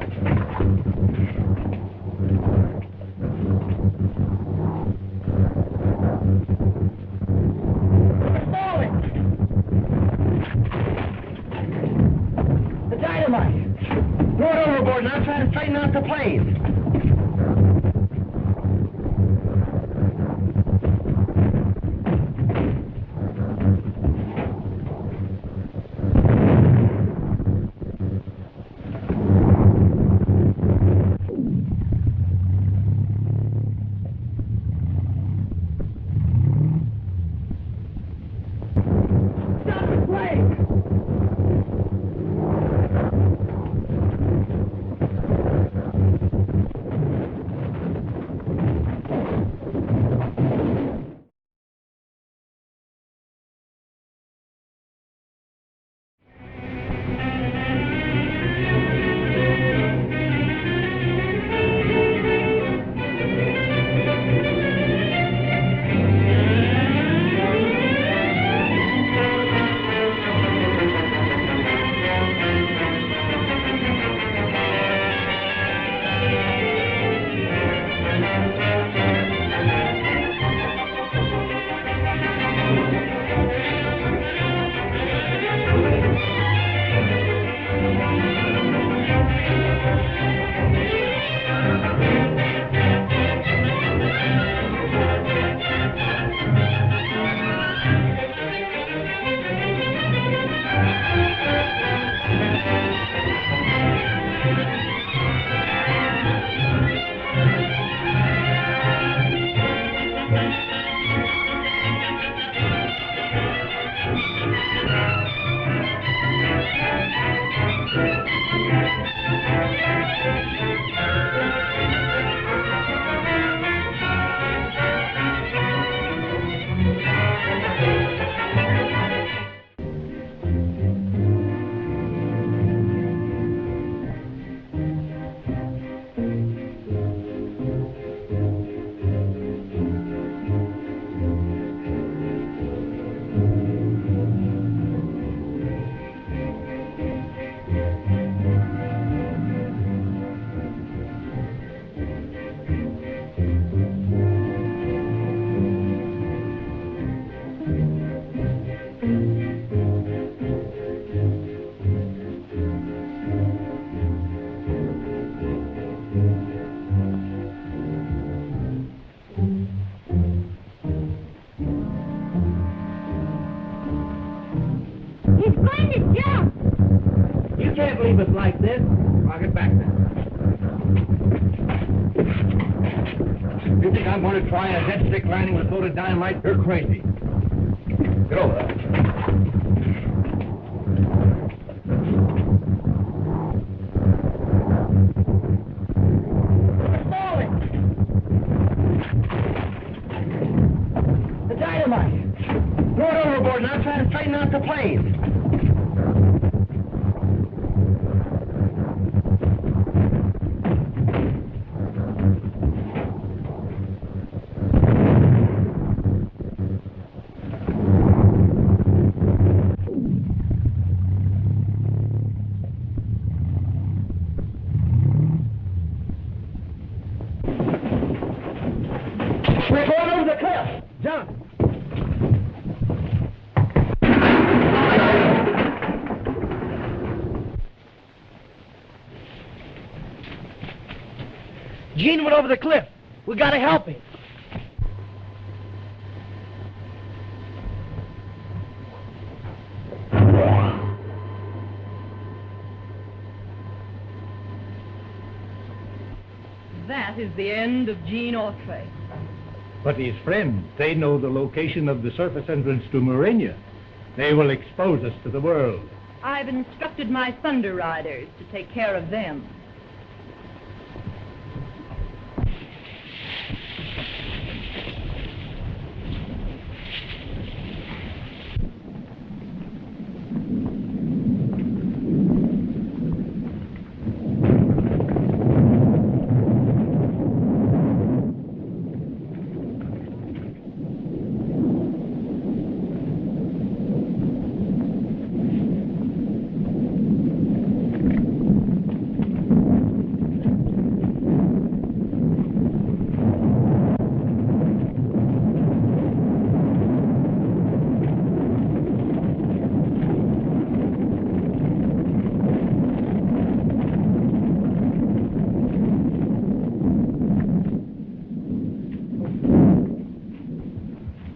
It's falling! The dynamite! Throw it overboard and I'll try to straighten out the plane. He's going to jump. You can't leave us like this. I'll get back now. You think I'm going to try a dead stick landing with loaded dynamite? You're crazy. Get over there. The dynamite. Throw it overboard now, trying to straighten out the plane. We're going over the cliff. Jump. Gene went over the cliff. We gotta help him. That is the end of Gene Autry. But his friends, they know the location of the surface entrance to Murania. They will expose us to the world. I've instructed my Thunder Riders to take care of them.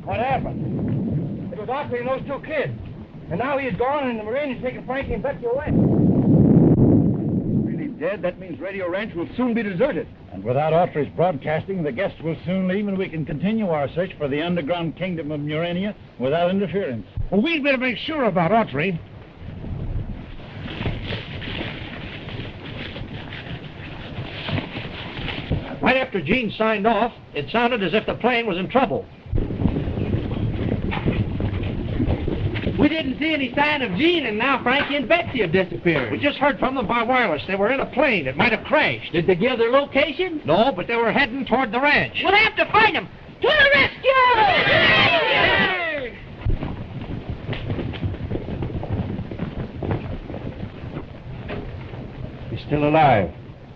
What happened? It was Autry and those two kids. And now he is gone and the Muranians taking Frankie and Betsy away. Really dead? That means Radio Ranch will soon be deserted. And without Autry's broadcasting, the guests will soon leave and we can continue our search for the underground kingdom of Murania without interference. Well, we'd better make sure about Autry. Right after Gene signed off, it sounded as if the plane was in trouble. We didn't see any sign of Gene, and now Frankie and Betsy have disappeared. We just heard from them by wireless. They were in a plane. It might have crashed. Did they give their location? No, but they were heading toward the ranch. We'll have to find them. To the rescue! He's still alive.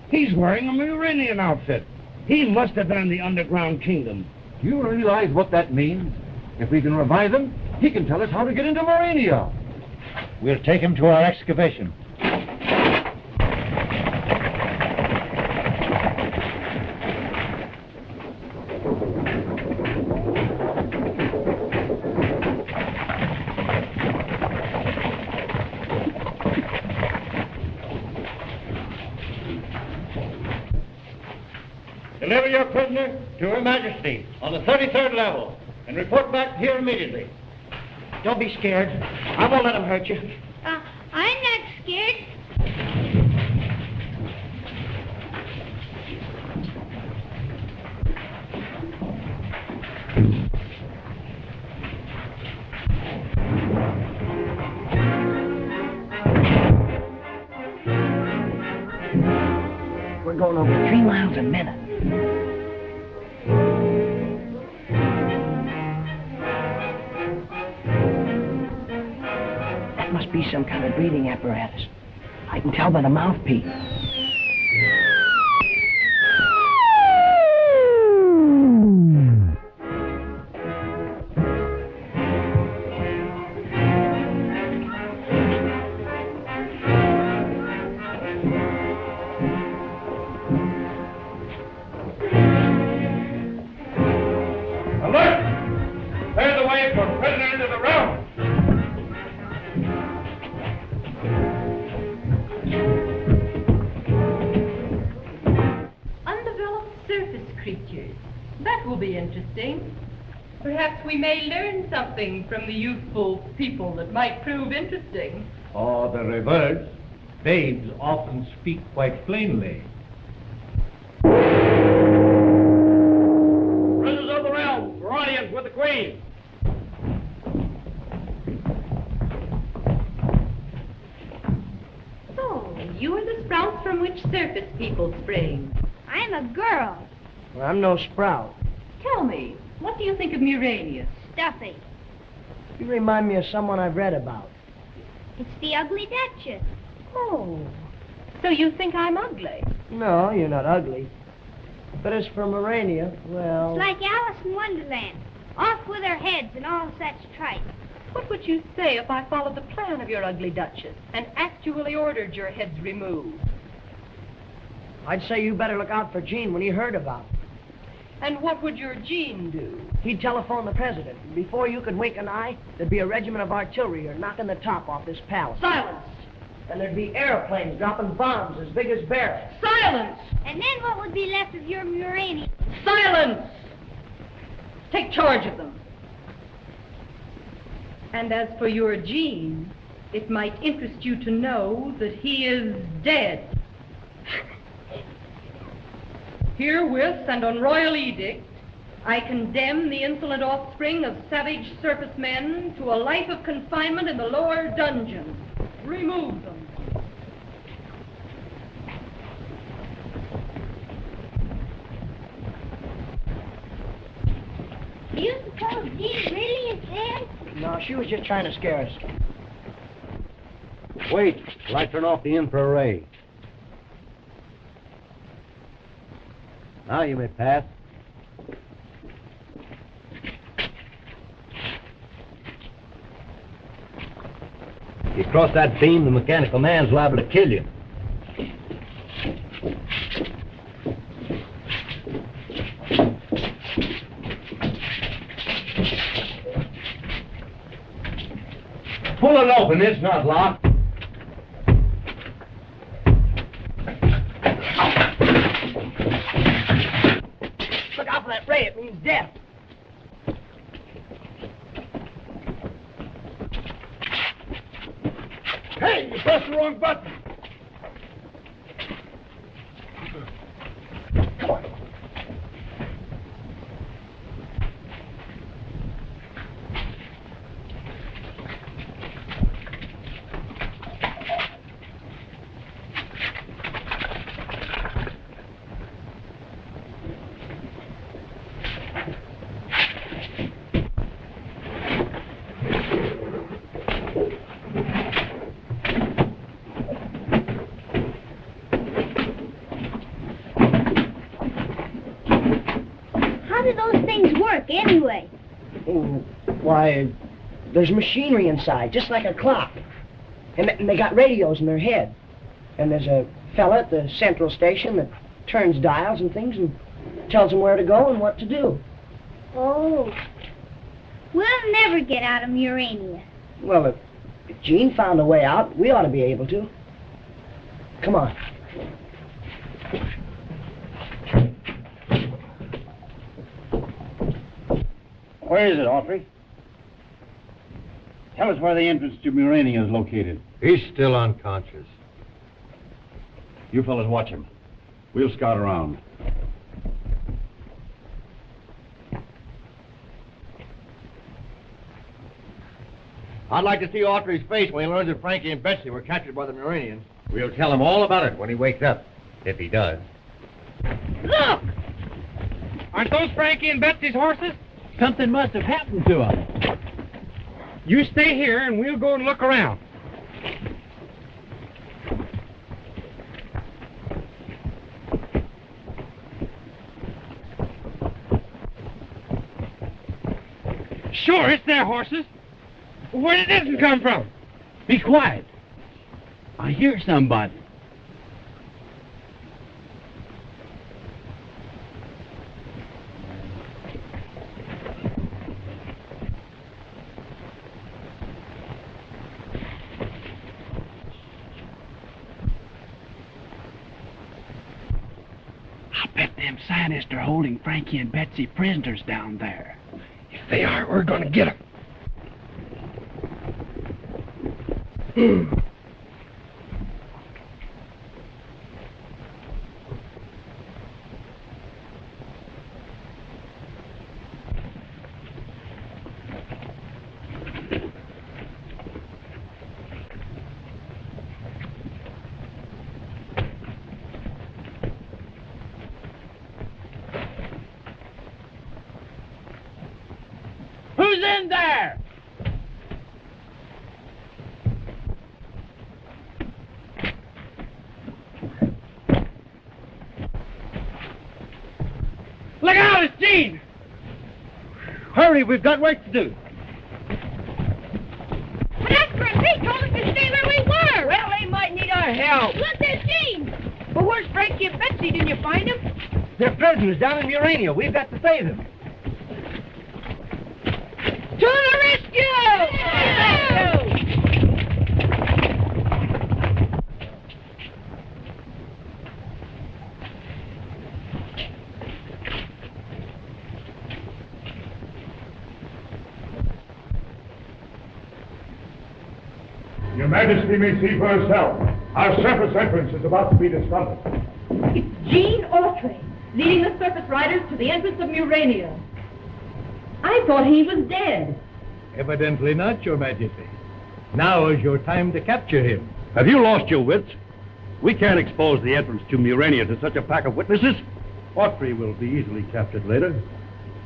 He's wearing a Muranian outfit. He must have been in the underground kingdom. Do you realize what that means? If we can revive him, he can tell us how to get into Murania. We'll take him to our excavation. Deliver your prisoner to Her Majesty on the 33rd level and report back here immediately. Don't be scared. I won't let him hurt you. I'm not scared. We're going over 3 miles a minute. That must be some kind of breathing apparatus. I can tell by the mouthpiece. Perhaps we may learn something from the youthful people that might prove interesting. Or the reverse. Babes often speak quite plainly. Princes of the realm, Muranians with the Queen. So, you are the sprouts from which surface people spring. I'm a girl. Well, I'm no sprout. Tell me, what do you think of Murania? Stuffy. You remind me of someone I've read about. It's the ugly Duchess. Oh, so you think I'm ugly? No, you're not ugly. But as for Murania, well... It's like Alice in Wonderland. Off with her heads and all such tripe. What would you say if I followed the plan of your ugly Duchess and actually ordered your heads removed? I'd say you better look out for Gene when he heard about it. And what would your Gene do? He'd telephone the president. Before you could wink an eye, there'd be a regiment of artillery here knocking the top off this palace. Silence! And there'd be airplanes dropping bombs as big as barrels. Silence! And then what would be left of your Muranians? Silence! Take charge of them. And as for your Gene, it might interest you to know that he is dead. Herewith and on royal edict, I condemn the insolent offspring of savage surface men to a life of confinement in the lower dungeon. Remove them. Do you suppose Gene really is dead? No, she was just trying to scare us. Wait till I turn off the infrared. Now you may pass. If you cross that beam, the mechanical man's liable to kill you. Pull it open, it's not locked. Look out for that ray, it means death. Hey, you pressed the wrong button. Come on. Anyway. Oh, why, there's machinery inside, just like a clock. And they got radios in their head. And there's a fella at the central station that turns dials and things and tells them where to go and what to do. Oh. We'll never get out of Murania. Well, if Gene found a way out, we ought to be able to. Come on. Where is it, Autry? Tell us where the entrance to Murania is located. He's still unconscious. You fellas watch him. We'll scout around. I'd like to see Autry's face when he learns that Frankie and Betsy were captured by the Muranians. We'll tell him all about it when he wakes up, if he does. Look! Aren't those Frankie and Betsy's horses? Something must have happened to them. You stay here and we'll go and look around. Sure, it's their horses. Where did this one come from? Be quiet. I hear somebody. I bet them scientists are holding Frankie and Betsy prisoners down there. If they are, we're going to get them. Who's in there? Look out, it's Gene! Hurry, we've got work to do. But Oscar and Pete told us to stay where we were. Well, they might need our help. Look, there's Gene. But where's Frankie and Betsy? Didn't you find them? They're prisoners down in Murania. We've got to save them. To the rescue! Your Majesty may see for herself. Our surface entrance is about to be discovered. It's Gene Autry, leading the surface riders to the entrance of Murania. I thought he was dead. Evidently not, Your Majesty. Now is your time to capture him. Have you lost your wits? We can't expose the entrance to Murania to such a pack of witnesses. Autry will be easily captured later.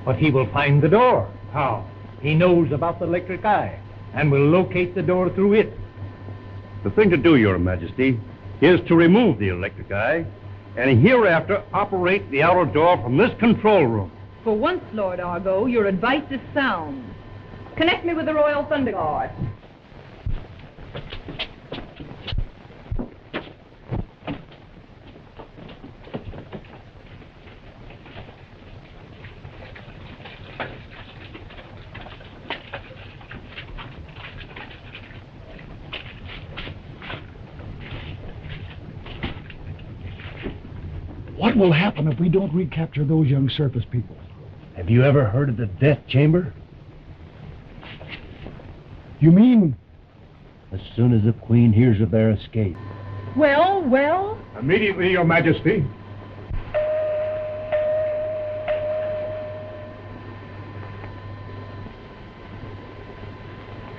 But he will find the door. How? He knows about the electric eye and will locate the door through it. The thing to do, Your Majesty, is to remove the electric eye and hereafter operate the outer door from this control room. For once, Lord Argo, your advice is sound. Connect me with the Royal Thunder Guard. What will happen if we don't recapture those young surface people? Have you ever heard of the death chamber? You mean? As soon as the Queen hears of their escape. Well, well? Immediately, Your Majesty.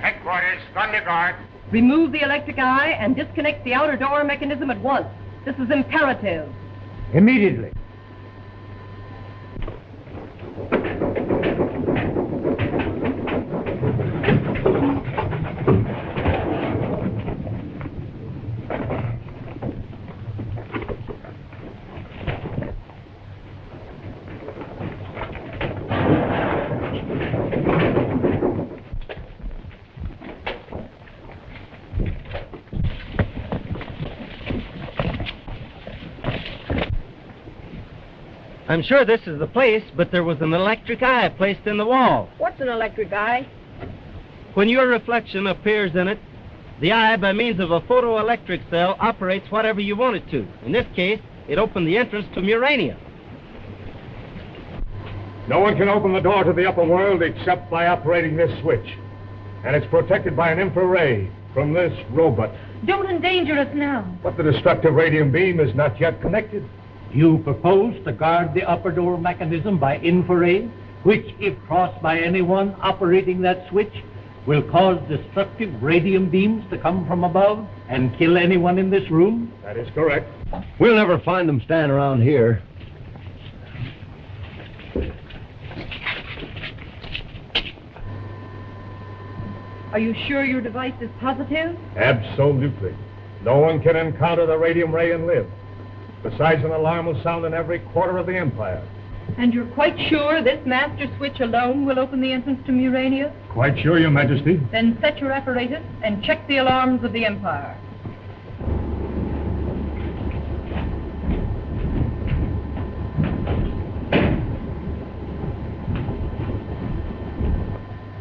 Headquarters, Thunder Guard. Remove the electric eye and disconnect the outer door mechanism at once. This is imperative. Immediately. I'm sure this is the place, but there was an electric eye placed in the wall. What's an electric eye? When your reflection appears in it, the eye, by means of a photoelectric cell, operates whatever you want it to. In this case, it opened the entrance to Murania. No one can open the door to the upper world except by operating this switch. And it's protected by an infrared from this robot. Don't endanger us now. But the destructive radium beam is not yet connected. You propose to guard the upper door mechanism by infrared, which, if crossed by anyone operating that switch, will cause destructive radium beams to come from above and kill anyone in this room? That is correct. We'll never find them standing around here. Are you sure your device is positive? Absolutely. No one can encounter the radium ray and live. Besides, an alarm will sound in every quarter of the Empire. And you're quite sure this master switch alone will open the entrance to Murania? Quite sure, Your Majesty. Then set your apparatus and check the alarms of the Empire.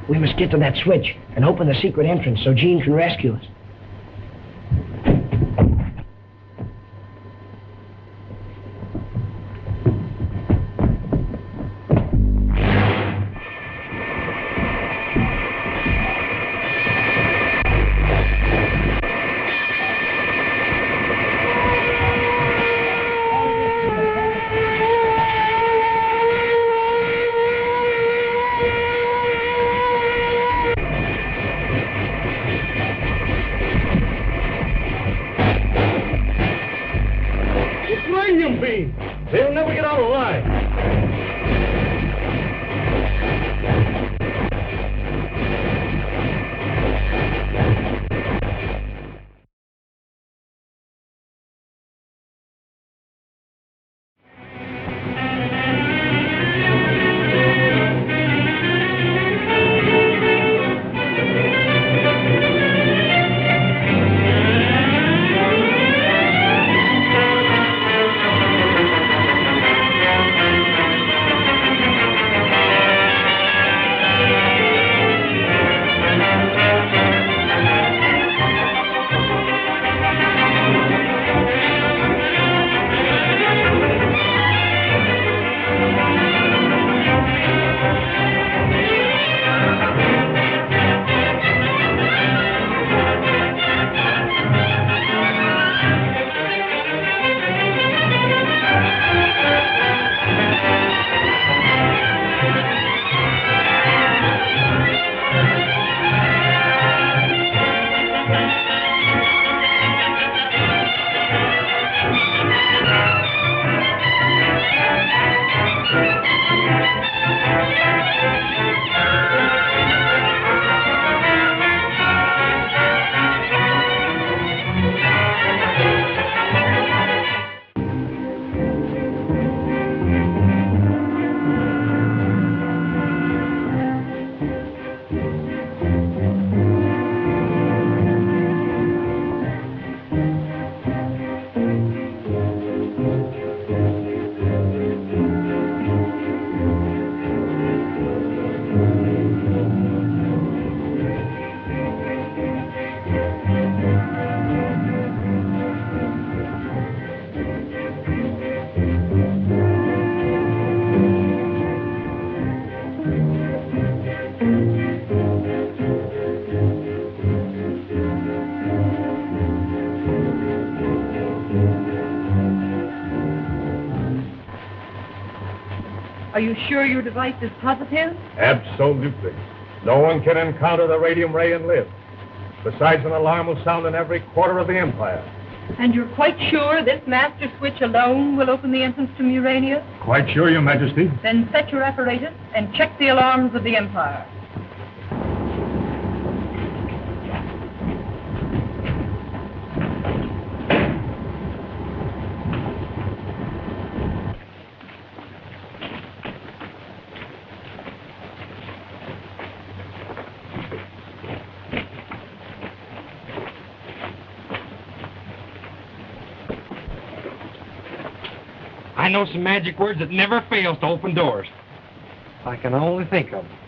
We must get to that switch and open the secret entrance so Gene can rescue us. They'll never get out alive. Are you sure your device is positive? Absolutely. No one can encounter the radium ray and live. Besides, an alarm will sound in every quarter of the Empire. And you're quite sure this master switch alone will open the entrance to Murania? Quite sure, Your Majesty. Then set your apparatus and check the alarms of the Empire. I know some magic words that never fails to open doors. I can only think of them.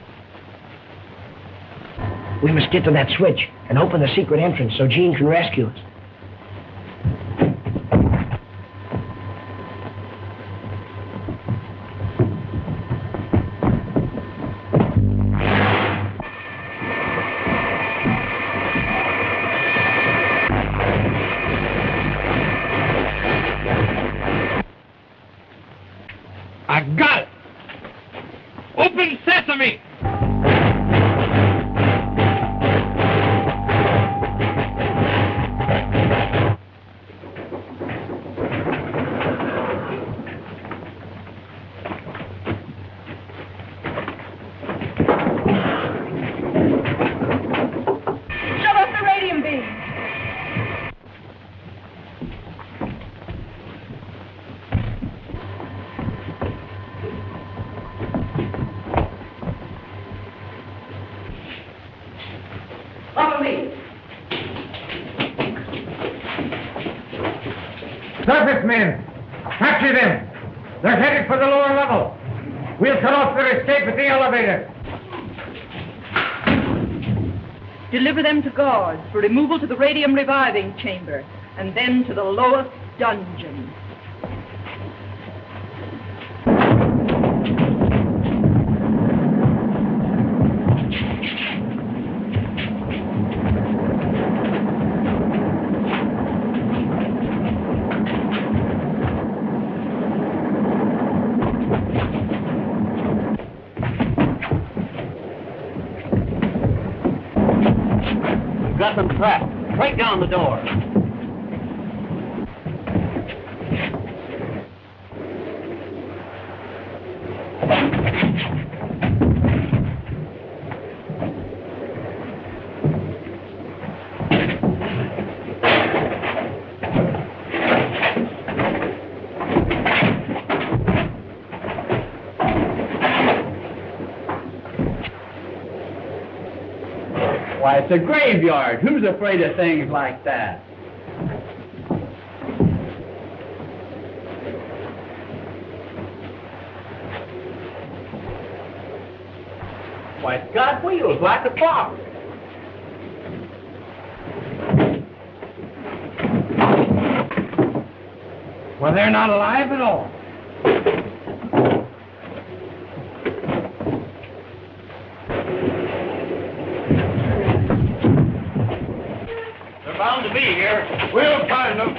We must get to that switch and open the secret entrance so Gene can rescue us. I got it! Open sesame! Earthmen. Capture them. They're headed for the lower level. We'll cut off their escape at the elevator. Deliver them to guards for removal to the radium reviving chamber, and then to the lowest dungeon. Got them trapped. Break down the door. Why, it's a graveyard. Who's afraid of things like that? Why, it's got wheels like a box. Well, they're not alive at all. Bound to be here. We'll find them.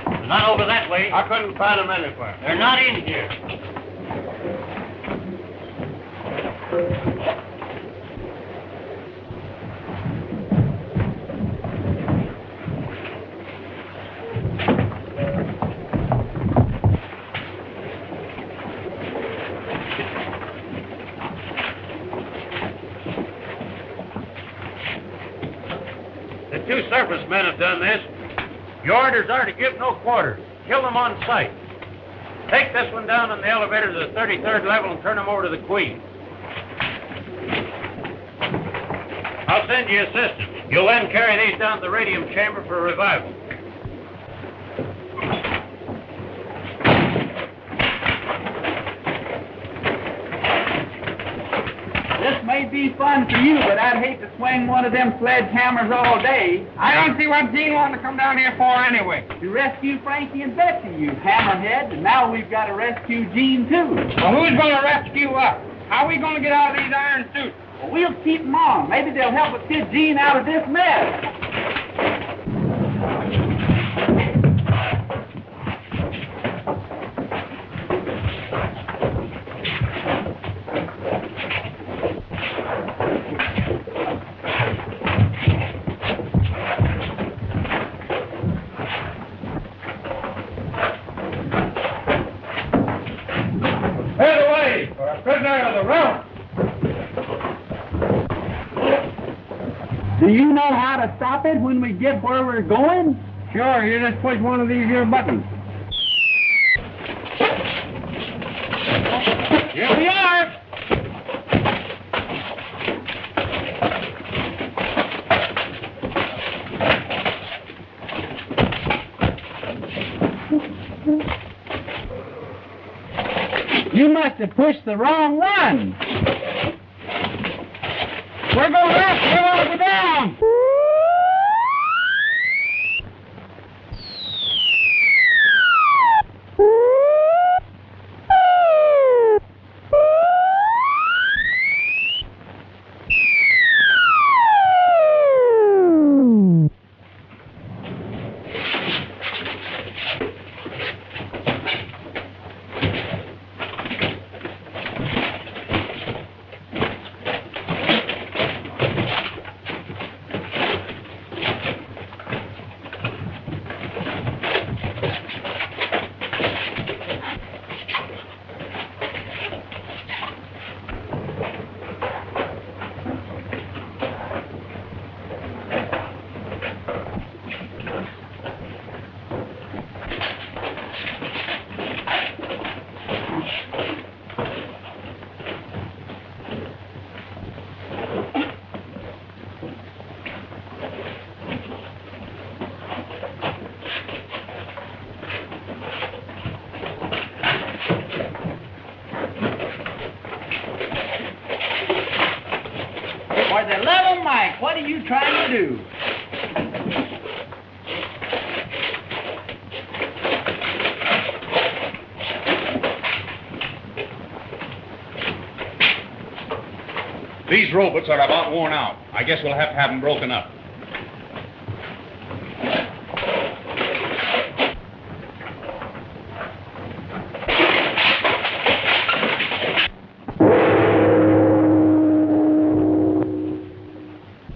They're not over that way. I couldn't find them anywhere. They're not in here. Two surface men have done this. Your orders are to give no quarters. Kill them on sight. Take this one down in the elevator to the 33rd level and turn him over to the Queen. I'll send you assistants. You'll then carry these down to the radium chamber for revival. This may be fun for you, but I'd hate to swing one of them sledgehammers all day. I don't see what Gene wanted to come down here for anyway. To rescue Frankie and Betsy, you hammerhead, and now we've got to rescue Gene, too. Well, who's going to rescue us? How are we going to get out of these iron suits? Well, we'll keep them on. Maybe they'll help us get Gene out of this mess. Do you know how to stop it when we get where we're going? Sure, you just push one of these here buttons. Here we are! You must have pushed the wrong one. We're going up! We're going to go down! do. These robots are about worn out. I guess we'll have to have them broken up.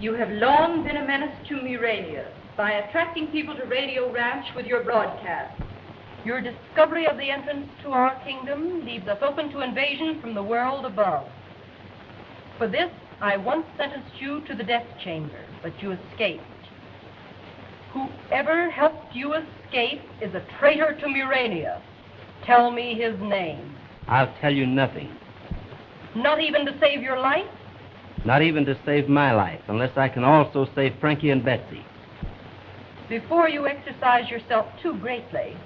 You have long been a menace to Murania by attracting people to Radio Ranch with your broadcast. Your discovery of the entrance to our kingdom leaves us open to invasion from the world above. For this, I once sentenced you to the death chamber, but you escaped. Whoever helped you escape is a traitor to Murania. Tell me his name. I'll tell you nothing. Not even to save your life? Not even to save my life, unless I can also save Frankie and Betsy. Before you exercise yourself too greatly,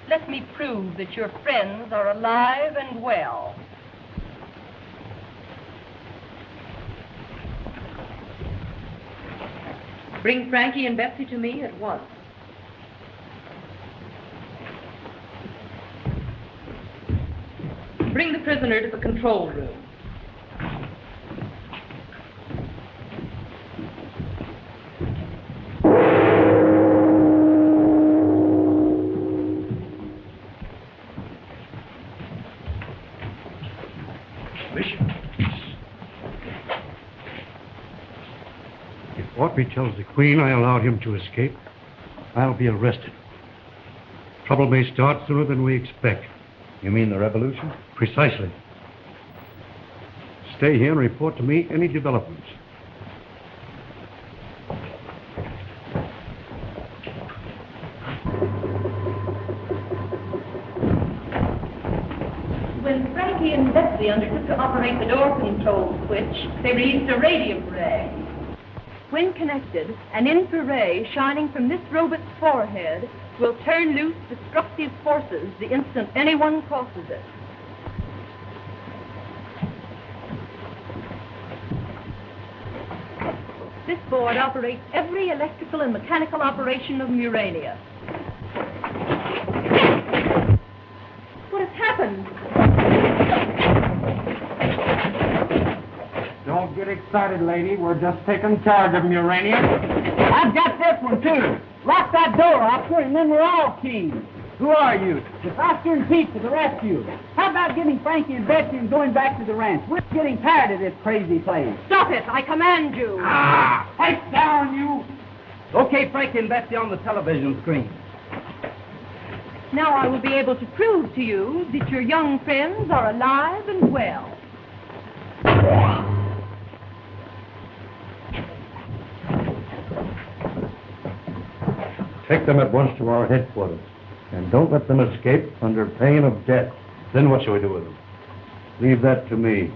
let me prove that your friends are alive and well. Bring Frankie and Betsy to me at once. Bring the prisoner to the control room. Autry tells the Queen I allowed him to escape, I'll be arrested. Trouble may start sooner than we expect. You mean the revolution? Precisely. Stay here and report to me any developments. When Frankie and Betsy undertook to operate the door control switch, they released a radium ray. When connected, an infrared shining from this robot's forehead will turn loose destructive forces the instant anyone crosses it. This board operates every electrical and mechanical operation of Murania. What has happened? Don't get excited, lady. We're just taking charge of Murania. I've got this one, too. Lock that door, officer, and then we're all keen. Who are you? The Foster and Pete to the rescue. How about getting Frankie and Betsy and going back to the ranch? We're getting tired of this crazy place. Stop it! I command you! Take down, you! Okay, Frankie and Betsy on the television screen. Now I will be able to prove to you that your young friends are alive and well. Take them at once to our headquarters. And don't let them escape under pain of death. Then what shall we do with them? Leave that to me.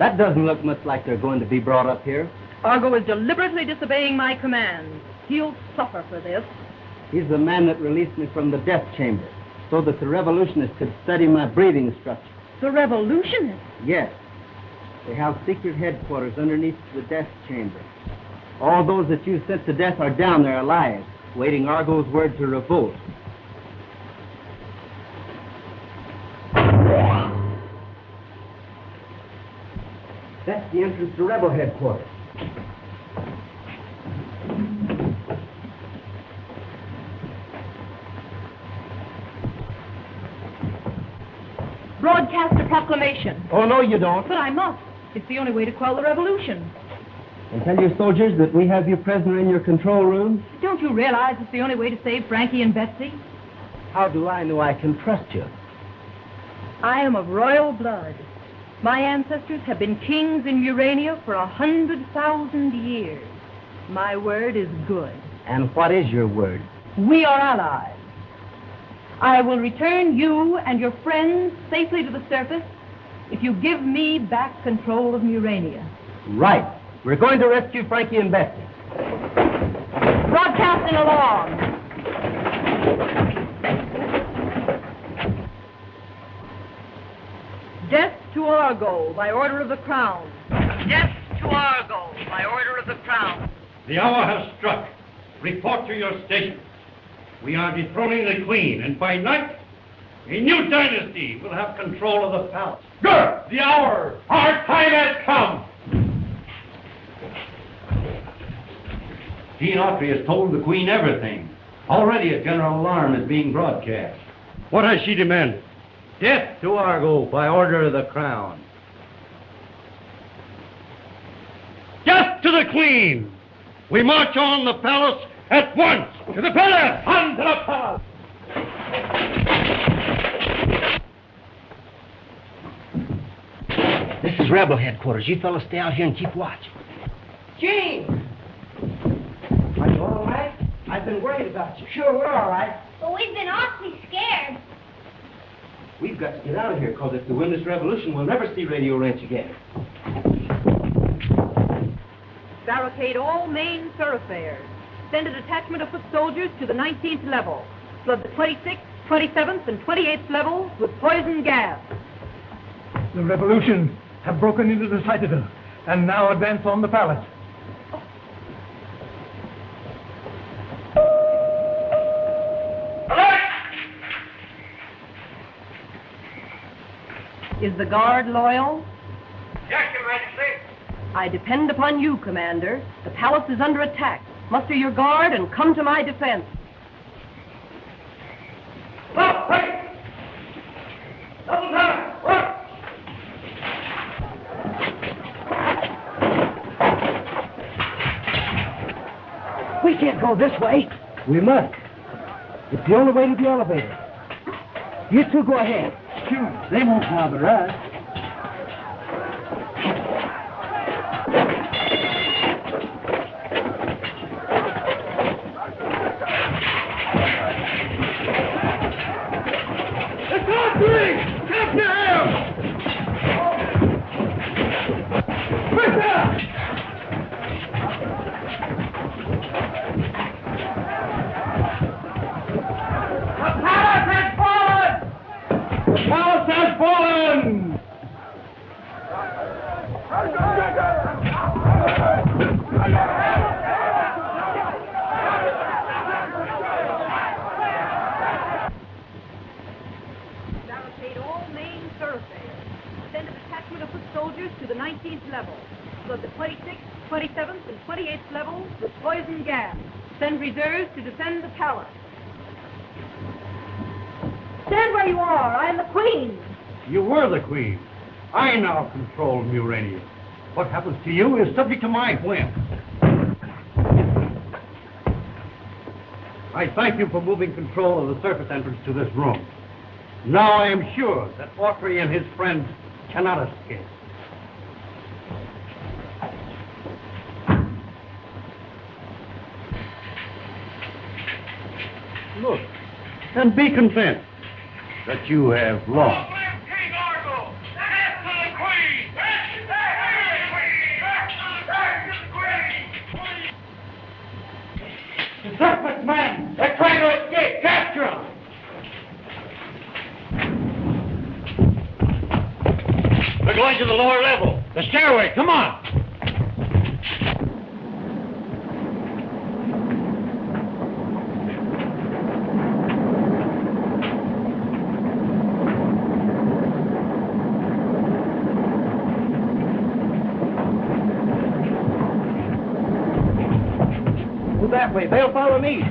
That doesn't look much like they're going to be brought up here. Argo is deliberately disobeying my commands. He'll suffer for this. He's the man that released me from the death chamber, so that the revolutionists could study my breathing structure. The revolutionists? Yes. They have secret headquarters underneath the death chamber. All those that you sent to death are down there alive, waiting Argo's word to revolt. That's the entrance to rebel headquarters. Broadcast a proclamation. Oh, no, you don't. But I must. It's the only way to quell the revolution. And tell your soldiers that we have you prisoner in your control room. Don't you realize it's the only way to save Frankie and Betsy? How do I know I can trust you? I am of royal blood. My ancestors have been kings in Murania for 100,000 years. My word is good. And what is your word? We are allies. I will return you and your friends safely to the surface if you give me back control of Murania. Right. We're going to rescue Frankie and Betsy. Broadcasting along. Argo by order of the Crown. Yes to Argo by order of the Crown. The hour has struck. Report to your station. We are dethroning the Queen, and by night, a new dynasty will have control of the palace. Good! The hour! Our time has come! Gene Autry has told the Queen everything. Already a general alarm is being broadcast. What has she demanded? Death to Argo by order of the Crown. Death to the Queen! We march on the palace at once! To the palace! On to the palace! This is Rebel headquarters. You fellas stay out here and keep watch. Gene! Are you all right? I've been worried about you. Sure, we're all right. But we've been awfully scared. We've got to get out of here, because if we win this revolution, we'll never see Radio Ranch again. Barricade all main thoroughfares. Send a detachment of foot soldiers to the 19th level. Flood the 26th, 27th, and 28th levels with poison gas. The revolution have broken into the citadel and now advance on the palace. Is the guard loyal? Yes, Your Majesty. I depend upon you, Commander. The palace is under attack. Muster your guard and come to my defense. Stop! Hey! Double time! Work! We can't go this way. We must. It's the only way to the elevator. You two go ahead. Sure, they won't bother us. It's Autry! Capture him! Quicker! The palace has fallen! The palace has fallen! Barricade all main thoroughfares. Send a detachment of foot soldiers to the 19th level. Flood the 26th, 27th, and 28th levels with poison gas. Send reserves to defend the palace. Stand where you are. I am the Queen. You were the Queen. I now control Murania. What happens to you is subject to my whim. I thank you for moving control of the surface entrance to this room. Now I am sure that Autry and his friends cannot escape. Look, and be convinced that you have lost. King Argo! Death to the Queen! Death to the Queen! The surface men! They're trying to escape! Capture them! We're going to the lower level. The stairway, come on! Move that way. They'll follow me.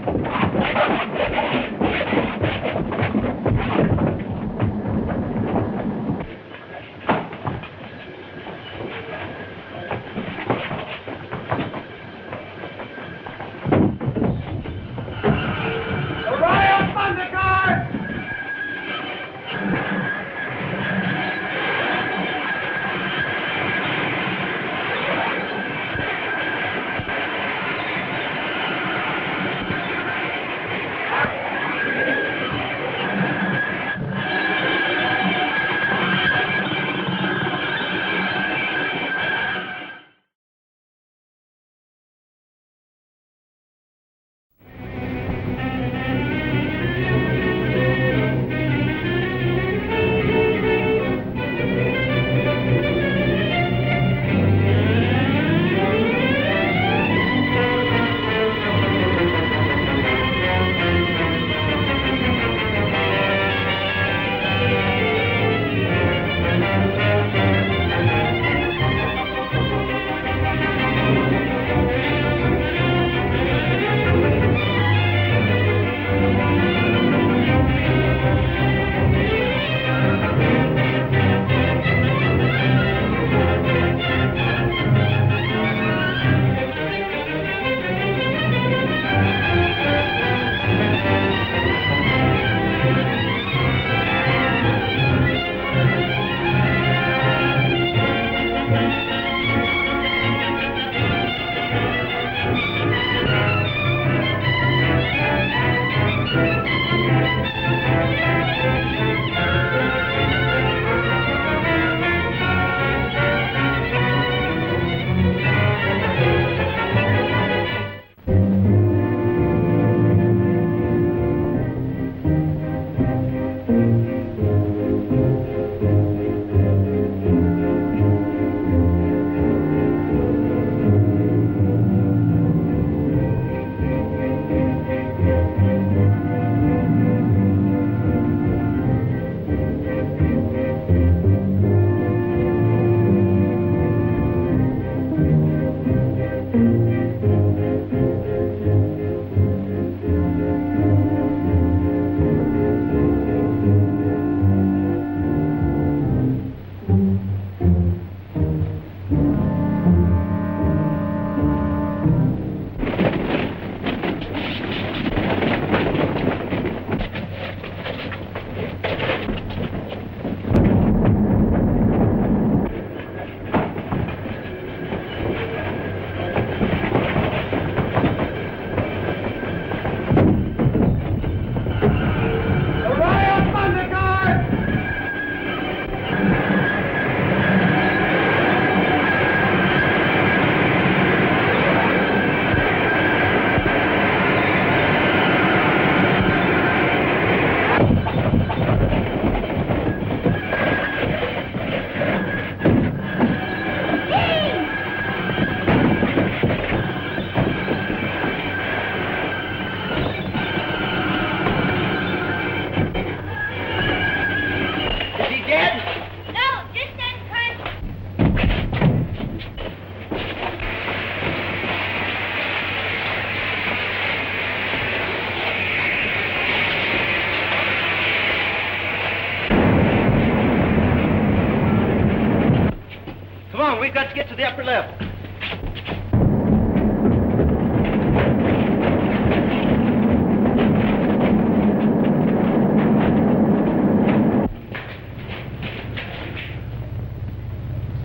on. We've got to get to the upper level.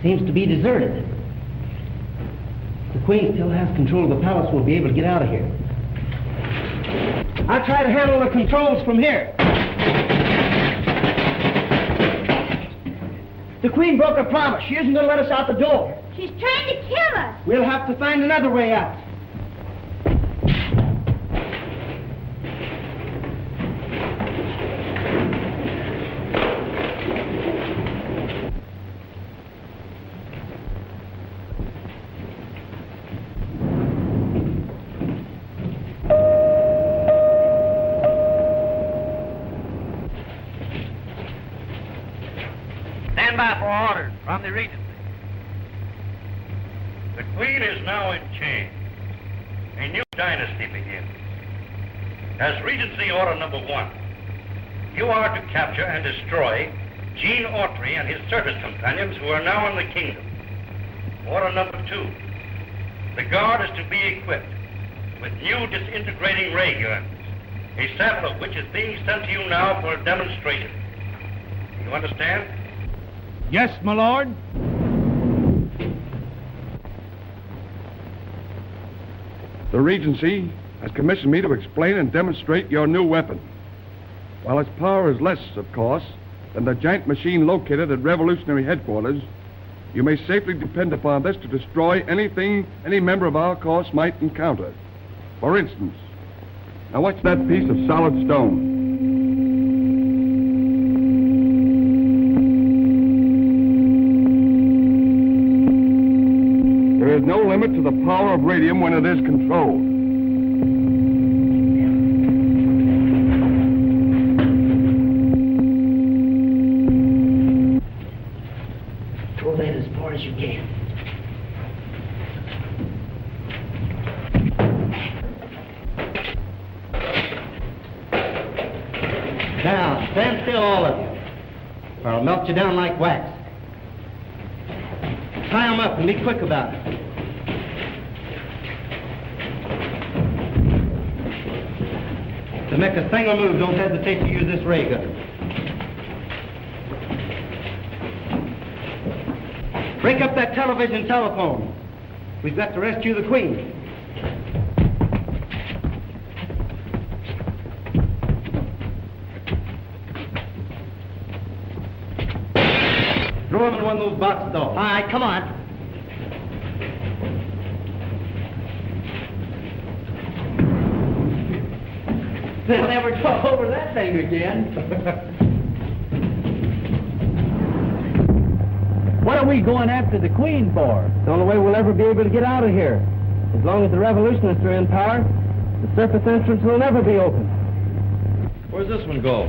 Seems to be deserted. The Queen still has control of the palace. We'll be able to get out of here. I'll try to handle the controls from here. The Queen broke her promise. She isn't going to let us out the door. She's trying to kill us. We'll have to find another way out. Stand by for orders from the Regency. The Queen is now in chains. A new dynasty begins. As Regency Order Number 1, you are to capture and destroy Gene Autry and his service companions who are now in the kingdom. Order Number 2, the Guard is to be equipped with new disintegrating ray guns, a sample of which is being sent to you now for a demonstration. You understand? Yes, my lord. The Regency has commissioned me to explain and demonstrate your new weapon. While its power is less, of course, than the giant machine located at Revolutionary Headquarters, you may safely depend upon this to destroy anything any member of our corps might encounter. For instance, now watch that piece of solid stone. There is no limit to the power of radium when it is controlled. Throw that as far as you can. Now, stand still, all of you, or I'll melt you down like wax. Tie them up and be quick about it. To make a single move, don't hesitate to use this ray gun. Break up that television telephone. We've got to rescue the Queen. Throw him in one of those boxes, though. All right, come on. They'll never talk over that thing again. What are we going after the Queen for? The only way we'll ever be able to get out of here. As long as the revolutionists are in power, the surface entrance will never be open. Where's this one go?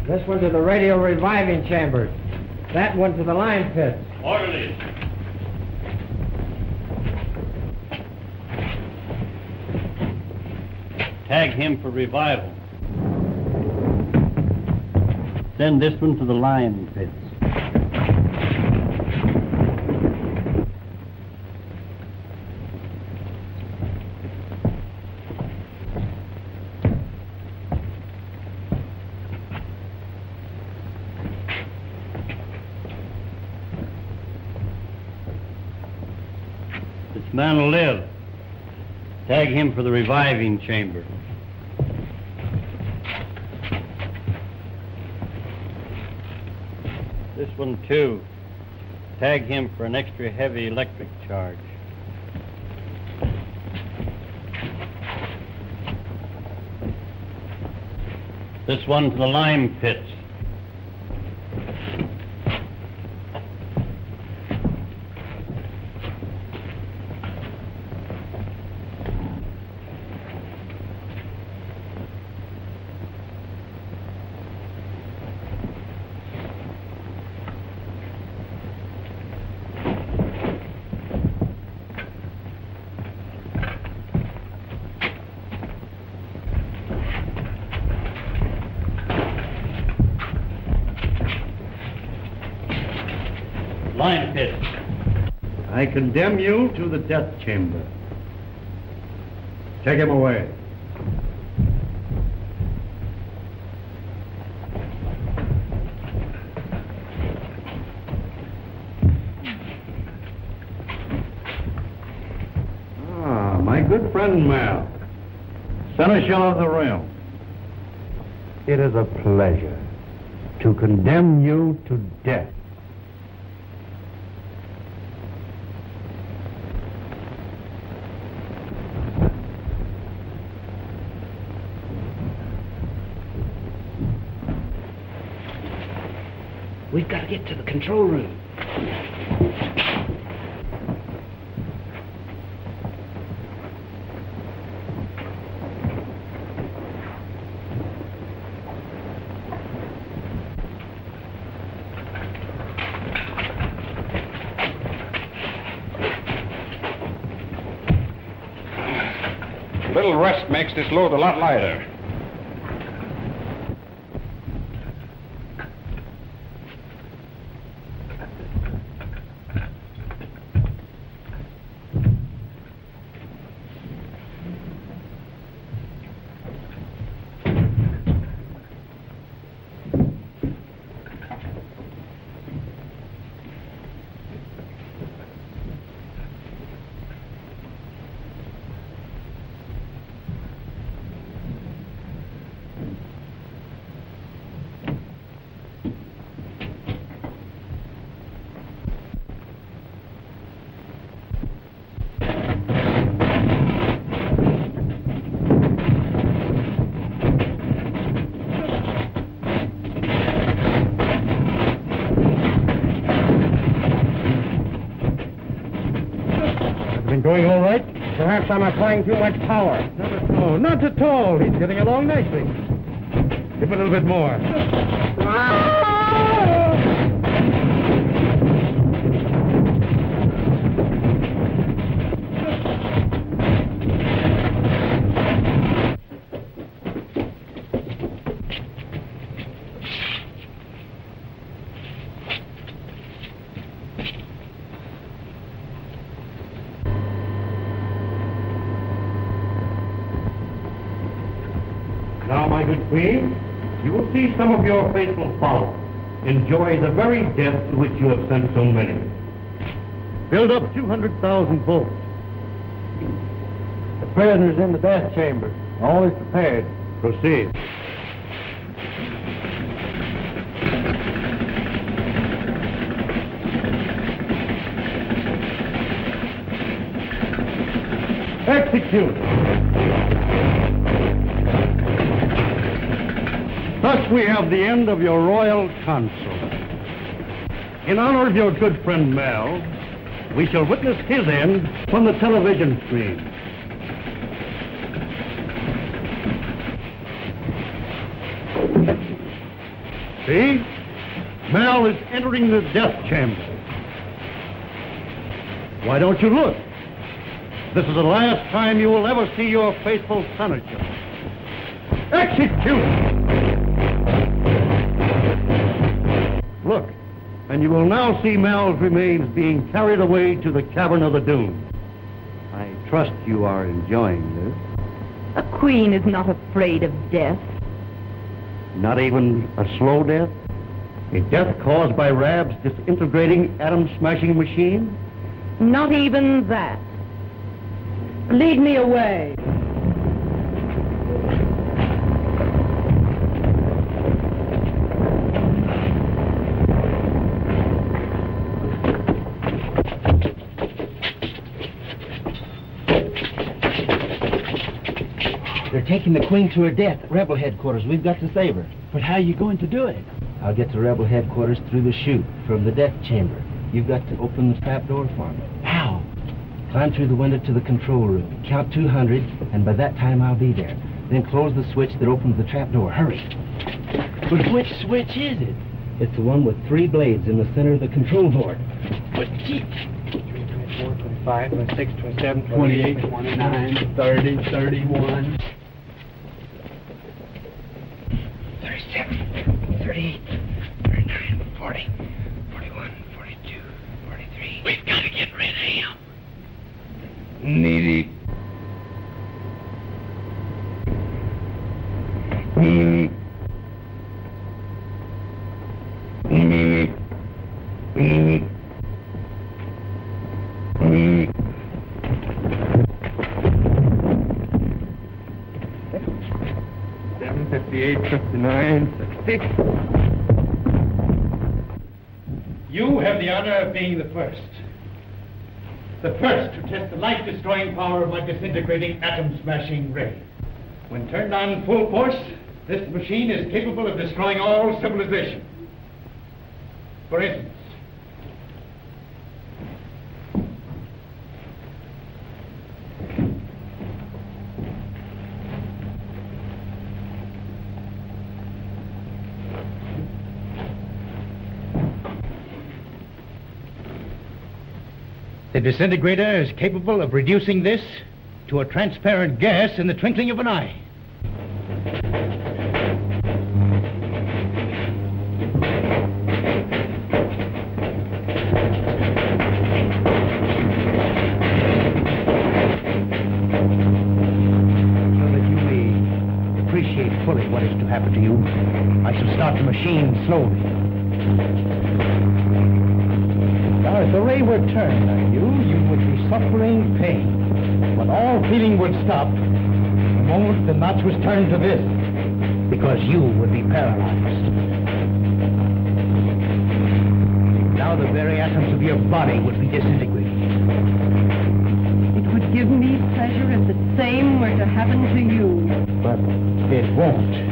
This one to the radio reviving chambers. That one to the lime pits. Orderly. Tag him for revival. Send this one to the lime pits. This man will live. Tag him for the reviving chamber. This one, too. Tag him for an extra heavy electric charge. This one to the lime pits. Line pit. I condemn you to the death chamber. Take him away. My good friend Mal, Seneschal of the realm. It is a pleasure to condemn you to death. We've got to get to the control room. A little rest makes this load a lot lighter. Going all right? Perhaps I'm applying too much power. Not at all. He's getting along nicely. Give a little bit more. Now, my good queen, you will see some of your faithful followers enjoy the very death to which you have sent so many. Build up 200,000 volts. The prisoner's in the death chamber. All is prepared. Proceed. Execute. Thus we have the end of your royal consort. In honor of your good friend Mal, we shall witness his end from the television screen. See? Mal is entering the death chamber. Why don't you look? This is the last time you will ever see your faithful senator. Execute! Look, and you will now see Mal's remains being carried away to the cavern of the dune. I trust you are enjoying this. A queen is not afraid of death. Not even a slow death? A death caused by Rab's disintegrating atom-smashing machine? Not even that. Lead me away. They're taking the Queen to her death at Rebel headquarters. We've got to save her. But how are you going to do it? I'll get to Rebel headquarters through the chute from the death chamber. You've got to open the trap door for me. How? Climb through the window to the control room. Count 200, and by that time I'll be there. Then close the switch that opens the trap door. Hurry. But which switch is it? It's the one with 3 blades in the center of the control board. But gee. 24, 25, 26, 27, 28, 29, 30, 31. 37, 38, 39, 40, 41, 42, 43. We've got to get ready. Needy. You have the honor of being the first. The first to test the life-destroying power of my disintegrating atom-smashing ray. When turned on full force, this machine is capable of destroying all civilization. For instance, the disintegrator is capable of reducing this to a transparent gas in the twinkling of an eye. So that you may appreciate fully what is to happen to you, I shall start the machine slowly. Now, if the ray were turned on you, you would be suffering pain. But all feeling would stop the moment the notch was turned to this, because you would be paralyzed. Now the very atoms of your body would be disintegrated. It would give me pleasure if the same were to happen to you. But it won't.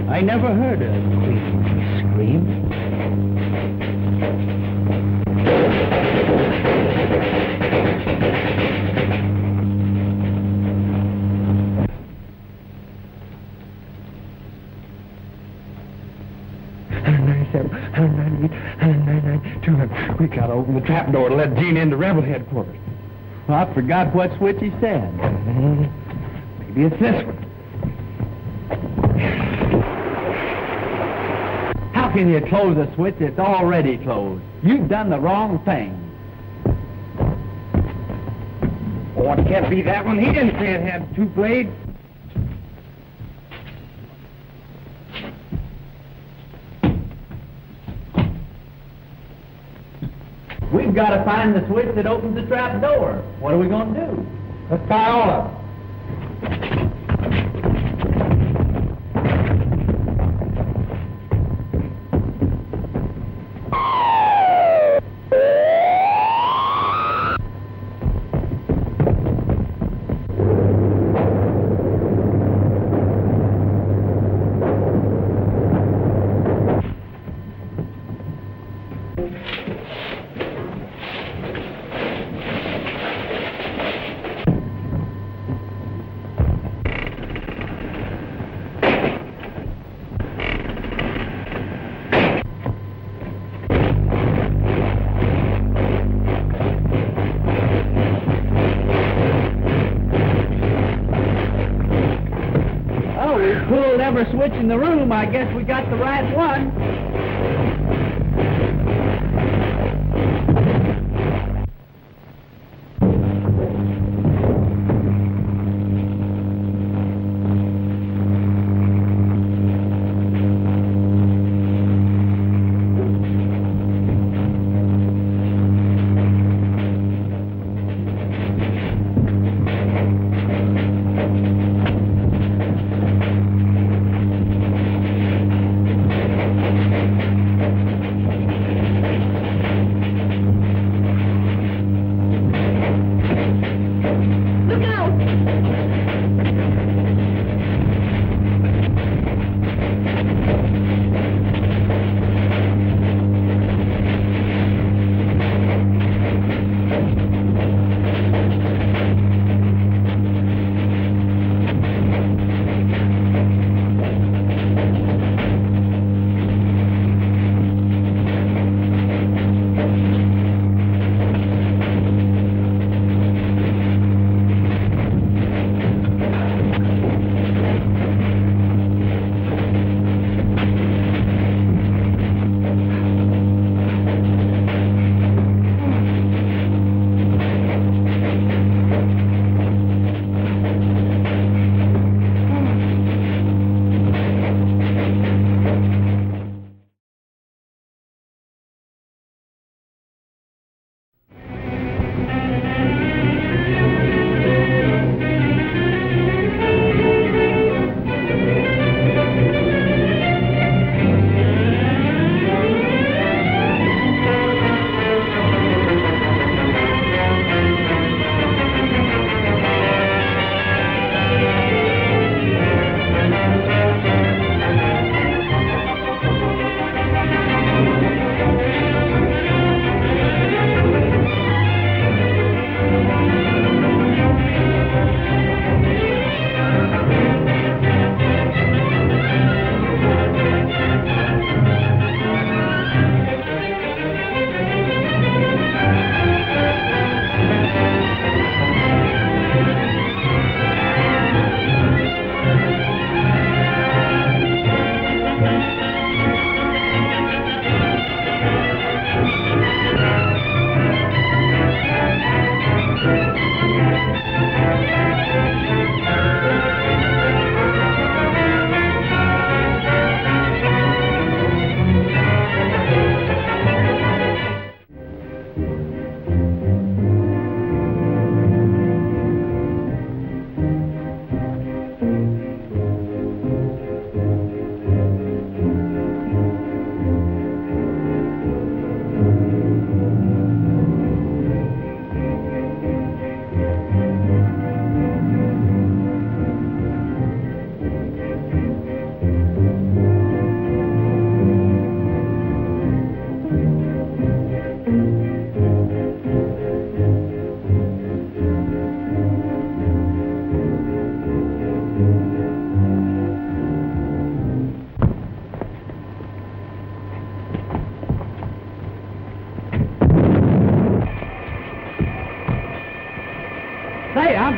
I never heard a queen scream. We gotta open the trap door to let Gene into rebel headquarters. Well, I forgot what switch he said. Maybe it's this one. How can you close a switch that's already closed? You've done the wrong thing. Oh, it can't be that one. He didn't say it had two blades. We've got to find the switch that opens the trap door. What are we going to do? Let's try all of them. Switch in the room, I guess we got the right one.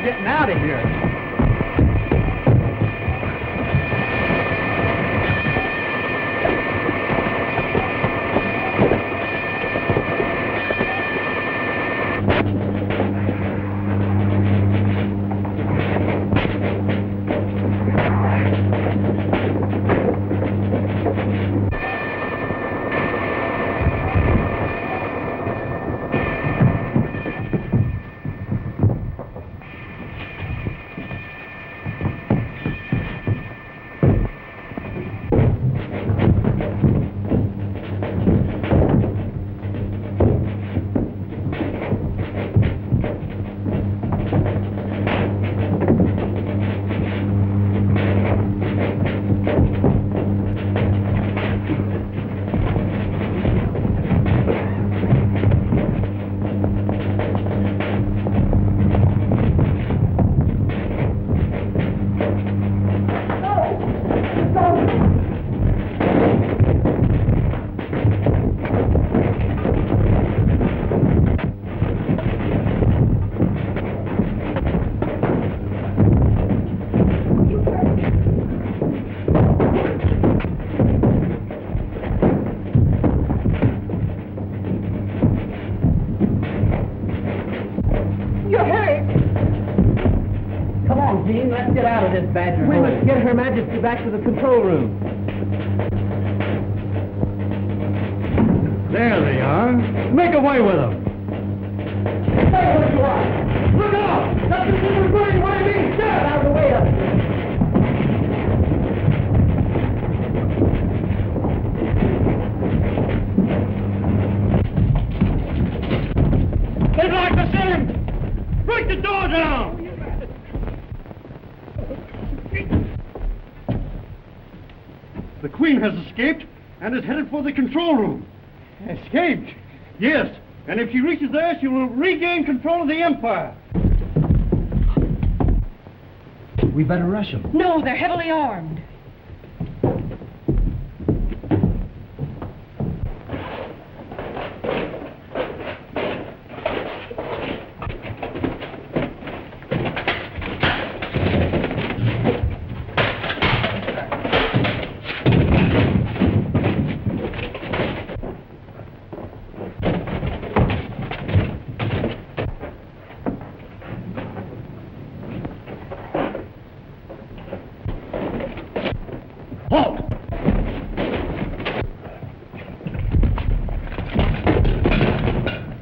getting out of here. Gene, let's get out of this badger hole. We must get Her Majesty back to the control room. There they are. Make away with them. Stay where you are. Look out! Something's in the burning way being shot out of the way up. They'd like to see him. Break the door down. The Queen has escaped and is headed for the control room. Escaped? Yes, and if she reaches there, she will regain control of the Empire. We better rush them. No, they're heavily armed.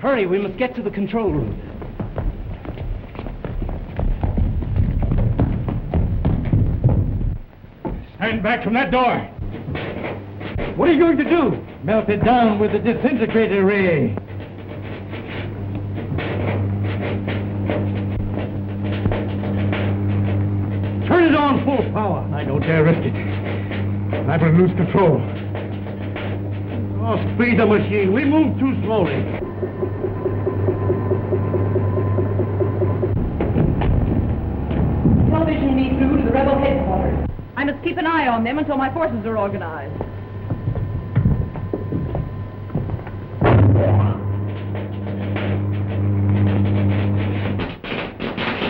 Hurry, we must get to the control room. Stand back from that door. What are you going to do? Melt it down with the disintegrator ray. Turn it on full power. I don't dare risk it. I will lose control. Oh, speed the machine. We move too slowly. Television me through to the rebel headquarters. I must keep an eye on them until my forces are organized.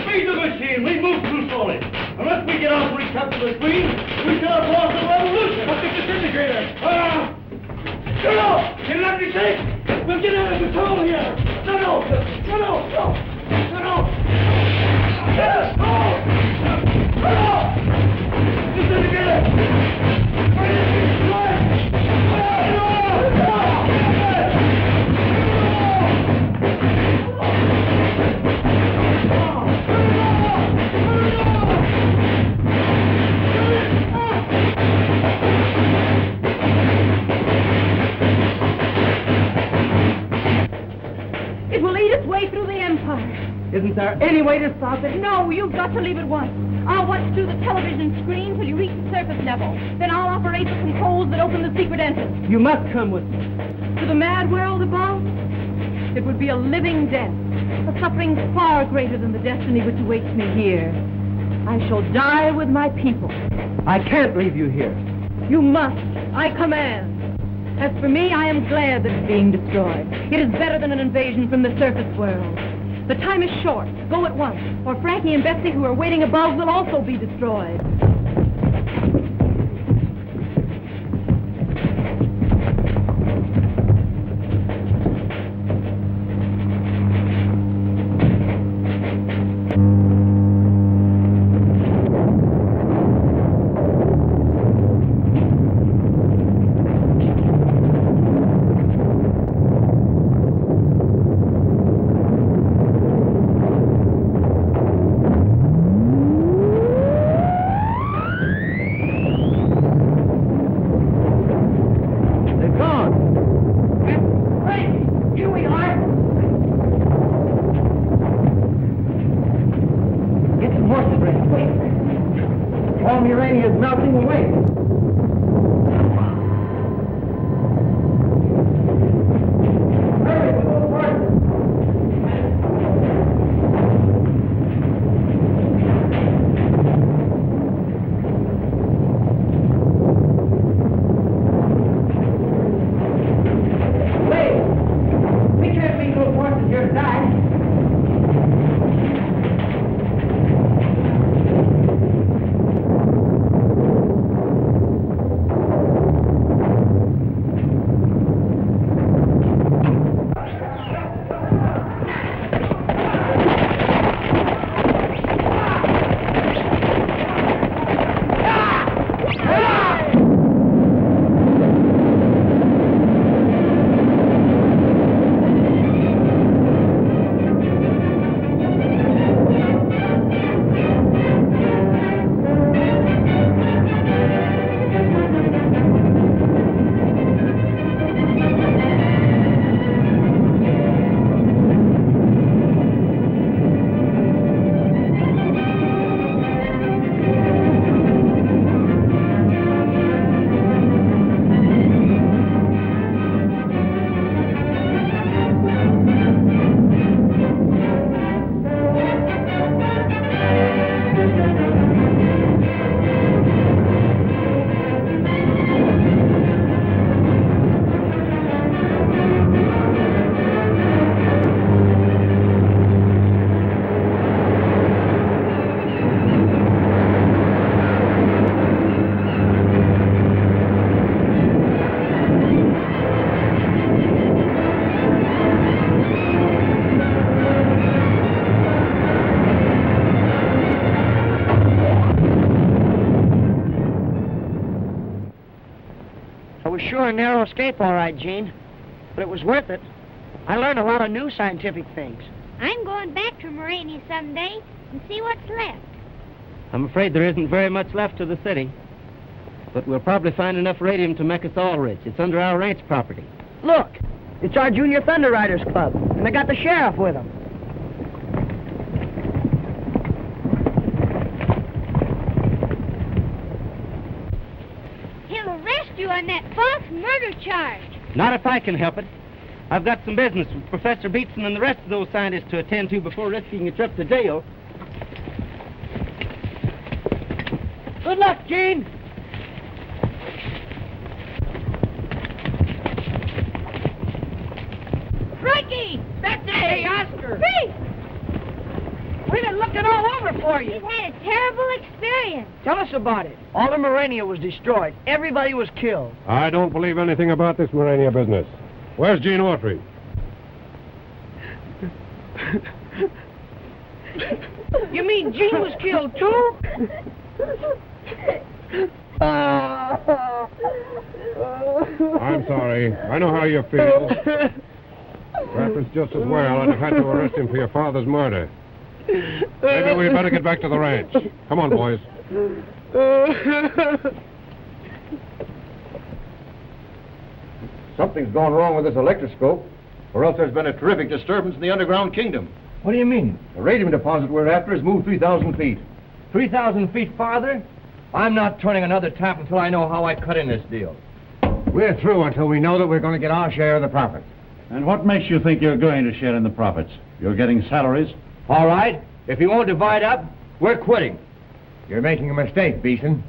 Speed the machine. We move too slowly. Unless we get out and recapture the Queen, we shall have lost the revolution. What's the disintegrator? No! Can let me take? We'll get out of control here. No! Disintegrator! It will eat its way through the Empire. Isn't there any way to stop it? No, you've got to leave at once. I'll watch through the television screen till you reach the surface level. Then I'll operate the controls that open the secret entrance. You must come with me. To the mad world above, it would be a living death, a suffering far greater than the destiny which awaits me here. I shall die with my people. I can't leave you here. You must. I command. As for me, I am glad that it's being destroyed. It is better than an invasion from the surface world. The time is short. Go at once, or Frankie and Betsy, who are waiting above, will also be destroyed. Murania is melting away. Hurry, go forward. Wait! We can't leave those horses here to die. Sure, a narrow escape, all right, Gene. But it was worth it. I learned a lot of new scientific things. I'm going back to Murania someday and see what's left. I'm afraid there isn't very much left to the city. But we'll probably find enough radium to make us all rich. It's under our ranch property. Look, it's our Junior Thunder Riders Club, and they got the sheriff with them. He'll arrest you on that false murder charge. Not if I can help it. I've got some business with Professor Beatson and the rest of those scientists to attend to before risking a trip to jail. Good luck, Gene. Frankie! Betsy! Hey, Oscar! Freeze! We've been looking all over for you. We've had a terrible experience. Tell us about it. All of Murania was destroyed. Everybody was killed. I don't believe anything about this Murania business. Where's Gene Autry? You mean Gene was killed, too? I'm sorry. I know how you feel. Perhaps it's just as well I'd have had to arrest him for your father's murder. Maybe we'd better get back to the ranch. Come on, boys. Something's gone wrong with this electroscope, or else there's been a terrific disturbance in the underground kingdom. What do you mean? The radium deposit we're after has moved 3,000 feet. 3,000 feet farther? I'm not turning another tap until I know how I cut in this deal. We're through until we know that we're going to get our share of the profit. And what makes you think you're going to share in the profits? You're getting salaries? All right. If you won't divide up, we're quitting. You're making a mistake, Beeson.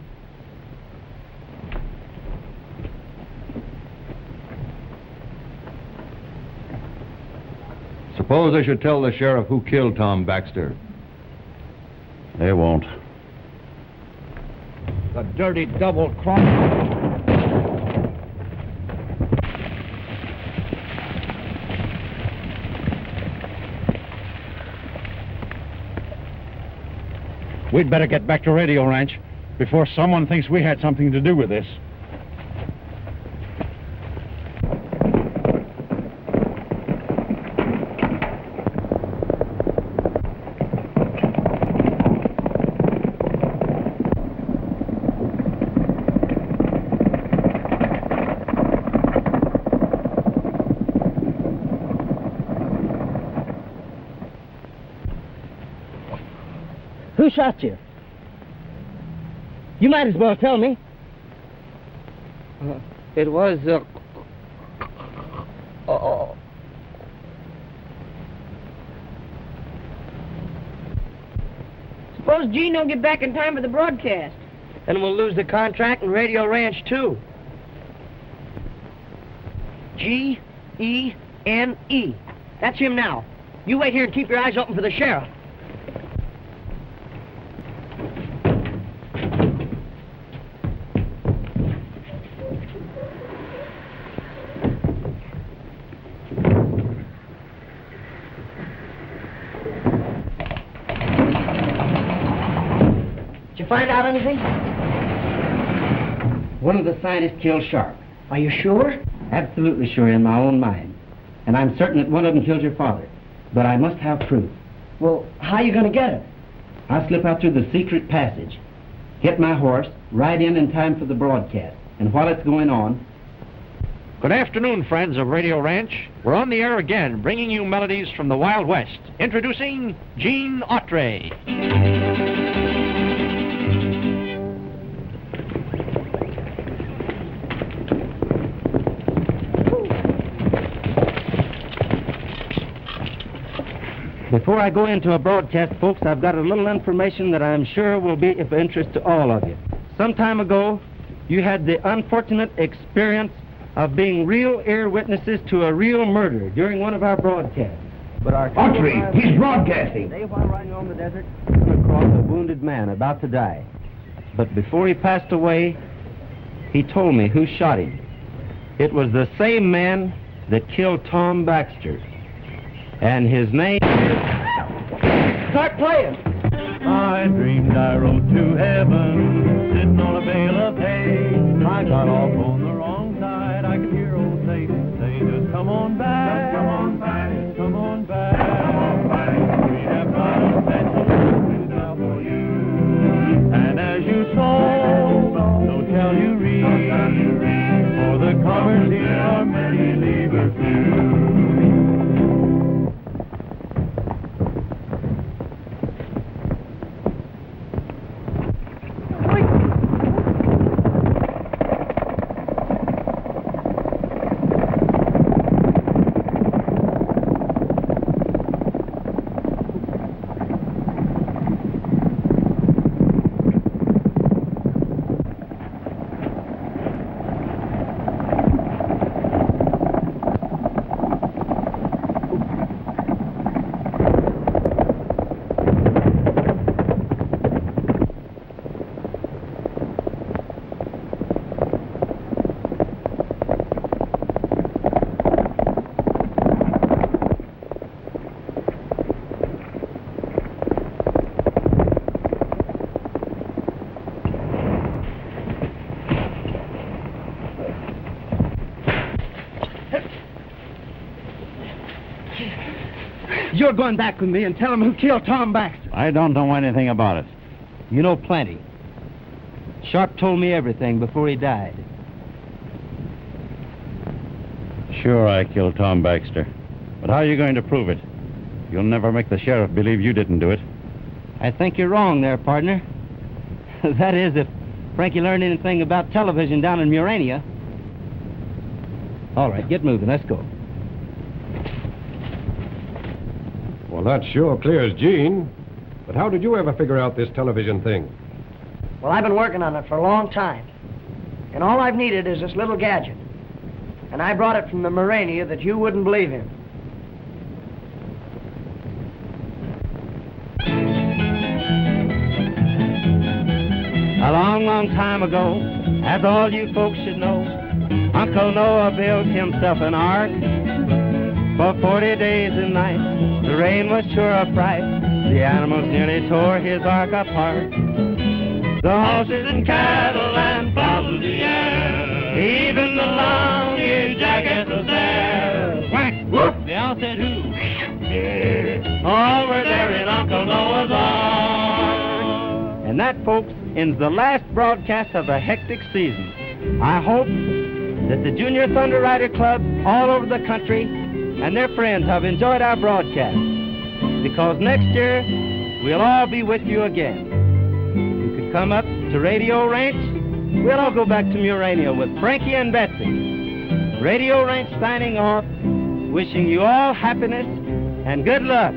Suppose they should tell the sheriff who killed Tom Baxter. They won't. The dirty double-cross. We'd better get back to Radio Ranch before someone thinks we had something to do with this. Who shot you? You might as well tell me. It was, Suppose Gene don't get back in time for the broadcast. And we'll lose the contract and Radio Ranch, too. G-E-N-E. That's him now. You wait here and keep your eyes open for the sheriff. Find out anything? One of the scientists killed Sharp. Are you sure? Absolutely sure in my own mind. And I'm certain that one of them killed your father. But I must have proof. Well, how are you going to get it? I'll slip out through the secret passage, get my horse, ride in time for the broadcast. And while it's going on... Good afternoon, friends of Radio Ranch. We're on the air again, bringing you melodies from the Wild West. Introducing Gene Autry. Before I go into a broadcast, folks, I've got a little information that I'm sure will be of interest to all of you. Some time ago, you had the unfortunate experience of being real ear witnesses to a real murder during one of our broadcasts. But our Autry, he's broadcasting. They, while riding on the desert, came across a wounded man about to die. But before he passed away, he told me who shot him. It was the same man that killed Tom Baxter. And his name is... Start playing. I dreamed I rode to heaven, sitting on a bale of hay. I got off on the wrong side. I could hear old Satan say, just come on back, come on back, come on back. Come on back. We have got a special message now for you. And as you sow, so shall you reap. For the comers here are many leavers too. You're going back with me and tell him who killed Tom Baxter. I don't know anything about it. You know plenty. Sharp told me everything before he died. Sure, I killed Tom Baxter. But how are you going to prove it? You'll never make the sheriff believe you didn't do it. I think you're wrong there, partner. That is, if Frankie learned anything about television down in Murania. All right, get moving. Let's go. Well, that sure clears Gene. But how did you ever figure out this television thing? Well, I've been working on it for a long time. And all I've needed is this little gadget. And I brought it from the Murania that you wouldn't believe in. A long, long time ago, as all you folks should know, Uncle Noah built himself an ark. For 40 days and nights, the rain was sure a fright. The animals nearly tore his ark apart. The horses and cattle and fowls of the air, even the long-eared jackass was there. Whack! Whoop! They all said who? All were there in Uncle Noah's ark. And that, folks, ends the last broadcast of a hectic season. I hope that the Junior Thunder Rider Club all over the country and their friends have enjoyed our broadcast, because next year we'll all be with you again. You could come up to Radio Ranch. We'll all go back to Murania with Frankie and Betsy. Radio Ranch signing off, wishing you all happiness and good luck.